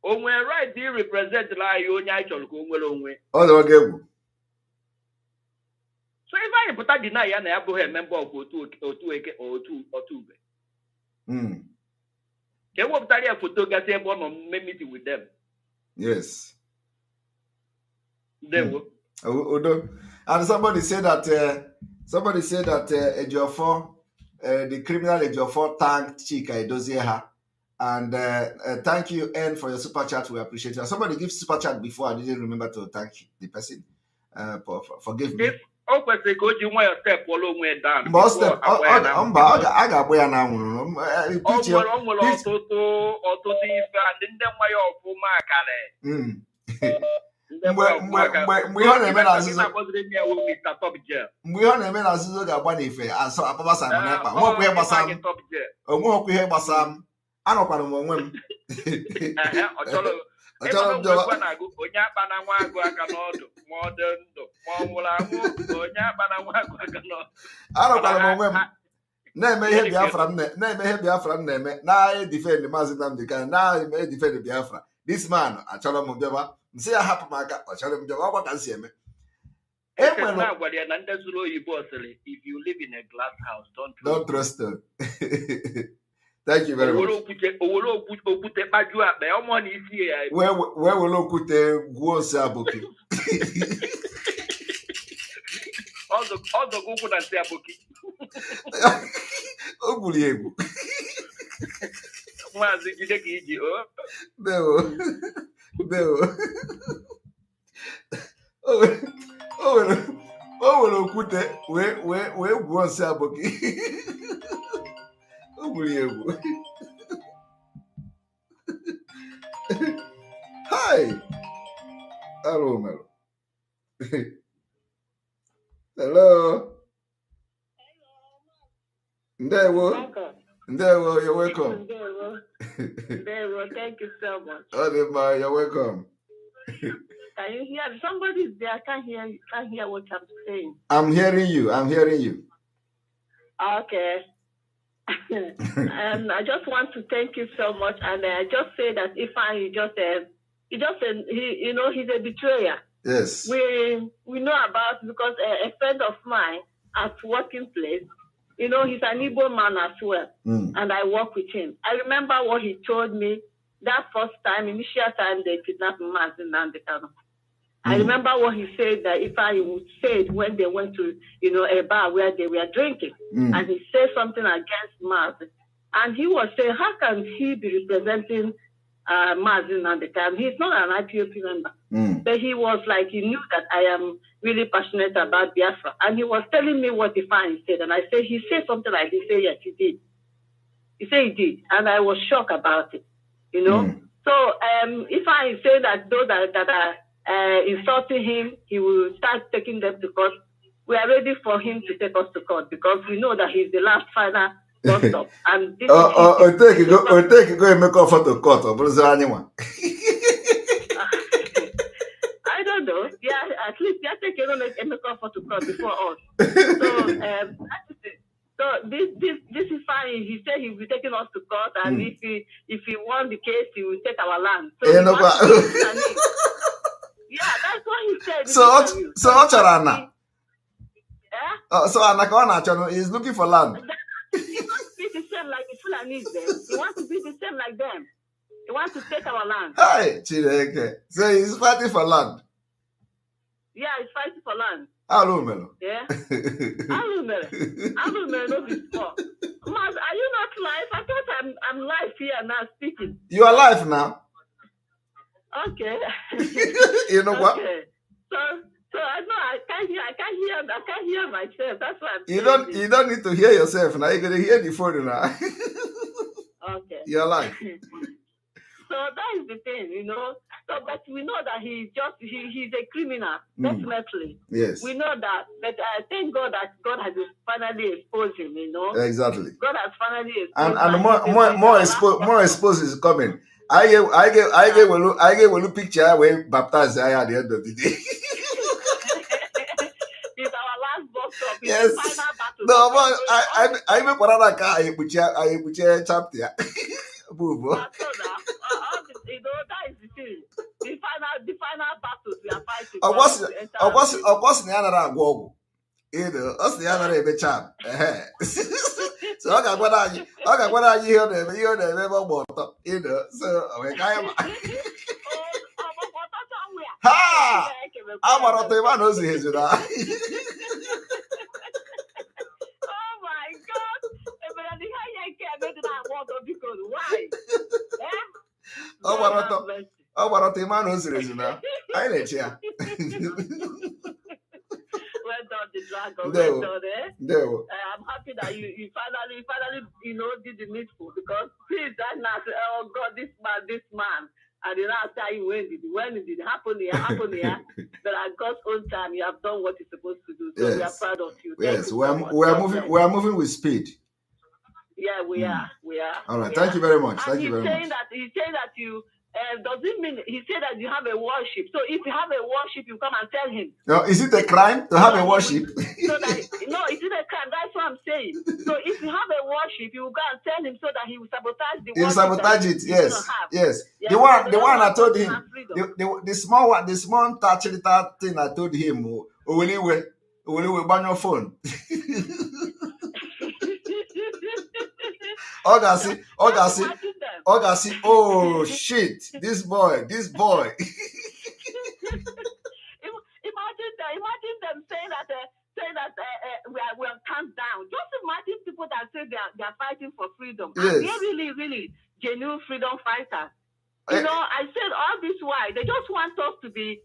Onwe right dey represent la onye achọrọ ka onwere onwe. So if I put deny ya na a member of Otueke or Otube. They won't tell you a photography about meeting with them. Yes. They will. And somebody said that Ejiofor, the criminal Ejiofor thanked Chika Edozieha. And thank you, N, for your super chat. We appreciate it. Somebody give super chat before. I didn't remember to thank the person. Forgive me. O kwesịrị ka o ji nwa ya step all onwe down. Mba step a ga-agba ya na anwụrụ. O nwere ọtụtụ ife ndị nwa ya ọfụma akara. Mgbe ihe ọ na-eme na nzuzo ga-agba n'ife asọ akpọbasa m n'ekpa. Onweghịkwa ihe gbasara m. Anọkwara m onwe m. Onye akpa na nwa agụ aka n'ọdụ ma ọ dị ndụ ma ọ nwụrụ anwụ onye akpa na nwa agụ aka n'ọdụ. Anọkwara m onwe m na-eme ihe Biafra m na-eme na-edifend Maazị Nnamdi Kanu na-eme edifend Biafra. This man achọrọ m bịaba nsị ya hapụ m aka ọ chọrọ m bịaba ọkwa ka m si eme. Agwara ya na ndị zuru oyibo sịrị if you live in a glass house don't trust them. Thank you very much. Where will Okute go Sabuki? All the Goku and Sabuki. Oguliego. Oh, Okute, where go Sabuki? Hi. Hello, Melo. Hello. Ndewo, you're welcome. Ndewo, thank you so much. Adema, you're welcome. Can you hear? Somebody's there. I can't hear what I'm saying. I'm hearing you. Okay. And I just want to thank you so much. And I just say that if I he's a betrayer. Yes. We know about, because a friend of mine at working place, you know, he's an Igbo man as well, and I work with him. I remember what he told me that first time, initial time they kidnapped Mazin Nandekano. I remember what he said, that if I would say it when they went to, you know, a bar where they were drinking, and he said something against Mazin, and he was saying, how can he be representing Mazin Nandekano? He's not an IPOP member. But he was like, he knew that I am really passionate about Biafra. And he was telling me what Ifeanyi said. And I said, he said something like this. He said, yes, he did. He said he did. And I was shocked about it, you know. So Ifeanyi said that those that are insulting him, he will start taking them to court. We are ready for him to take us to court, because we know that he's the last final bus stop. And this take it, go and make offer to court. Or anyone. I don't know. Yeah, at least they are taking on a offer to court before us. So that is it. So this is fine. He said he will be taking us to court, and if he won the case, he will take our land. So yeah, that's what he said. So Ocharana. So Anakona is looking for land. He wants to be the same like the Fulanis then. He wants to be the same like them. He wants to take our land. Hi, Chideke. So he's fighting for land. Yeah, he's fighting for land. Alumelo. Yeah. Alumelo, no be small. Mas, are you not live? I thought I'm live here now speaking. You are live now. Okay. You know what? Okay. So I know I can't hear myself. That's why you don't need to hear yourself now. You're gonna hear the phone now. Okay. You're live. So that is the thing, you know. So, but we know that he's a criminal, definitely. Yes. We know that, but I thank God that God has finally exposed him, you know. Exactly. God has finally exposed him. And more exposed is coming. I gave a picture when baptized at the end of the day. It's our last bus stop. Yes. It's the final battle. No, but I make another car. I put chapter. You know, that is the thing. The final battles we are fighting. Of course, the other go. You know, us the other a champ. So I got what I hear them. You know, you know. So we can't. Ha! I'm not the one who's here. Oh my God! Why? The man who's here now. I let you. Well done, the dragon. No. Well done, eh? No. I'm happy that you finally, you know, did the needful, because please, that now say, oh God, this man. And the last time when did it happen here? But at God's own time, you have done what you're supposed to do. So we are proud of you. Yes, we are moving with speed. Yeah, we are. All right, thank you very much. And he's saying that you. Does it mean he said that you have a worship? So if you have a worship, you come and tell him. No, is it a crime to have a worship? No, is it a crime? That's what I'm saying. So if you have a worship, you go and tell him so that he will sabotage the worship. He will sabotage it. Yes. Yeah, the one I told him, the small one, the small touch little thing I told him. Will you ban your phone? Augusty. Oh shit! This boy. Imagine them saying that we are calm down. Just imagine people that say they are fighting for freedom. Yes. And they're really genuine freedom fighters. You know, I said all this while they just want us to be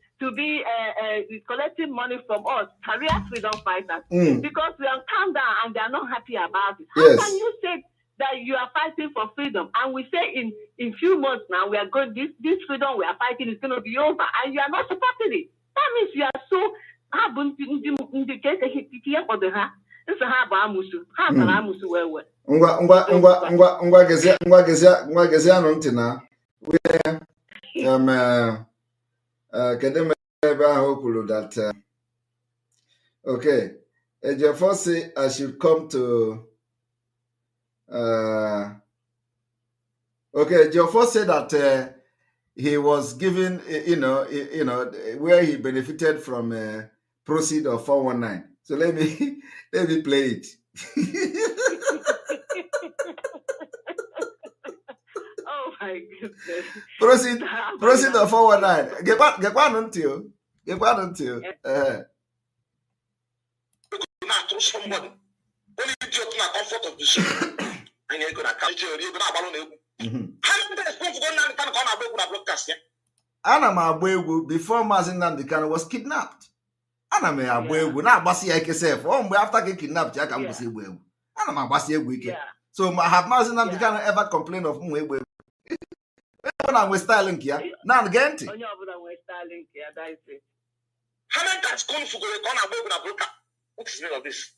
collecting money from us, career freedom fighters, because we are calm down and they are not happy about it. How can you say that you are fighting for freedom, and we say in few months now we are going, this freedom we are fighting is going to be over, and you are not supporting it? That means you are so okay, Ejiofor say I should come to. Okay, Ejiofor said that he was given, where he benefited from proceed of 419. So let me play it. Oh my goodness. Proceed of 419. Get one until. Somebody only idiot na comfort of the soul. And you're gonna catch you're gonna balloon. How many times go na broadcast? Ana m agba egwu before Mazi Nnamdi Kanu was kidnapped. Ana m agba egwu na-agbasi ya ike sef. Mgbe after get kidnapped ya ka m kwụsị egwu egwu. Ana m agbasi egwu ike. So have Mazi Nnamdi Kanu ever complained of m egwu egwu? Na nwe style nke ya. Na nge ntị. Onye ọbụla nwe style nke ya, that is it. How many times come for go na agba egwu na broadcast? What is the meaning of this?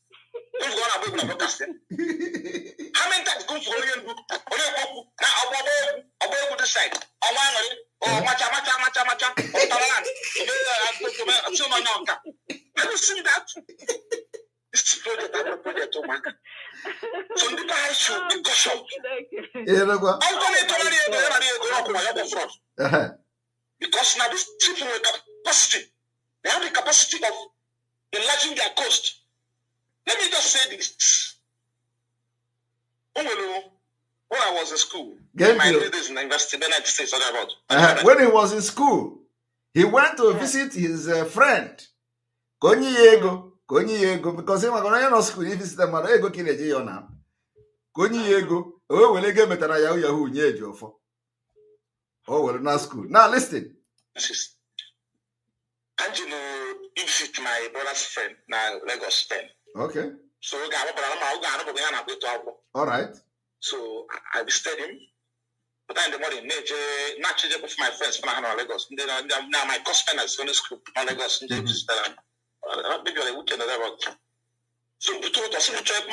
Come for go na agba egwu na broadcast. How many times come for onye book? Onye book na agba egwu this side. Ọnwa nwere macha. Have you seen that? This project, I'm a project, oh my God. So the guy should be cautious. Because now these people with capacity, they have the capacity of enlarging their coast. Let me just say this. When I was in school, my days in the university, the United States, when he was in school, he went to visit his friend, Konyi Ego, because he was going to school, he visited him, Ego Kineji Yona. Konyi Ego, oh, well, again, Metana Yahoo, Ejiofor. Oh, well, not school. Now, listen. And you know, you visit my brother's friend, now Lagos friend. Okay. So, all right. So I visited him. But then in the morning, not changing with my friends from Lagos. Now my cousin is going to school in Lagos. Maybe on a weekend or whatever. So we told us to check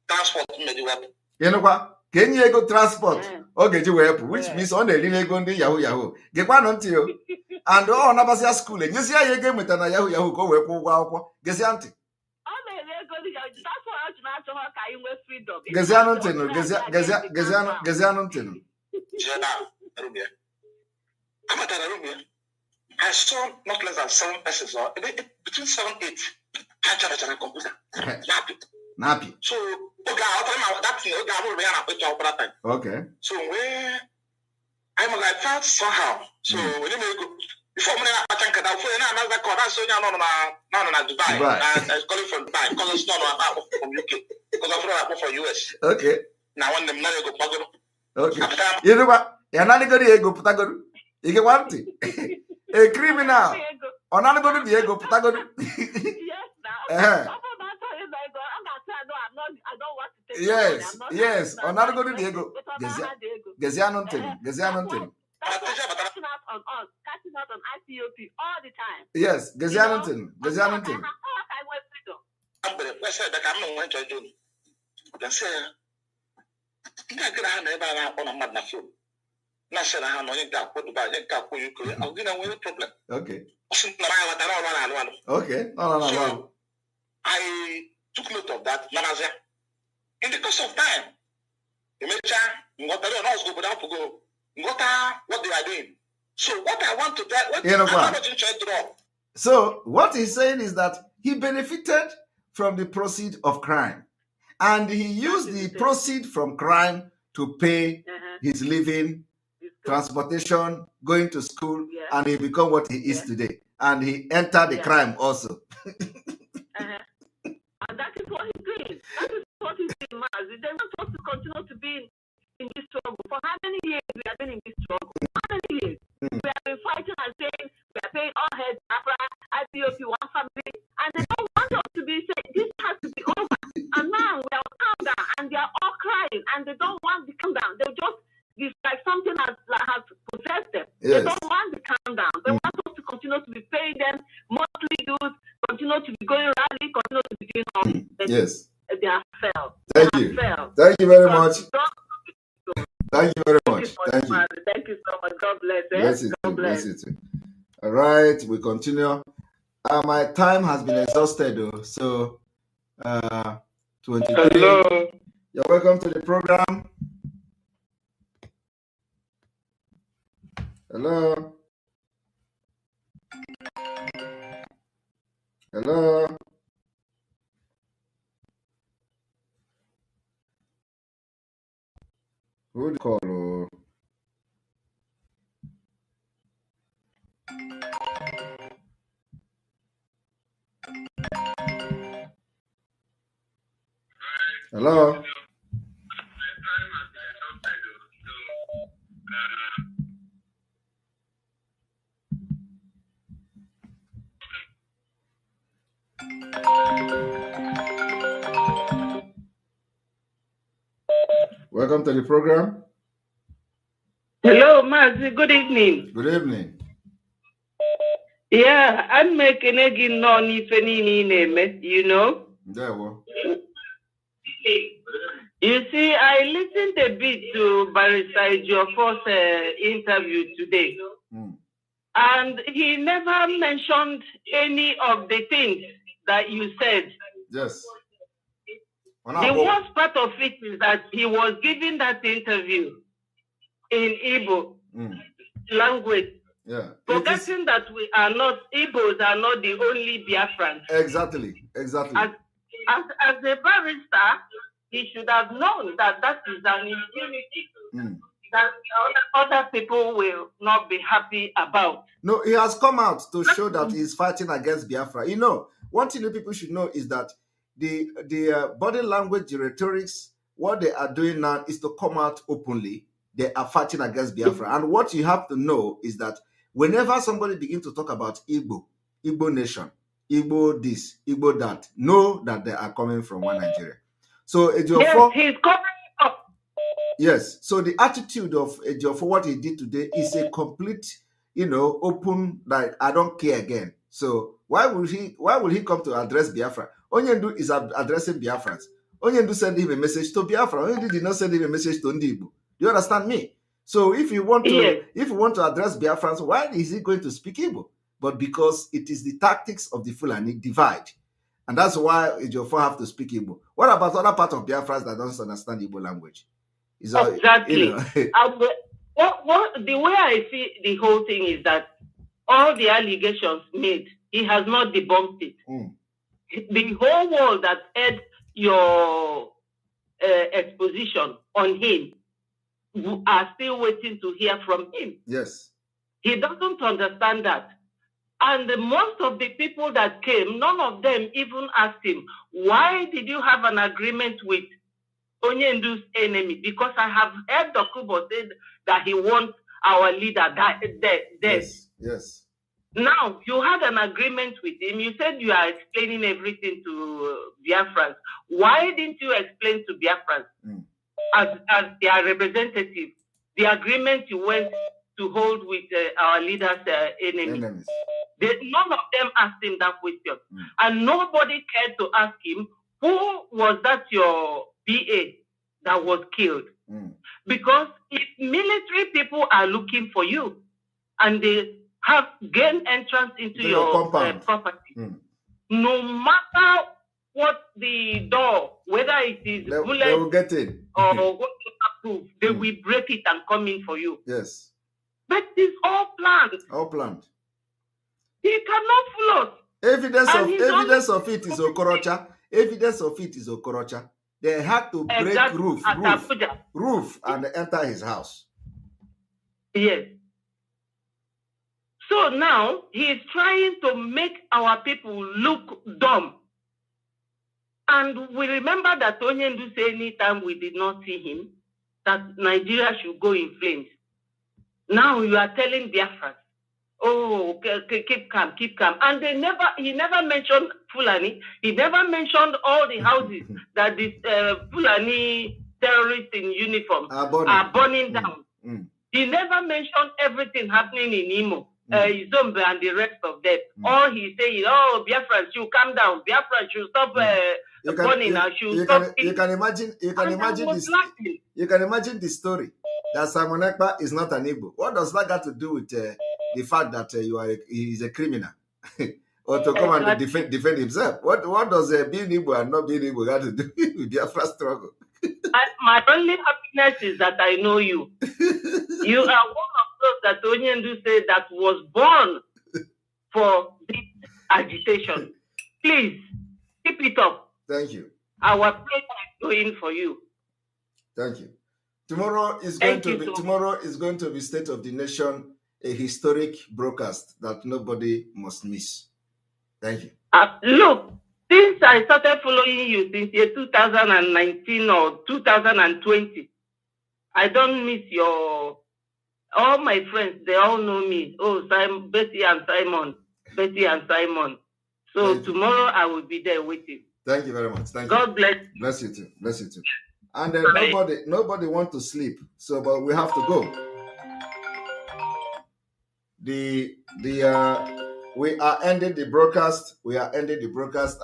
transport. You know what? Can you go transport? Okay, you will, which means on the Lego Yahoo. Get one until you. And all Nabasia school. And you see, I game with an Yahoo go where wow. Guess auntie. I saw not less than 7 persons, or between 7 and 8. I charged a computer. Nappy. So, okay. So, where I'm like that somehow. So, when you go. Before I think that another call, that's no, Dubai. I call it from Dubai because it's not from UK. Because I'm from US. Okay. Now when them not go Pagoro. Okay. You know what? You're not going to go Pagoro. You get one thing. A criminal. Or not going to go Pagoro. Yes, Yes. Or not going to go. Gezianontin. Catching out on IPOP all the time. Yes, Gezianontin. Okay. Okay. No. I took note of that. In the course of time, what they are doing. So what I want to tell, so what he's saying is that he benefited from the proceed of crime, and he used the proceed from crime to pay his living, transportation, going to school, and he become what he is today. And he entered the crime also. And that is what he's doing. That is what he's doing, Maz. They want us to continue to be in this struggle. For how many years we have been in this struggle? How many years? We have been fighting and saying we are paying all heads, IPOP, one family, and they don't want us to be saying this has to be over. And now we are calm down, and they are all crying, and they don't want the calm down. They just, it's like something has possessed them. Yes. They don't want the calm down. They want us to continue to be paying them monthly dues, continue to be going rally, continue to be doing all. Yes. They are failed. Thank you. Thank you very much. Thank you very much. Thank you so much. God bless. Bless you too. All right, we continue. My time has been exhausted, though. So, 23. Hello. You're welcome to the program. Hello. Hello. Who call? Oh? Hello. Welcome to the program. Hello, Mazi. Good evening. Good evening. Yeah, I'm making a non name, you know. There we go. You see, I listened a bit to Barrister Ejiofor's interview today, and he never mentioned any of the things that you said. Yes. The worst part of it is that he was giving that interview in Igbo language. Yeah. Forgetting that we are not, Igbos are not the only Biafrans. Exactly. As a barrister, he should have known that that is an impunity that other people will not be happy about. No, he has come out to show that he's fighting against Biafra. You know, one thing that people should know is that the body language, the rhetorics, what they are doing now is to come out openly. They are fighting against Biafra. And what you have to know is that whenever somebody begins to talk about Igbo nation, Igbo this, Igbo that, know that they are coming from one Nigeria. So Ejiofor, yes, he's coming up. Yes. So the attitude of Ejiofor, what he did today, is a complete, open, like, I don't care again. So why will he come to address Biafra? Onyendu is addressing Biafrans. Onyendu sent him a message to Biafra. Onyendu did not send him a message to Ndibu. Do you understand me? So if you want to address Biafrans, why is he going to speak Igbo? But because it is the tactics of the Fulani divide. And that's why Ejiofor have to speak Igbo. What about other part of Biafrans that don't understand Igbo language? Exactly. The way I see the whole thing is that all the allegations made, he has not debunked it. The whole world that heard your exposition on him are still waiting to hear from him. Yes. He doesn't understand that. And most of the people that came, none of them even asked him, why did you have an agreement with Onyendu's enemy? Because I have heard Dokubo said that he wants our leader dead. Yes. Now, you had an agreement with him. You said you are explaining everything to Biafrans. Why didn't you explain to Biafrans as their representative the agreement you went to hold with our leader's enemies? None of them asked him that question. And nobody cared to ask him, who was that your PA that was killed? Because if military people are looking for you and they have gained entrance into your property, no matter what the door, whether it is bullet they will get in. or what you approve, they will break it and come in for you. Yes. But it's all planned. All planned. He cannot float. Evidence of it is Okorocha. Evidence of it is Okorocha. They had to break roof and enter his house. Yes. So now he is trying to make our people look dumb. And we remember that Onyendu said anytime we did not see him, that Nigeria should go in flames. Now you are telling Biafra, oh, keep calm. And he never mentioned Fulani. He never mentioned all the houses that these Fulani terrorists in uniform are burning down. He never mentioned everything happening in Imo, Zombe and the rest of them. All he said is, oh, Biafra should calm down. Biafra should stop burning. You can imagine the story that Simon Ekpa is not an Igbo. What does that got to do with the fact that he is a criminal? Or to come and defend himself? What does being Igbo and not being Igbo got to do with Biafra struggle? My only happiness is that I know you. You are one of those that Onyendu said that was born for this agitation. Please keep it up. Thank you. Our prayer is going for you. Thank you. Tomorrow is going to be State of the Nation, a historic broadcast that nobody must miss. Thank you. Look, since I started following you since year 2019 or 2020, I don't miss all my friends. They all know me. Oh, Betty and Simon. So tomorrow I will be there waiting. Thank you very much. Thank God you. bless. Bless you too. Bless you too. And nobody want to sleep. So, but we have to go. We are ending the broadcast.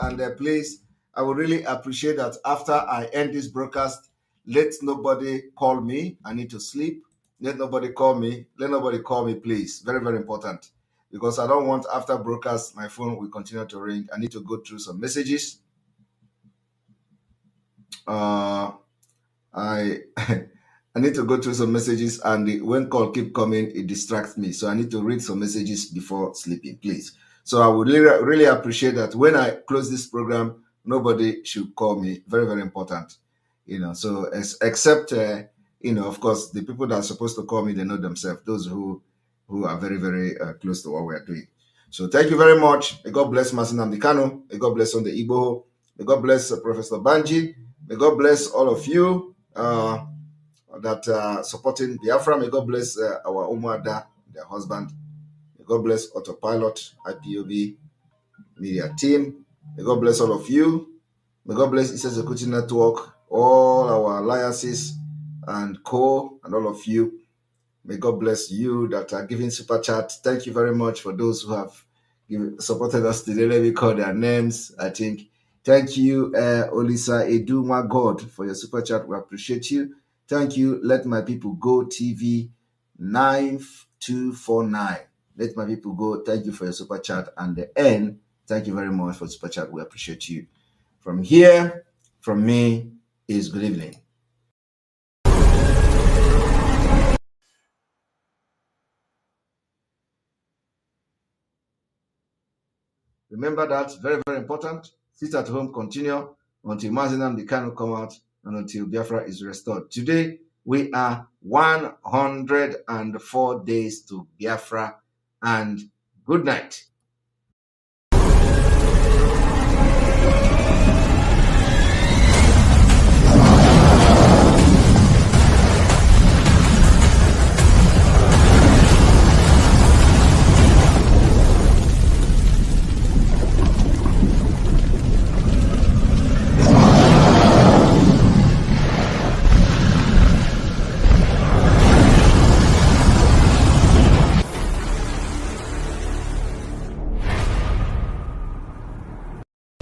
And please, I would really appreciate that after I end this broadcast, let nobody call me. I need to sleep. Let nobody call me. Please. Very, very important. Because I don't want after broadcast, my phone will continue to ring. I need to go through some messages. I need to go through some messages, and when call keep coming, it distracts me. So I need to read some messages before sleeping, please. So I would really appreciate that when I close this program, nobody should call me. Very, very important. So except, of course, the people that are supposed to call me, they know themselves, those who are very, very close to what we are doing. So thank you very much. May God bless Mazi Nnamdi Kanu. May God bless Sunday Igboho. May God bless Professor Banji. May God bless all of you that are supporting Biafra. May God bless our Umuada, their husband. May God bless Autopilot, IPOB media team. May God bless all of you. May God bless East Executive Network, all our alliances and co, and all of you. May God bless you that are giving super chat. Thank you very much for those who have supported us today. Let me call their names. I think. Thank you, Olisa Edu, my God, for your super chat. We appreciate you. Thank you. Let My People Go TV 9249. Let My People Go. Thank you for your super chat. And the end. Thank you very much for super chat. We appreciate you. From here, from me, is good evening. Remember that, very, very important. Sit at home, continue until Mazi Nnamdi Kanu come out and until Biafra is restored. Today, we are 104 days to Biafra, and good night.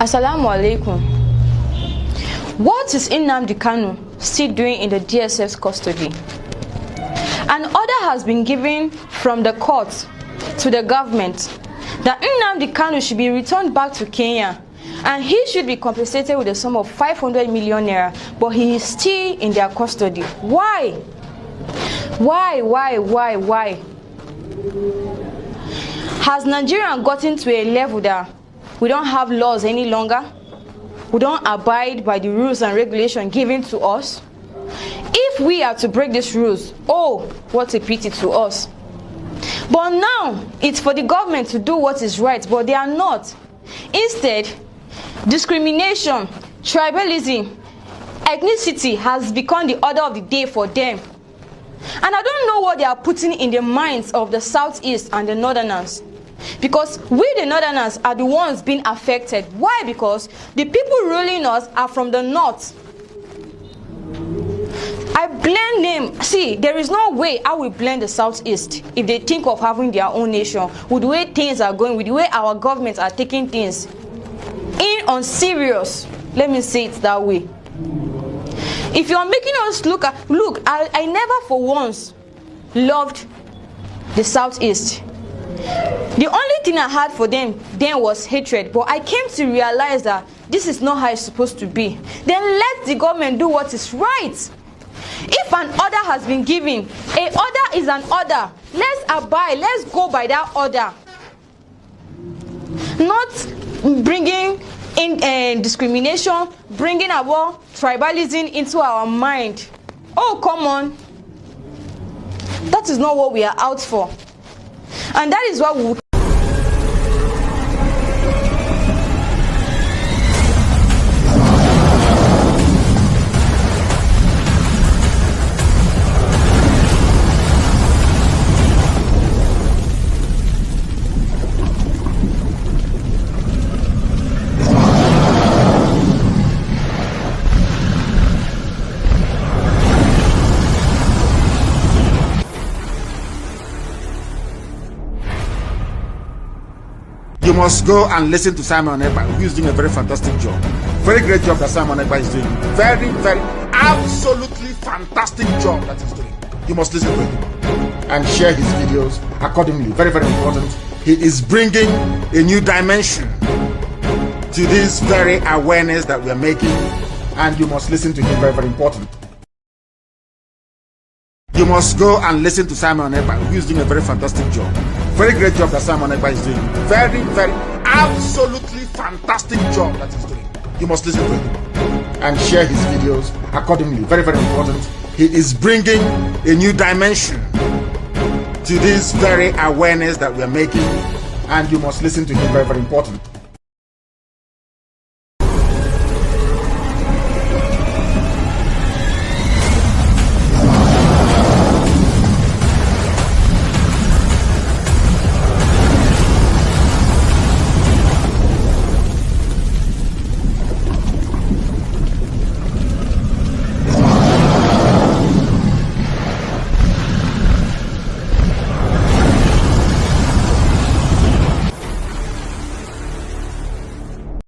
Assalamu alaikum. What is Nnamdi Kanu still doing in the DSS custody? An order has been given from the court to the government that Nnamdi Kanu should be returned back to Kenya and he should be compensated with a sum of 500 million naira, but he is still in their custody. Why? Why? Has Nigeria gotten to a level that we don't have laws any longer? We don't abide by the rules and regulations given to us? If we are to break these rules, oh, what a pity to us. But now, it's for the government to do what is right, but they are not. Instead, discrimination, tribalism, ethnicity has become the order of the day for them. And I don't know what they are putting in the minds of the Southeast and the Northerners. Because we, the Northerners, are the ones being affected. Why? Because the people ruling us are from the North. I blame them. See, there is no way I will blame the Southeast if they think of having their own nation, with the way things are going, with the way our governments are taking things in on serious. Let me say it that way. If you are making us look, I never for once loved the Southeast. The only thing I had for them then was hatred, but I came to realize that this is not how it's supposed to be. Then let the government do what is right. If an order has been given, a order is an order. Let's abide, let's go by that order. Not bringing in discrimination, bringing our tribalism into our mind. Oh, come on. That is not what we are out for. And that is what we You must go and listen to Simon Ekpa, who is doing a very fantastic job. Very great job that Simon Ekpa is doing. Very, very, absolutely fantastic job that he's doing. You must listen to him and share his videos accordingly. Very, very important. He is bringing a new dimension to this very awareness that we are making, and you must listen to him. Very, very important. You must go and listen to Simon Ekpa, who is doing a very fantastic job. Very great job that Simon Ekpa is doing. Very, very, absolutely fantastic job that he's doing. You must listen to him and share his videos accordingly. Very, very important. He is bringing a new dimension to this very awareness that we are making, and you must listen to him. Very, very important.